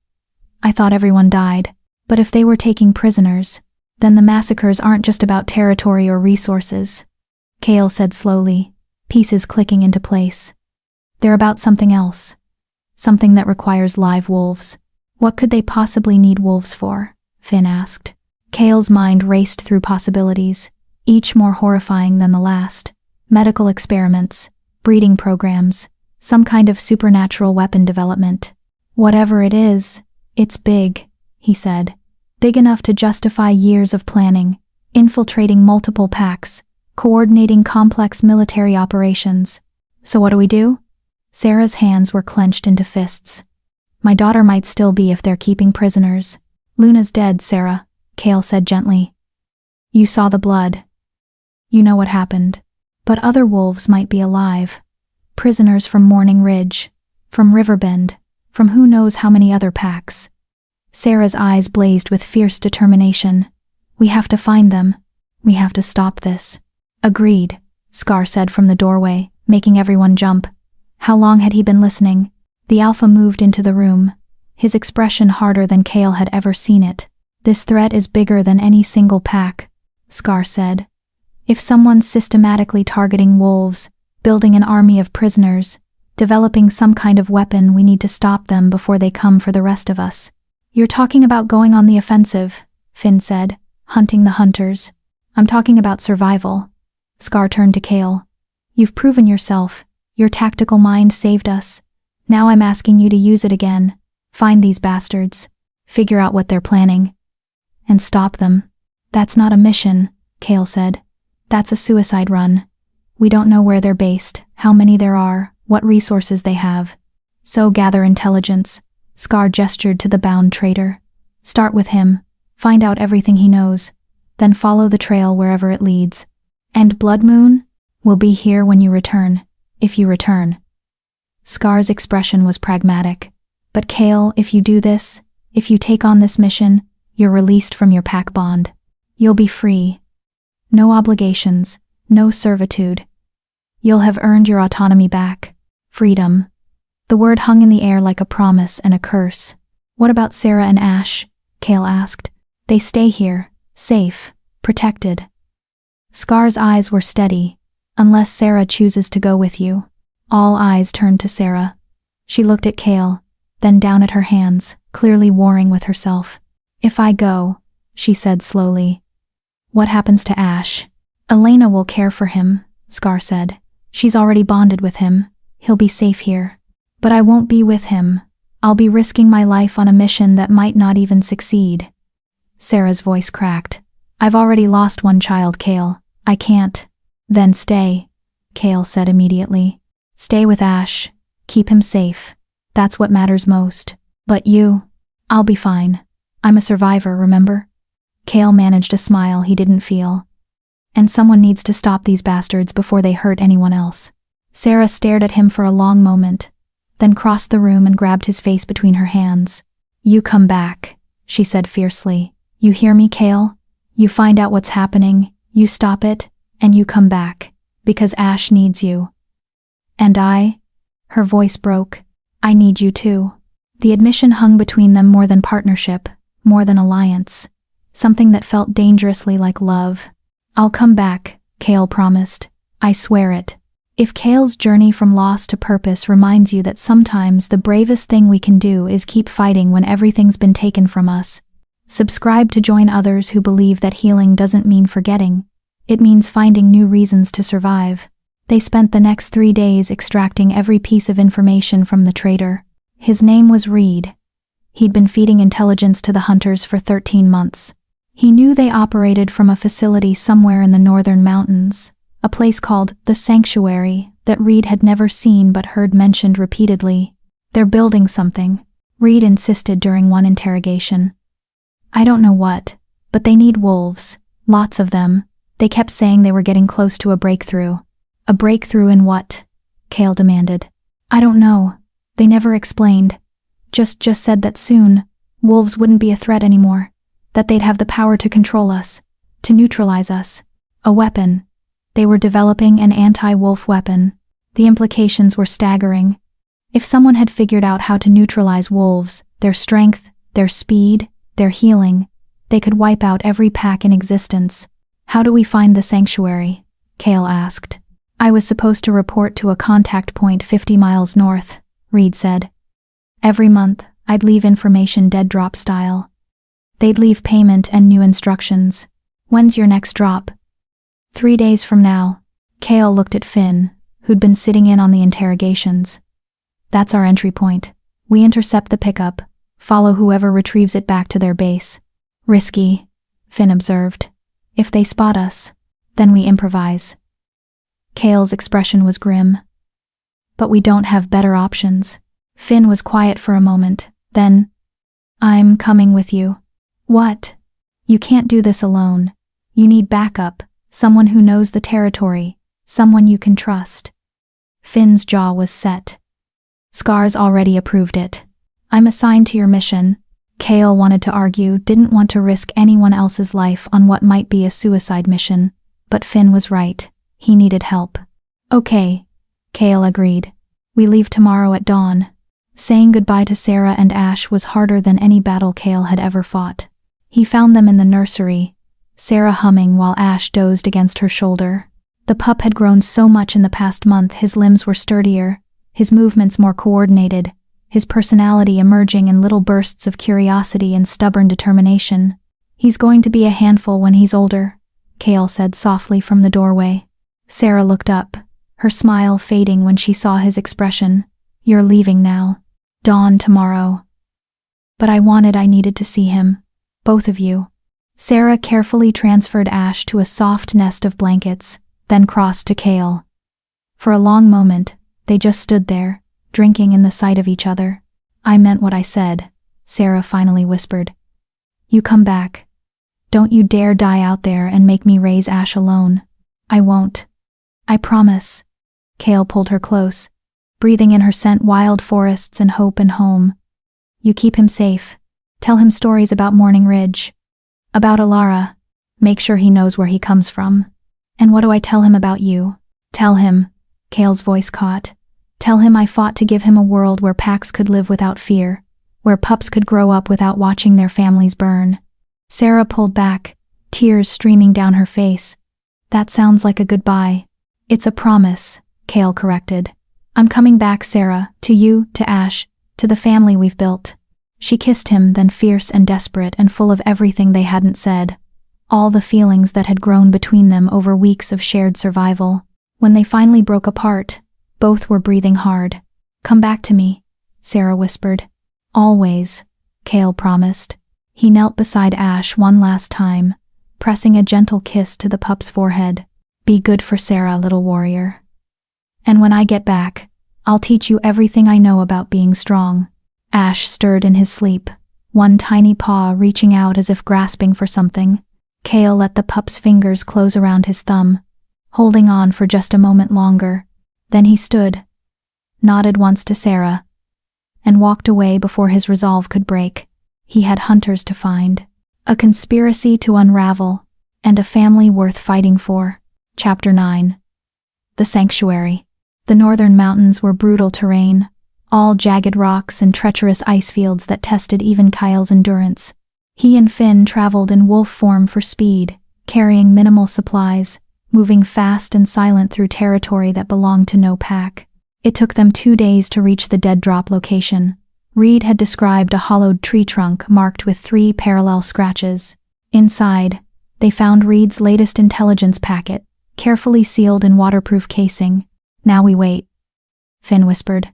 I thought everyone died, but if they were taking prisoners, then the massacres aren't just about territory or resources. Kale said slowly, pieces clicking into place. They're about something else. Something that requires live wolves. What could they possibly need wolves for? Finn asked. Kale's mind raced through possibilities, each more horrifying than the last. Medical experiments, breeding programs, some kind of supernatural weapon development. Whatever it is, it's big, he said. Big enough to justify years of planning, infiltrating multiple packs, coordinating complex military operations. So what do we do? Sarah's hands were clenched into fists. My daughter might still be if they're keeping prisoners. Luna's dead, Sarah, Kale said gently. You saw the blood. You know what happened. But other wolves might be alive. Prisoners from Morning Ridge, from Riverbend, from who knows how many other packs. Sarah's eyes blazed with fierce determination. We have to find them. We have to stop this. Agreed, Scar said from the doorway, making everyone jump. How long had he been listening? The alpha moved into the room, his expression harder than Kale had ever seen it. This threat is bigger than any single pack, Scar said. If someone's systematically targeting wolves, building an army of prisoners, developing some kind of weapon, we need to stop them before they come for the rest of us. You're talking about going on the offensive, Finn said, hunting the hunters. I'm talking about survival. Scar turned to Kale. You've proven yourself. Your tactical mind saved us. Now I'm asking you to use it again. Find these bastards. Figure out what they're planning. And stop them. That's not a mission, Kale said. That's a suicide run. We don't know where they're based, how many there are, what resources they have. So gather intelligence. Scar gestured to the bound traitor. Start with him. Find out everything he knows. Then follow the trail wherever it leads. And Blood Moon? We'll be here when you return. If you return. Scar's expression was pragmatic. But Kale, if you do this, if you take on this mission, you're released from your pack bond. You'll be free. No obligations, no servitude. You'll have earned your autonomy back. Freedom. The word hung in the air like a promise and a curse. What about Sarah and Ash? Kale asked. They stay here, safe, protected. Scar's eyes were steady. Unless Sarah chooses to go with you. All eyes turned to Sarah. She looked at Kale, then down at her hands, clearly warring with herself. If I go, she said slowly. What happens to Ash? Elena will care for him, Scar said. She's already bonded with him. He'll be safe here. But I won't be with him. I'll be risking my life on a mission that might not even succeed. Sarah's voice cracked. I've already lost one child, Kale. I can't. Then stay, Kale said immediately. Stay with Ash. Keep him safe. That's what matters most. But you, I'll be fine. I'm a survivor, remember? Kale managed a smile he didn't feel. And someone needs to stop these bastards before they hurt anyone else. Sarah stared at him for a long moment, then crossed the room and grabbed his face between her hands. You come back, she said fiercely. You hear me, Kale? You find out what's happening, you stop it, and you come back, because Ash needs you. And I? Her voice broke. I need you too. The admission hung between them more than partnership, more than alliance. something that felt dangerously like love. "I'll come back," Kale promised. "I swear it." If Kale's journey from loss to purpose reminds you that sometimes the bravest thing we can do is keep fighting when everything's been taken from us, subscribe to join others who believe that healing doesn't mean forgetting. It means finding new reasons to survive. They spent the next 3 days extracting every piece of information from the traitor. His name was Reed. He'd been feeding intelligence to the hunters for 13 months. He knew they operated from a facility somewhere in the northern mountains, a place called the Sanctuary that Reed had never seen but heard mentioned repeatedly. "They're building something," Reed insisted during one interrogation. "I don't know what, but they need wolves, lots of them. They kept saying they were getting close to a breakthrough." "A breakthrough in what?" Kale demanded. "I don't know. They never explained. Just said that soon, wolves wouldn't be a threat anymore, that they'd have the power to control us, to neutralize us. A weapon. They were developing an anti-wolf weapon. The implications were staggering. If someone had figured out how to neutralize wolves, their strength, their speed, their healing, they could wipe out every pack in existence. "How do we find the sanctuary?" Kale asked. "I was supposed to report to a contact point 50 miles north," Reed said. "Every month, I'd leave information dead drop style. They'd leave payment and new instructions. When's your next drop?" 3 days from now." Kale looked at Finn, who'd been sitting in on the interrogations. "That's our entry point. We intercept the pickup, follow whoever retrieves it back to their base." "Risky," Finn observed. "If they spot us, then we improvise." Kale's expression was grim. "But we don't have better options." Finn was quiet for a moment, then, "I'm coming with you." "What?" "You can't do this alone. You need backup, someone who knows the territory, someone you can trust." Finn's jaw was set. "Scar's already approved it. I'm assigned to your mission." Kale wanted to argue, didn't want to risk anyone else's life on what might be a suicide mission, but Finn was right. He needed help. "Okay," Kale agreed. "We leave tomorrow at dawn." Saying goodbye to Sarah and Ash was harder than any battle Kale had ever fought. He found them in the nursery, Sarah humming while Ash dozed against her shoulder. The pup had grown so much in the past month. His limbs were sturdier, his movements more coordinated, his personality emerging in little bursts of curiosity and stubborn determination. "He's going to be a handful when he's older," Kale said softly from the doorway. Sarah looked up, her smile fading when she saw his expression. "You're leaving now. Dawn tomorrow." "But I needed to see him. Both of you." Sarah carefully transferred Ash to a soft nest of blankets, then crossed to Kale. For a long moment, they just stood there, drinking in the sight of each other. "I meant what I said," Sarah finally whispered. "You come back. Don't you dare die out there and make me raise Ash alone." "I won't. I promise." Kale pulled her close, breathing in her scent wild forests and hope and home. "You keep him safe. Tell him stories about Morning Ridge. About Alara. Make sure he knows where he comes from." "And what do I tell him about you?" "Tell him," Kale's voice caught. "Tell him I fought to give him a world where packs could live without fear, where pups could grow up without watching their families burn." Sarah pulled back, tears streaming down her face. "That sounds like a goodbye." "It's a promise," Kale corrected. "I'm coming back, Sarah, to you, to Ash, to the family we've built." She kissed him, then fierce and desperate and full of everything they hadn't said, all the feelings that had grown between them over weeks of shared survival. When they finally broke apart, both were breathing hard. "Come back to me," Sarah whispered. "Always," Kale promised. He knelt beside Ash one last time, pressing a gentle kiss to the pup's forehead. "Be good for Sarah, little warrior. And when I get back, I'll teach you everything I know about being strong." Ash stirred in his sleep, one tiny paw reaching out as if grasping for something. Kale let the pup's fingers close around his thumb, holding on for just a moment longer. Then he stood, nodded once to Sarah, and walked away before his resolve could break. He had hunters to find, a conspiracy to unravel, and a family worth fighting for. Chapter 9. The Sanctuary. The northern mountains were brutal terrain, all jagged rocks and treacherous ice fields that tested even Kyle's endurance. He and Finn traveled in wolf form for speed, carrying minimal supplies, moving fast and silent through territory that belonged to no pack. It took them 2 days to reach the dead drop location. Reed had described a hollowed tree trunk marked with 3 parallel scratches. Inside, they found Reed's latest intelligence packet, carefully sealed in waterproof casing. "Now we wait," Finn whispered.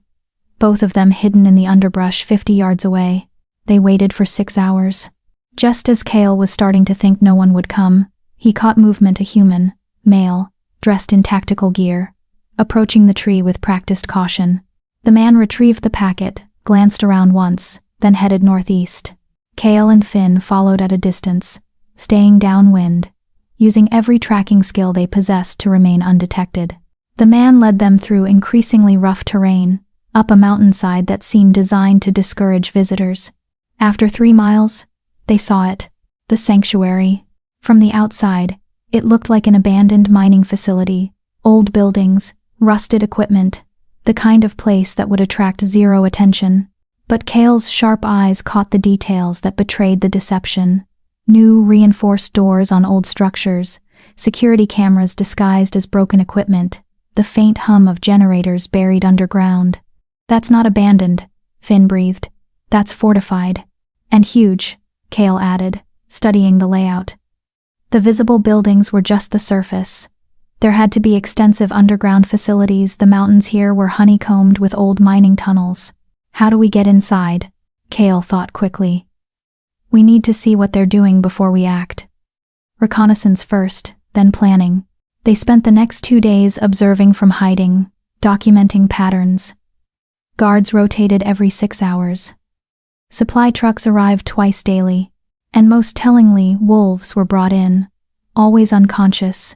Both of them hidden in the underbrush 50 yards away. They waited for 6 hours. Just as Cale was starting to think no one would come, he caught movement, a human, male, dressed in tactical gear, approaching the tree with practiced caution. The man retrieved the packet, glanced around once, then headed northeast. Cale and Finn followed at a distance, staying downwind, using every tracking skill they possessed to remain undetected. The man led them through increasingly rough terrain, up a mountainside that seemed designed to discourage visitors. After 3 miles, they saw it, the sanctuary. From the outside, it looked like an abandoned mining facility, old buildings, rusted equipment, the kind of place that would attract zero attention. But Cale's sharp eyes caught the details that betrayed the deception. New reinforced doors on old structures, security cameras disguised as broken equipment, the faint hum of generators buried underground. "That's not abandoned," Finn breathed. "That's fortified. And huge," Cale added, studying the layout. The visible buildings were just the surface. There had to be extensive underground facilities. The mountains here were honeycombed with old mining tunnels. "How do we get inside?" Cale thought quickly. "We need to see what they're doing before we act. Reconnaissance first, then planning." They spent the next 2 days observing from hiding, documenting patterns. Guards rotated every 6 hours. Supply trucks arrived twice daily, and most tellingly, wolves were brought in, always unconscious,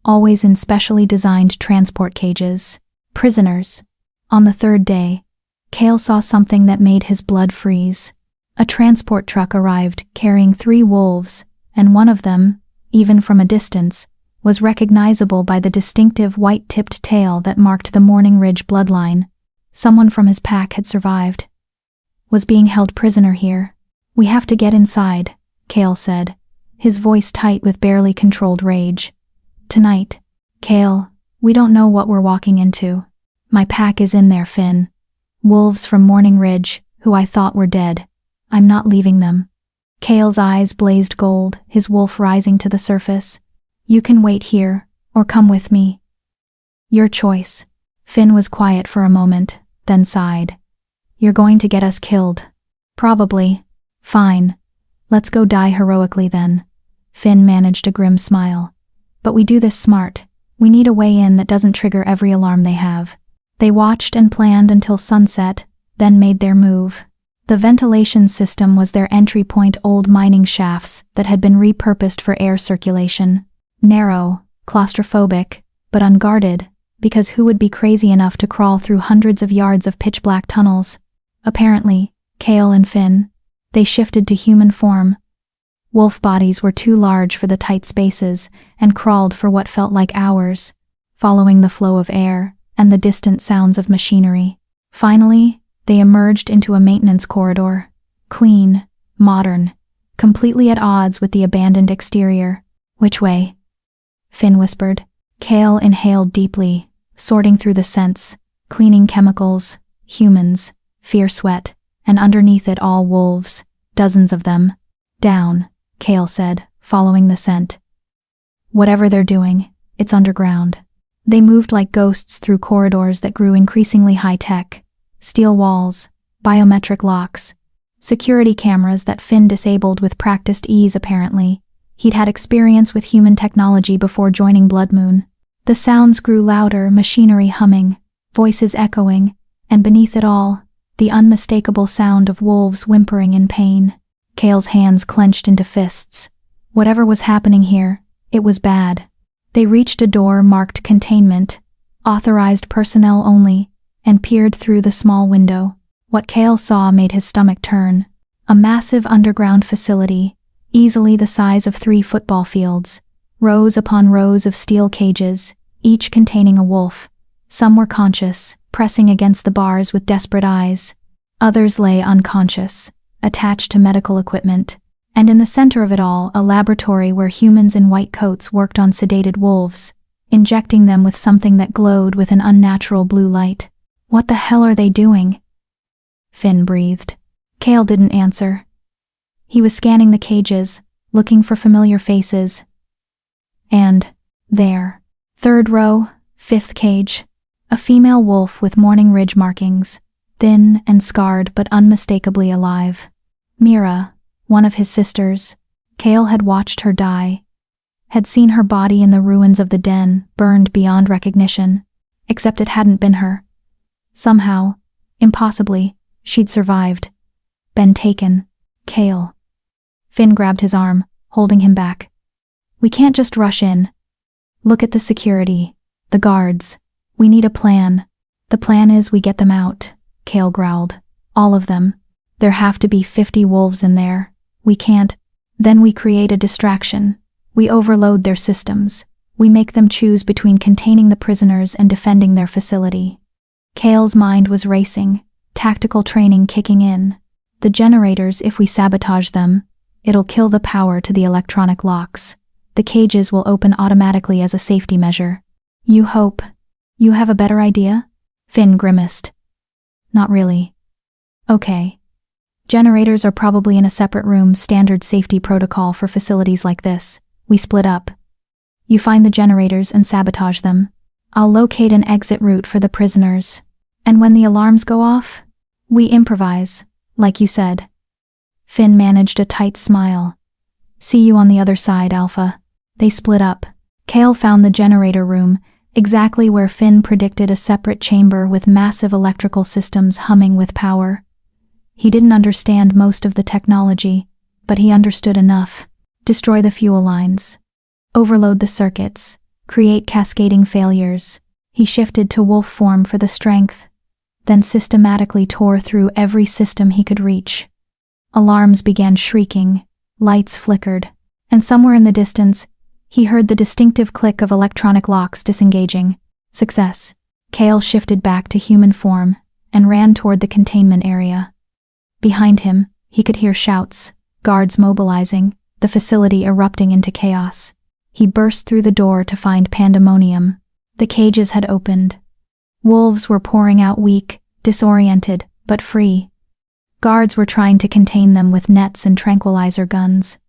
always in specially designed transport cages. Prisoners. On the 3rd day, Cale saw something that made his blood freeze. A transport truck arrived carrying 3 wolves, and one of them, even from a distance, was recognizable by the distinctive white-tipped tail that marked the Morning Ridge bloodline. Someone from his pack had survived. Was being held prisoner here. "We have to get inside," Cale said, his voice tight with barely controlled rage. "Tonight, Cale, we don't know what we're walking into. My pack is in there, Finn. Wolves from Morning Ridge, who I thought were dead. I'm not leaving them." Cale's eyes blazed gold, his wolf rising to the surface. "You can wait here, or come with me." "Your choice." Finn was quiet for a moment, then sighed. "You're going to get us killed." "Probably." "Fine. Let's go die heroically then." Finn managed a grim smile. "But we do this smart. We need a way in that doesn't trigger every alarm they have." They watched and planned until sunset, then made their move. The ventilation system was their entry point, old mining shafts that had been repurposed for air circulation. Narrow, claustrophobic, but unguarded, because who would be crazy enough to crawl through hundreds of yards of pitch-black tunnels? Apparently, Cale and Finn. They shifted to human form. Wolf bodies were too large for the tight spaces and crawled for what felt like hours, following the flow of air and the distant sounds of machinery. Finally, they emerged into a maintenance corridor. Clean, modern, completely at odds with the abandoned exterior. "Which way?" Finn whispered. Cale inhaled deeply, sorting through the scents, cleaning chemicals, humans, fear sweat, and underneath it all wolves, dozens of them. "Down," Cale said, following the scent. "Whatever they're doing, it's underground." They moved like ghosts through corridors that grew increasingly high-tech. Steel walls, biometric locks, security cameras that Finn disabled with practiced ease apparently. He'd had experience with human technology before joining Blood Moon. The sounds grew louder, machinery humming, voices echoing, and beneath it all, the unmistakable sound of wolves whimpering in pain. Cale's hands clenched into fists. Whatever was happening here, it was bad. They reached a door marked containment, authorized personnel only, and peered through the small window. What Cale saw made his stomach turn. A massive underground facility, easily the size of 3 football fields, rows upon rows of steel cages, each containing a wolf. Some were conscious, pressing against the bars with desperate eyes. Others lay unconscious, attached to medical equipment, And in the center of it all, a laboratory where humans in white coats worked on sedated wolves, injecting them with something that glowed with an unnatural blue light. What the hell are they doing? Finn breathed. Cale didn't answer. He was scanning the cages, looking for familiar faces. And there, third row, fifth cage, a female wolf with morning ridge markings, thin and scarred but unmistakably alive. Mira, one of his sisters. Cale had watched her die, had seen her body in the ruins of the den, burned beyond recognition, except it hadn't been her. Somehow, impossibly, she'd survived. Been taken. Cale. Finn grabbed his arm, holding him back. We can't just rush in. Look at the security, the guards. We need a plan. The plan is we get them out, Cale growled. All of them. There have to be 50 wolves in there. We can't. Then we create a distraction. We overload their systems. We make them choose between containing the prisoners and defending their facility. Cale's mind was racing, tactical training kicking in. The generators, if we sabotage them, it'll kill the power to the electronic locks. The cages will open automatically as a safety measure. You hope. You have a better idea? Finn grimaced. Not really. Okay. Generators are probably in a separate room, standard safety protocol for facilities like this. We split up. You find the generators and sabotage them. I'll locate an exit route for the prisoners. And when the alarms go off, we improvise, like you said. Finn managed a tight smile. See you on the other side, Alpha. They split up. Cale found the generator room, exactly where Finn predicted, a separate chamber with massive electrical systems humming with power. He didn't understand most of the technology, but he understood enough. Destroy the fuel lines. Overload the circuits. Create cascading failures. He shifted to wolf form for the strength, then systematically tore through every system he could reach. Alarms began shrieking, lights flickered, and somewhere in the distance, he heard the distinctive click of electronic locks disengaging. Success. Cale shifted back to human form and ran toward the containment area. Behind him, he could hear shouts, guards mobilizing, the facility erupting into chaos. He burst through the door to find pandemonium. The cages had opened. Wolves were pouring out, weak, disoriented, but free. Guards were trying to contain them with nets and tranquilizer guns.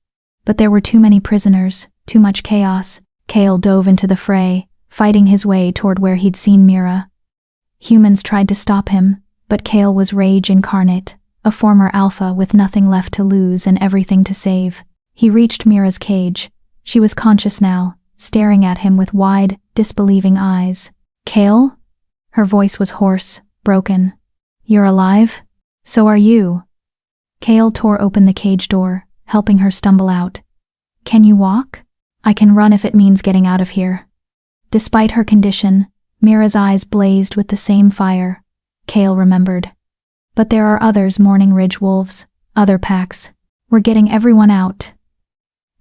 But there were too many prisoners, too much chaos. Cale dove into the fray, fighting his way toward where he'd seen Mira. Humans tried to stop him, but Cale was rage incarnate, a former alpha with nothing left to lose and everything to save. He reached Mira's cage. She was conscious now, staring at him with wide, disbelieving eyes. Cale? Her voice was hoarse, broken. You're alive? So are you. Cale tore open the cage door, helping her stumble out. Can you walk? I can run if it means getting out of here. Despite her condition, Mira's eyes blazed with the same fire. Cale remembered. But there are others, Morning Ridge wolves, other packs. We're getting everyone out.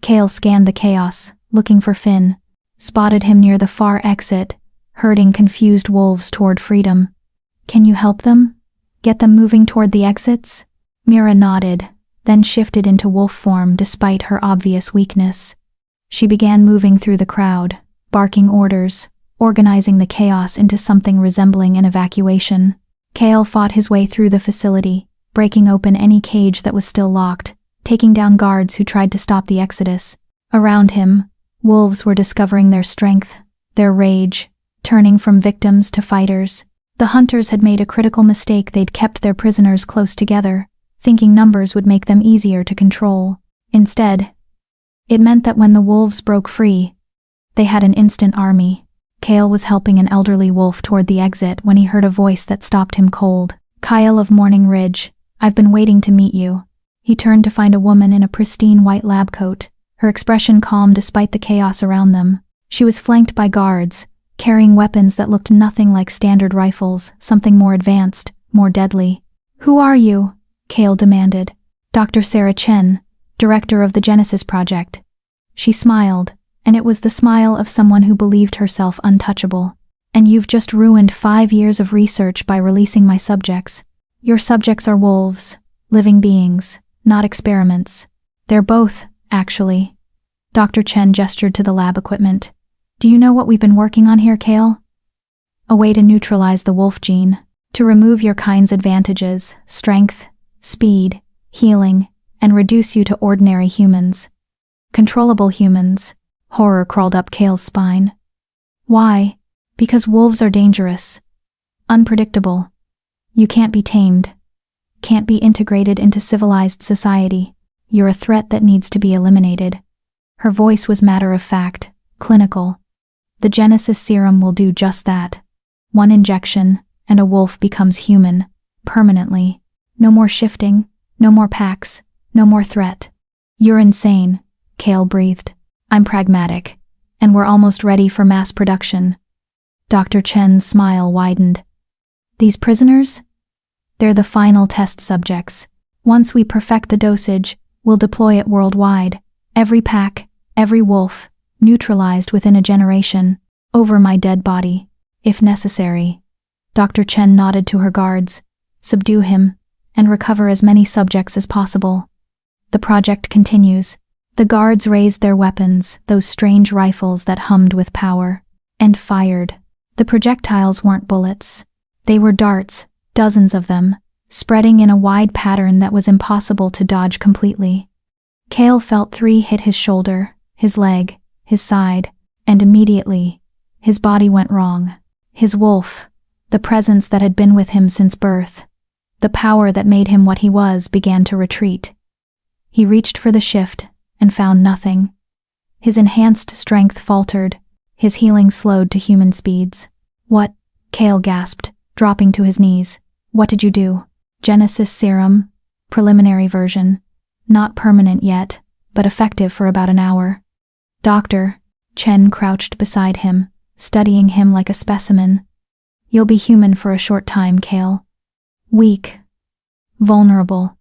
Cale scanned the chaos, looking for Finn, spotted him near the far exit, herding confused wolves toward freedom. Can you help them? Get them moving toward the exits? Mira nodded, then shifted into wolf form despite her obvious weakness. She began moving through the crowd, barking orders, organizing the chaos into something resembling an evacuation. Cale fought his way through the facility, breaking open any cage that was still locked, taking down guards who tried to stop the exodus. Around him, wolves were discovering their strength, their rage, turning from victims to fighters. The hunters had made a critical mistake. They'd kept their prisoners close together, thinking numbers would make them easier to control. Instead, it meant that when the wolves broke free, they had an instant army. Cale was helping an elderly wolf toward the exit when he heard a voice that stopped him cold. Kyle of Morning Ridge, I've been waiting to meet you. He turned to find a woman in a pristine white lab coat, her expression calm despite the chaos around them. She was flanked by guards, carrying weapons that looked nothing like standard rifles, something more advanced, more deadly. Who are you? Cale demanded. Dr. Sarah Chen, director of the Genesis Project. She smiled, and it was the smile of someone who believed herself untouchable. And you've just ruined 5 years of research by releasing my subjects. Your subjects are wolves, living beings, not experiments. They're both, actually. Dr. Chen gestured to the lab equipment. Do you know what we've been working on here, Kale? A way to neutralize the wolf gene, to remove your kind's advantages, strength, speed, healing, and reduce you to ordinary humans. Controllable humans. Horror crawled up Kale's spine. Why? Because wolves are dangerous. Unpredictable. You can't be tamed. Can't be integrated into civilized society. You're a threat that needs to be eliminated. Her voice was matter-of-fact, clinical. The Genesis serum will do just that. One injection, and a wolf becomes human, permanently. No more shifting, no more packs, no more threat. You're insane, Kale breathed. I'm pragmatic, and we're almost ready for mass production. Dr. Chen's smile widened. These prisoners? They're the final test subjects. Once we perfect the dosage, we'll deploy it worldwide. Every pack, every wolf, neutralized within a generation, over my dead body, if necessary. Dr. Chen nodded to her guards. Subdue him, and recover as many subjects as possible. The project continues. The guards raised their weapons, those strange rifles that hummed with power, and fired. The projectiles weren't bullets. They were darts, dozens of them, spreading in a wide pattern that was impossible to dodge completely. Kale felt 3 hit his shoulder, his leg, his side, and immediately, his body went wrong. His wolf, the presence that had been with him since birth, the power that made him what he was, began to retreat. He reached for the shift and found nothing. His enhanced strength faltered, his healing slowed to human speeds. What? Kale gasped, dropping to his knees. What did you do? Genesis serum, preliminary version. Not permanent yet, but effective for about an hour. Doctor, Chen crouched beside him, studying him like a specimen. You'll be human for a short time, Kale. Weak. Vulnerable.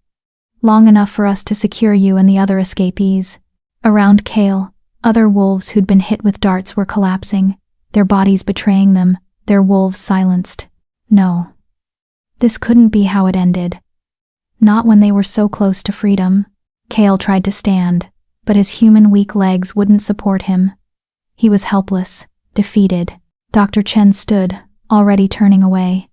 Long enough for us to secure you and the other escapees. Around Kale, other wolves who'd been hit with darts were collapsing, their bodies betraying them, their wolves silenced. No. This couldn't be how it ended. Not when they were so close to freedom. Kale tried to stand, but his human weak legs wouldn't support him. He was helpless, defeated. Dr. Chen stood, already turning away.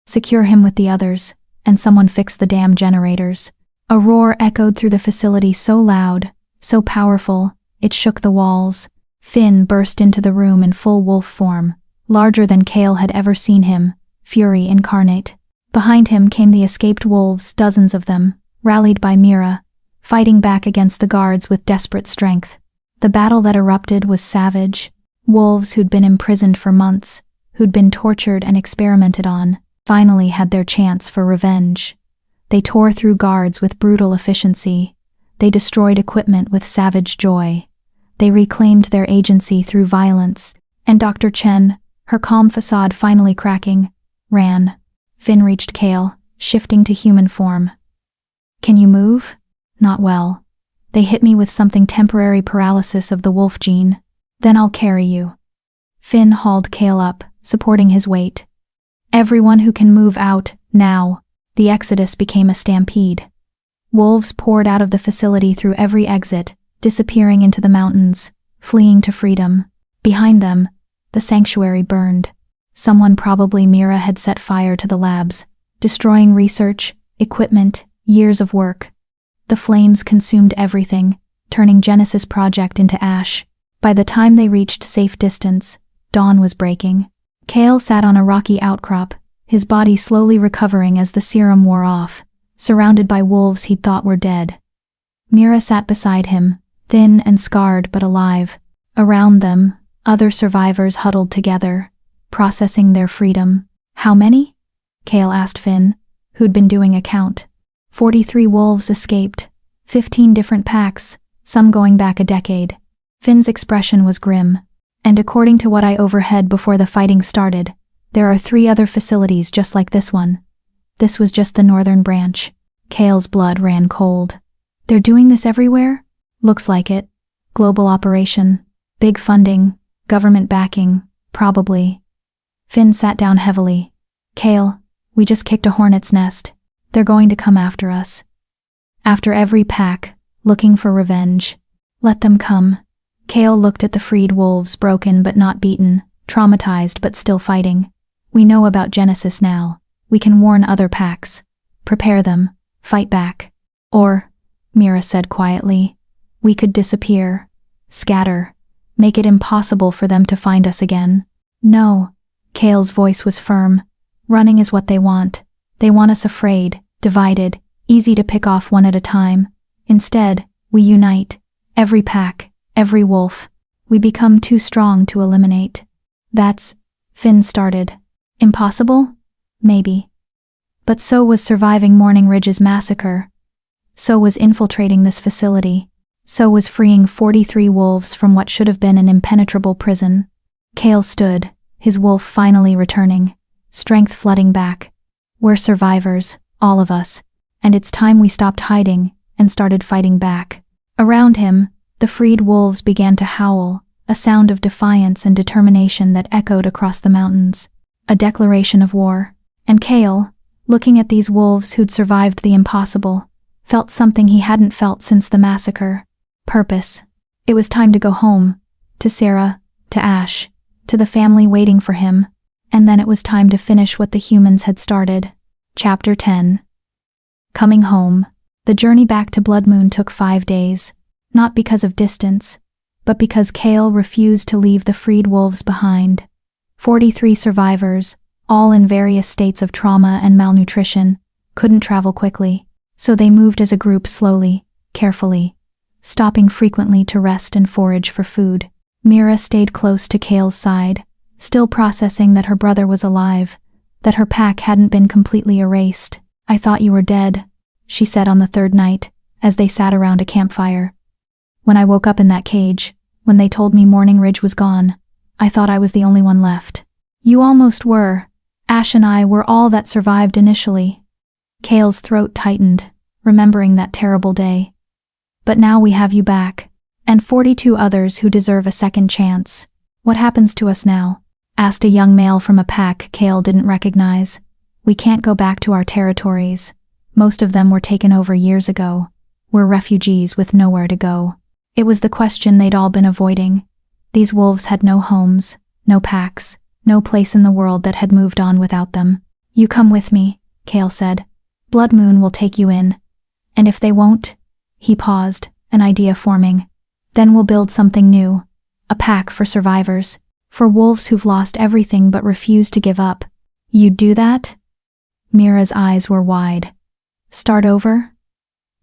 Secure him with the others, and someone fix the damn generators. A roar echoed through the facility so loud, so powerful, it shook the walls. Finn burst into the room in full wolf form, larger than Kale had ever seen him, fury incarnate. Behind him came the escaped wolves, dozens of them, rallied by Mira, fighting back against the guards with desperate strength. The battle that erupted was savage. Wolves who'd been imprisoned for months, who'd been tortured and experimented on, finally had their chance for revenge. They tore through guards with brutal efficiency. They destroyed equipment with savage joy. They reclaimed their agency through violence, and Dr. Chen, her calm facade finally cracking, ran. Finn reached Kale, shifting to human form. Can you move? Not well. They hit me with something temporary paralysis of the wolf gene. Then I'll carry you. Finn hauled Kale up, supporting his weight. Everyone who can move out, now. The exodus became a stampede. Wolves poured out of the facility through every exit, disappearing into the mountains, fleeing to freedom. Behind them, the sanctuary burned. Someone, probably Mira, had set fire to the labs, destroying research, equipment, years of work. The flames consumed everything, turning Genesis Project into ash. By the time they reached safe distance, dawn was breaking. Kale sat on a rocky outcrop, his body slowly recovering as the serum wore off, surrounded by wolves he'd thought were dead. Mira sat beside him, thin and scarred but alive. Around them, other survivors huddled together, processing their freedom. How many? Kale asked Finn, who'd been doing a count. 43 wolves escaped, 15 different packs, some going back a decade. Finn's expression was grim. And according to what I overheard before the fighting started, there are 3 other facilities just like this one. This was just the northern branch. Kale's blood ran cold. They're doing this everywhere? Looks like it. Global operation. Big funding. Government backing. Probably. Finn sat down heavily. Kale, we just kicked a hornet's nest. They're going to come after us. After every pack, looking for revenge. Let them come. Kale looked at the freed wolves, broken but not beaten, traumatized but still fighting. We know about Genesis now. We can warn other packs. Prepare them. Fight back. Or, Mira said quietly, we could disappear. Scatter. Make it impossible for them to find us again. No. Kale's voice was firm. Running is what they want. They want us afraid, divided, easy to pick off one at a time. Instead, we unite. Every pack, every wolf. We become too strong to eliminate. That's, Finn started. Impossible? Maybe. But so was surviving Morning Ridge's massacre. So was infiltrating this facility. So was freeing 43 wolves from what should have been an impenetrable prison. Kale stood, his wolf finally returning, strength flooding back. We're survivors, all of us, and it's time we stopped hiding and started fighting back. Around him, the freed wolves began to howl, a sound of defiance and determination that echoed across the mountains. A declaration of war. And Kale, looking at these wolves who'd survived the impossible, felt something he hadn't felt since the massacre. Purpose. It was time to go home. To Sarah, to Ash, to the family waiting for him. And then it was time to finish what the humans had started. Chapter 10. Coming home. The journey back to Blood Moon took 5 days. Not because of distance, but because Kale refused to leave the freed wolves behind. 43 survivors, all in various states of trauma and malnutrition, couldn't travel quickly, so they moved as a group slowly, carefully, stopping frequently to rest and forage for food. Mira stayed close to Kale's side, still processing that her brother was alive, that her pack hadn't been completely erased. I thought you were dead, she said on the third night, as they sat around a campfire. When I woke up in that cage, when they told me Morning Ridge was gone, I thought I was the only one left. You almost were. Ash and I were all that survived initially. Kale's throat tightened, remembering that terrible day. But now we have you back, and 42 others who deserve a second chance. What happens to us now? Asked a young male from a pack Kale didn't recognize. We can't go back to our territories. Most of them were taken over years ago. We're refugees with nowhere to go. It was the question they'd all been avoiding. These wolves had no homes, no packs, no place in the world that had moved on without them. You come with me, Kale said. Blood Moon will take you in. And if they won't? He paused, an idea forming. Then we'll build something new. A pack for survivors. For wolves who've lost everything but refuse to give up. You'd do that? Mira's eyes were wide. Start over?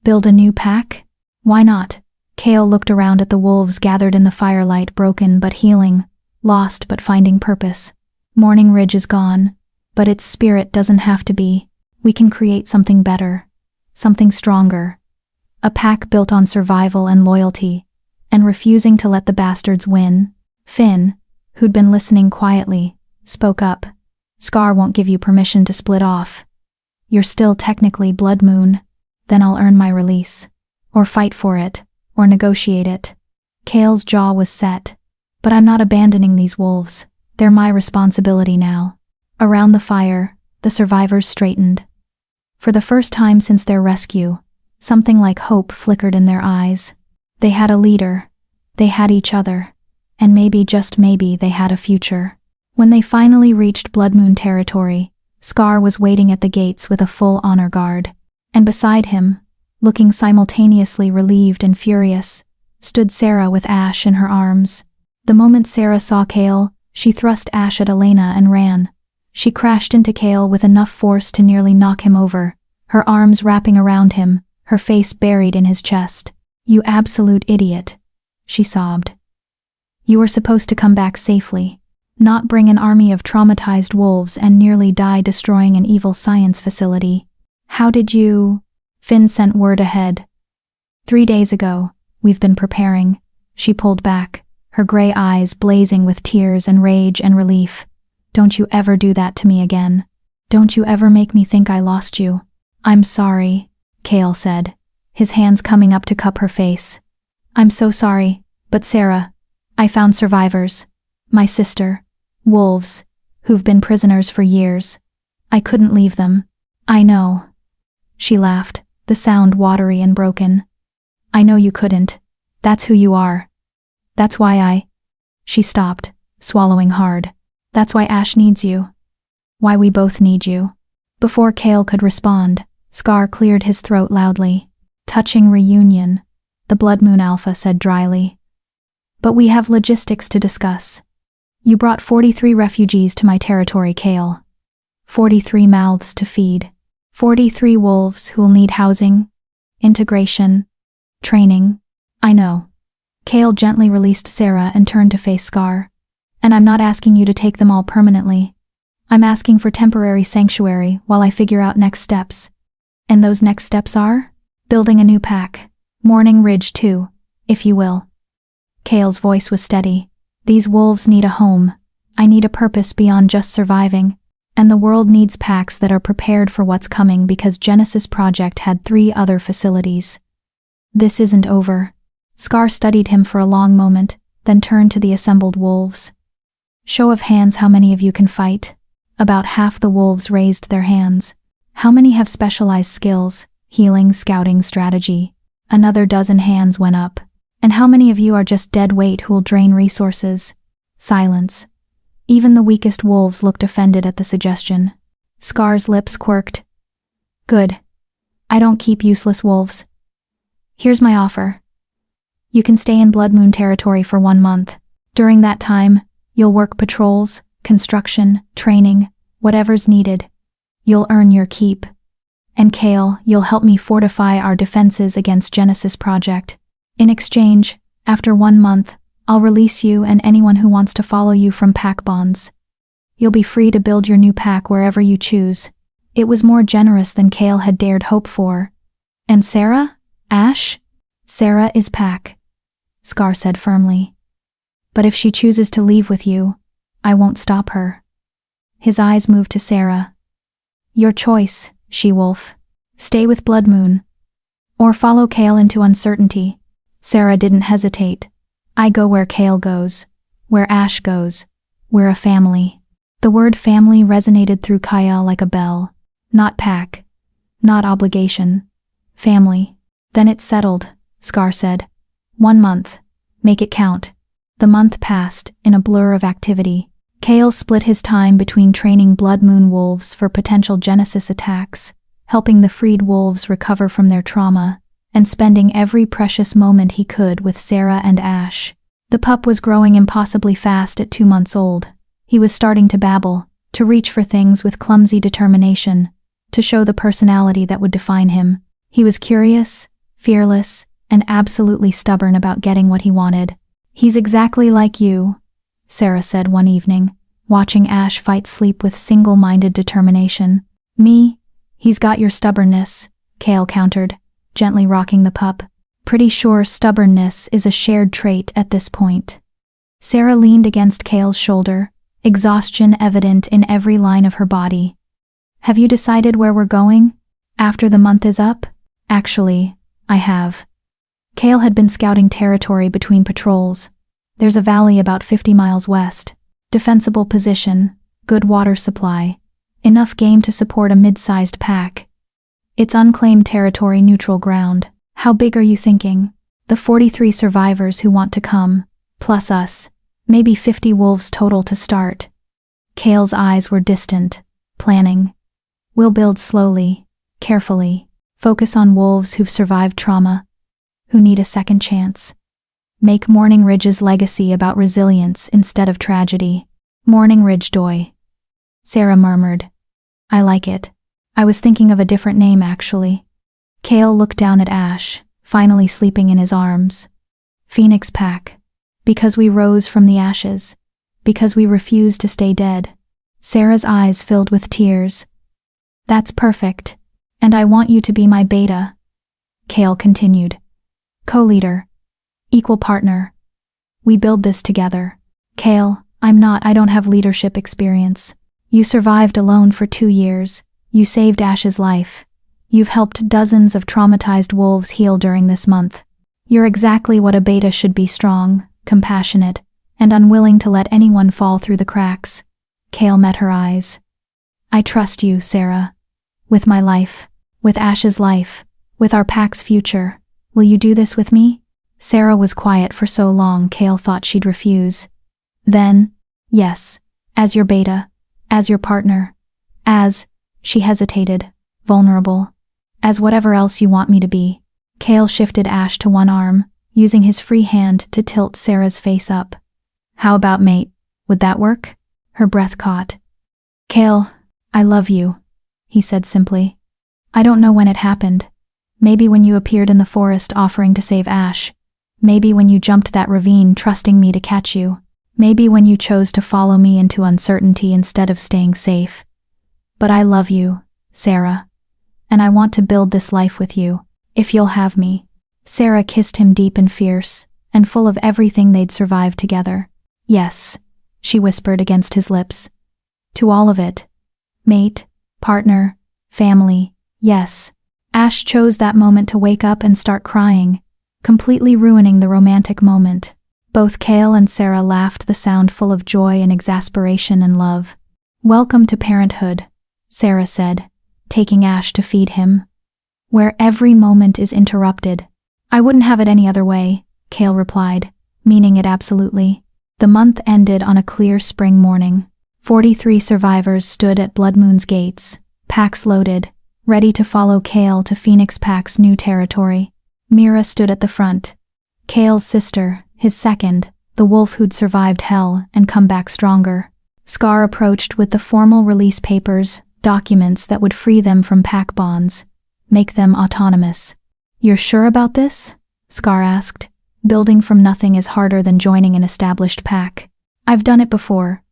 Build a new pack? Why not? Kale looked around at the wolves gathered in the firelight, broken but healing, lost but finding purpose. Morning Ridge is gone, but its spirit doesn't have to be. We can create something better, something stronger. A pack built on survival and loyalty, and refusing to let the bastards win. Finn, who'd been listening quietly, spoke up. Scar won't give you permission to split off. You're still technically Blood Moon. Then I'll earn my release. Or fight for it, or negotiate it. Kale's jaw was set. But I'm not abandoning these wolves. They're my responsibility now. Around the fire, the survivors straightened. For the first time since their rescue, something like hope flickered in their eyes. They had a leader. They had each other. And maybe, just maybe, they had a future. When they finally reached Blood Moon territory, Scar was waiting at the gates with a full honor guard. And beside him, looking simultaneously relieved and furious, stood Sarah with Ash in her arms. The moment Sarah saw Kale, she thrust Ash at Elena and ran. She crashed into Kale with enough force to nearly knock him over, her arms wrapping around him, her face buried in his chest. You absolute idiot, she sobbed. You were supposed to come back safely, not bring an army of traumatized wolves and nearly die destroying an evil science facility. How did you? Finn sent word ahead. 3 days ago, we've been preparing. She pulled back, her gray eyes blazing with tears and rage and relief. Don't you ever do that to me again. Don't you ever make me think I lost you. I'm sorry, Kale said, his hands coming up to cup her face. I'm so sorry, but Sarah, I found survivors. My sister, wolves, who've been prisoners for years. I couldn't leave them. I know. She laughed, the sound watery and broken. I know you couldn't. That's who you are. That's why She stopped, swallowing hard. That's why Ash needs you. Why we both need you. Before Kale could respond, Scar cleared his throat loudly. Touching reunion, the Blood Moon Alpha said dryly. But we have logistics to discuss. You brought 43 refugees to my territory, Kale. 43 mouths to feed. 43 wolves who'll need housing, integration, training. I know. Kale gently released Sarah and turned to face Scar. And I'm not asking you to take them all permanently. I'm asking for temporary sanctuary while I figure out next steps. And those next steps are? Building a new pack. Morning Ridge too, if you will. Kale's voice was steady. These wolves need a home. I need a purpose beyond just surviving. And the world needs packs that are prepared for what's coming because Genesis Project had 3 other facilities. This isn't over. Scar studied him for a long moment, then turned to the assembled wolves. Show of hands, how many of you can fight? About half the wolves raised their hands. How many have specialized skills, healing, scouting, strategy? Another dozen hands went up. And how many of you are just dead weight who'll drain resources? Silence. Even the weakest wolves looked offended at the suggestion. Scar's lips quirked. Good. I don't keep useless wolves. Here's my offer. You can stay in Blood Moon territory for 1 month. During that time, you'll work patrols, construction, training, whatever's needed. You'll earn your keep. And Kale, you'll help me fortify our defenses against Genesis Project. In exchange, after 1 month, I'll release you and anyone who wants to follow you from pack bonds. You'll be free to build your new pack wherever you choose. It was more generous than Kale had dared hope for. And Sarah? Ash? Sarah is pack, Scar said firmly. But if she chooses to leave with you, I won't stop her. His eyes moved to Sarah. Your choice, she-wolf. Stay with Blood Moon. Or follow Kale into uncertainty. Sarah didn't hesitate. I go where Kale goes. Where Ash goes. We're a family. The word family resonated through Kyle like a bell. Not pack. Not obligation. Family. Then it's settled, Scar said. 1 month. Make it count. The month passed, in a blur of activity. Kale split his time between training Blood Moon wolves for potential Genesis attacks, helping the freed wolves recover from their trauma, and spending every precious moment he could with Sarah and Ash. The pup was growing impossibly fast at 2 months old. He was starting to babble, to reach for things with clumsy determination, to show the personality that would define him. He was curious, fearless, and absolutely stubborn about getting what he wanted. He's exactly like you, Sarah said one evening, watching Ash fight sleep with single-minded determination. Me? He's got your stubbornness, Kale countered, gently rocking the pup. Pretty sure stubbornness is a shared trait at this point. Sarah leaned against Kale's shoulder, exhaustion evident in every line of her body. Have you decided where we're going? After the month is up? Actually, I have. Kale had been scouting territory between patrols. There's a valley about 50 miles west. Defensible position, good water supply, enough game to support a mid-sized pack. It's unclaimed territory, neutral ground. How big are you thinking? The 43 survivors who want to come, plus us. Maybe 50 wolves total to start. Kale's eyes were distant, planning. We'll build slowly, carefully. Focus on wolves who've survived trauma, who need a second chance. Make Morning Ridge's legacy about resilience instead of tragedy. Morning Ridge Doi. Sarah murmured. I like it. I was thinking of a different name, actually. Kale looked down at Ash, finally sleeping in his arms. Phoenix Pack. Because we rose from the ashes. Because we refused to stay dead. Sarah's eyes filled with tears. That's perfect. And I want you to be my beta. Kale continued. Co-leader. Equal partner. We build this together. Kale, I don't have leadership experience. You survived alone for 2 years. You saved Ash's life. You've helped dozens of traumatized wolves heal during this month. You're exactly what a beta should be: strong, compassionate, and unwilling to let anyone fall through the cracks. Kale met her eyes. I trust you, Sarah. With my life. With Ash's life. With our pack's future. Will you do this with me? Sarah was quiet for so long Kale thought she'd refuse. Then, yes, as your beta, as your partner, as, she hesitated, vulnerable, as whatever else you want me to be. Kale shifted Ash to one arm, using his free hand to tilt Sarah's face up. How about mate? Would that work? Her breath caught. Kale, I love you, he said simply. I don't know when it happened. Maybe when you appeared in the forest offering to save Ash. Maybe when you jumped that ravine trusting me to catch you. Maybe when you chose to follow me into uncertainty instead of staying safe. But I love you, Sarah. And I want to build this life with you, if you'll have me. Sarah kissed him deep and fierce, and full of everything they'd survived together. Yes, she whispered against his lips. To all of it. Mate, partner, family, yes. Ash chose that moment to wake up and start crying, completely ruining the romantic moment. Both Kale and Sarah laughed, the sound full of joy and exasperation and love. Welcome to parenthood, Sarah said, taking Ash to feed him. Where every moment is interrupted. I wouldn't have it any other way, Kale replied, meaning it absolutely. The month ended on a clear spring morning. 43 survivors stood at Blood Moon's gates, packs loaded, ready to follow Kale to Phoenix Pack's new territory. Mira stood at the front. Kale's sister, his second, the wolf who'd survived hell and come back stronger. Scar approached with the formal release papers, documents that would free them from pack bonds, make them autonomous. You're sure about this? Scar asked. Building from nothing is harder than joining an established pack. I've done it before,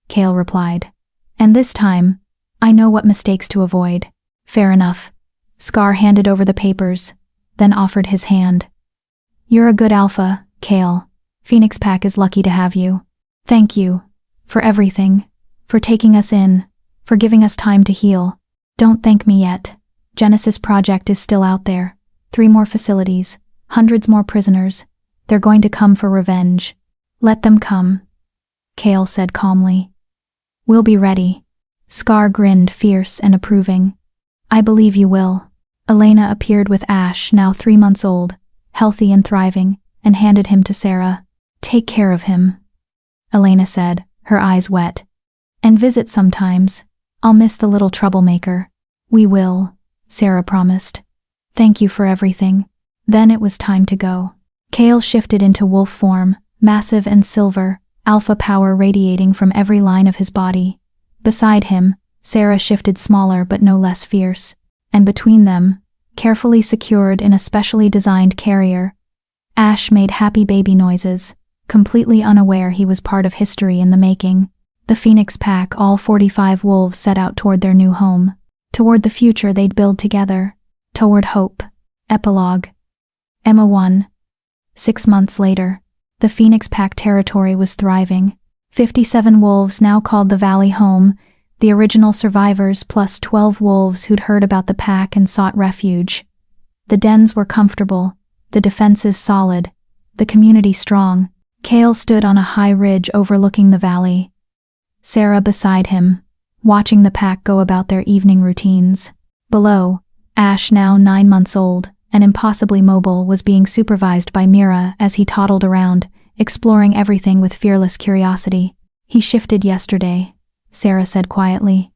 Kale replied. And this time, I know what mistakes to avoid. Fair enough. Scar handed over the papers, then offered his hand. You're a good alpha, Kale. Phoenix Pack is lucky to have you. Thank you. For everything. For taking us in. For giving us time to heal. Don't thank me yet. Genesis Project is still out there. 3 more facilities. Hundreds more prisoners. They're going to come for revenge. Let them come, Kale said calmly. We'll be ready. Scar grinned, fierce and approving. I believe you will. Elena appeared with Ash, now 3 months old, healthy and thriving, and handed him to Sarah. Take care of him, Elena said, her eyes wet. And visit sometimes. I'll miss the little troublemaker. We will, Sarah promised. Thank you for everything. Then it was time to go. Kale shifted into wolf form, massive and silver, alpha power radiating from every line of his body. Beside him, Sarah shifted smaller but no less fierce. And between them, carefully secured in a specially designed carrier, Ash made happy baby noises, completely unaware he was part of history in the making. The Phoenix Pack, all 45 wolves, set out toward their new home, toward the future they'd build together, toward hope. Epilogue. Emma 1. 6 months later, the Phoenix Pack territory was thriving. 57 wolves now called the Valley home, the original survivors plus 12 wolves who'd heard about the pack and sought refuge. The dens were comfortable, the defenses solid, the community strong. Kale stood on a high ridge overlooking the valley. Sarah beside him, watching the pack go about their evening routines. Below, Ash, now 9 months old and impossibly mobile, was being supervised by Mira as he toddled around, exploring everything with fearless curiosity. He shifted yesterday, Sarah said quietly.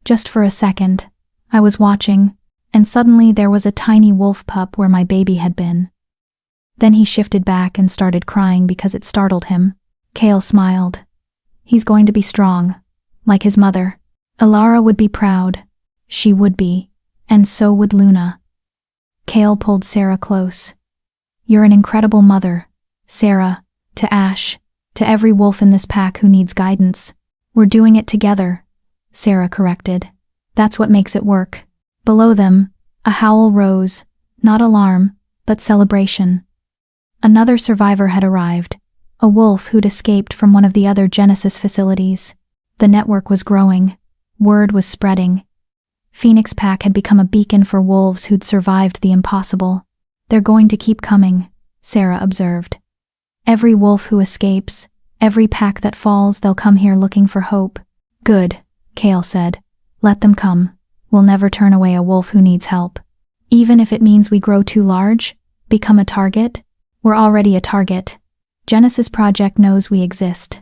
Just for a second. I was watching, and suddenly there was a tiny wolf pup where my baby had been. Then he shifted back and started crying because it startled him. Kale smiled. He's going to be strong, like his mother. Alara would be proud. She would be, and so would Luna. Kale pulled Sarah close. You're an incredible mother, Sarah, to Ash, to every wolf in this pack who needs guidance. We're doing it together, Sarah corrected. That's what makes it work. Below them, a howl rose, not alarm, but celebration. Another survivor had arrived, a wolf who'd escaped from one of the other Genesis facilities. The network was growing. Word was spreading. Phoenix Pack had become a beacon for wolves who'd survived the impossible. They're going to keep coming, Sarah observed. Every wolf who escapes, every pack that falls, they'll come here looking for hope. Good, Kale said. Let them come. We'll never turn away a wolf who needs help. Even if it means we grow too large, Become a target? We're already a target. Genesis Project knows we exist.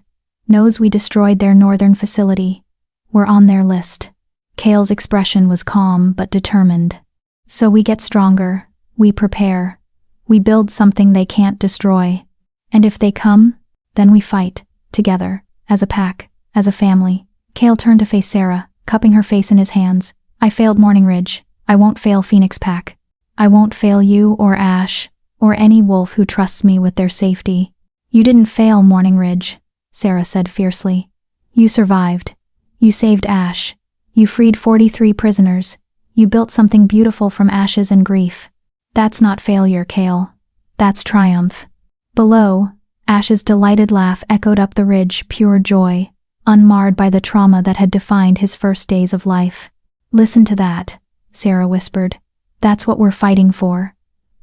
Knows we destroyed their northern facility. We're on their list. Kale's expression was calm but determined. So we get stronger. We prepare. We build something they can't destroy. And if they come, then we fight, together, as a pack, as a family. Kale turned to face Sarah, cupping her face in his hands. I failed Morning Ridge. I won't fail Phoenix Pack. I won't fail you or Ash, or any wolf who trusts me with their safety. You didn't fail, Morning Ridge, Sarah said fiercely. You survived. You saved Ash. You freed 43 prisoners. You built something beautiful from ashes and grief. That's not failure, Kale. That's triumph. Below, Ash's delighted laugh echoed up the ridge, pure joy, unmarred by the trauma that had defined his first days of life. Listen to that, Sarah whispered. That's what we're fighting for.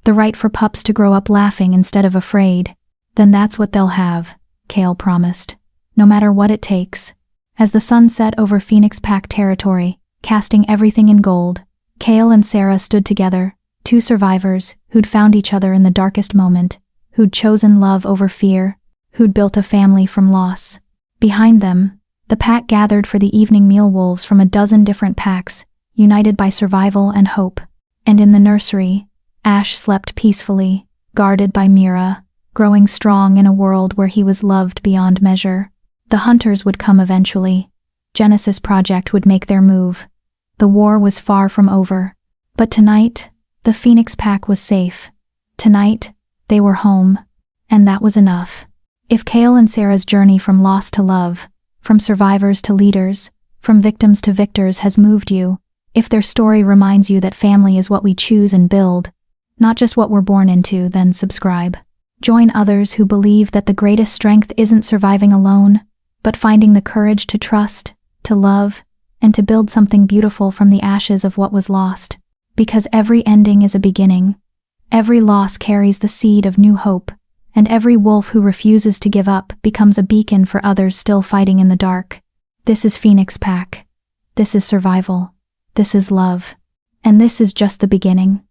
The right for pups to grow up laughing instead of afraid. Then that's what they'll have, Kale promised. No matter what it takes. As the sun set over Phoenix Pack territory, casting everything in gold, Kale and Sarah stood together, two survivors who'd found each other in the darkest moment, who'd chosen love over fear, who'd built a family from loss. Behind them, the pack gathered for the evening meal, wolves from a dozen different packs, united by survival and hope. And in the nursery, Ash slept peacefully, guarded by Mira, growing strong in a world where he was loved beyond measure. The hunters would come eventually. Genesis Project would make their move. The war was far from over. But tonight, the Phoenix Pack was safe. Tonight, they were home. And that was enough. If Kale and Sarah's journey from loss to love, from survivors to leaders, from victims to victors has moved you, if their story reminds you that family is what we choose and build, not just what we're born into, then subscribe. Join others who believe that the greatest strength isn't surviving alone, but finding the courage to trust, to love, and to build something beautiful from the ashes of what was lost. Because every ending is a beginning. Every loss carries the seed of new hope, and every wolf who refuses to give up becomes a beacon for others still fighting in the dark. This is Phoenix Pack. This is survival. This is love. And this is just the beginning.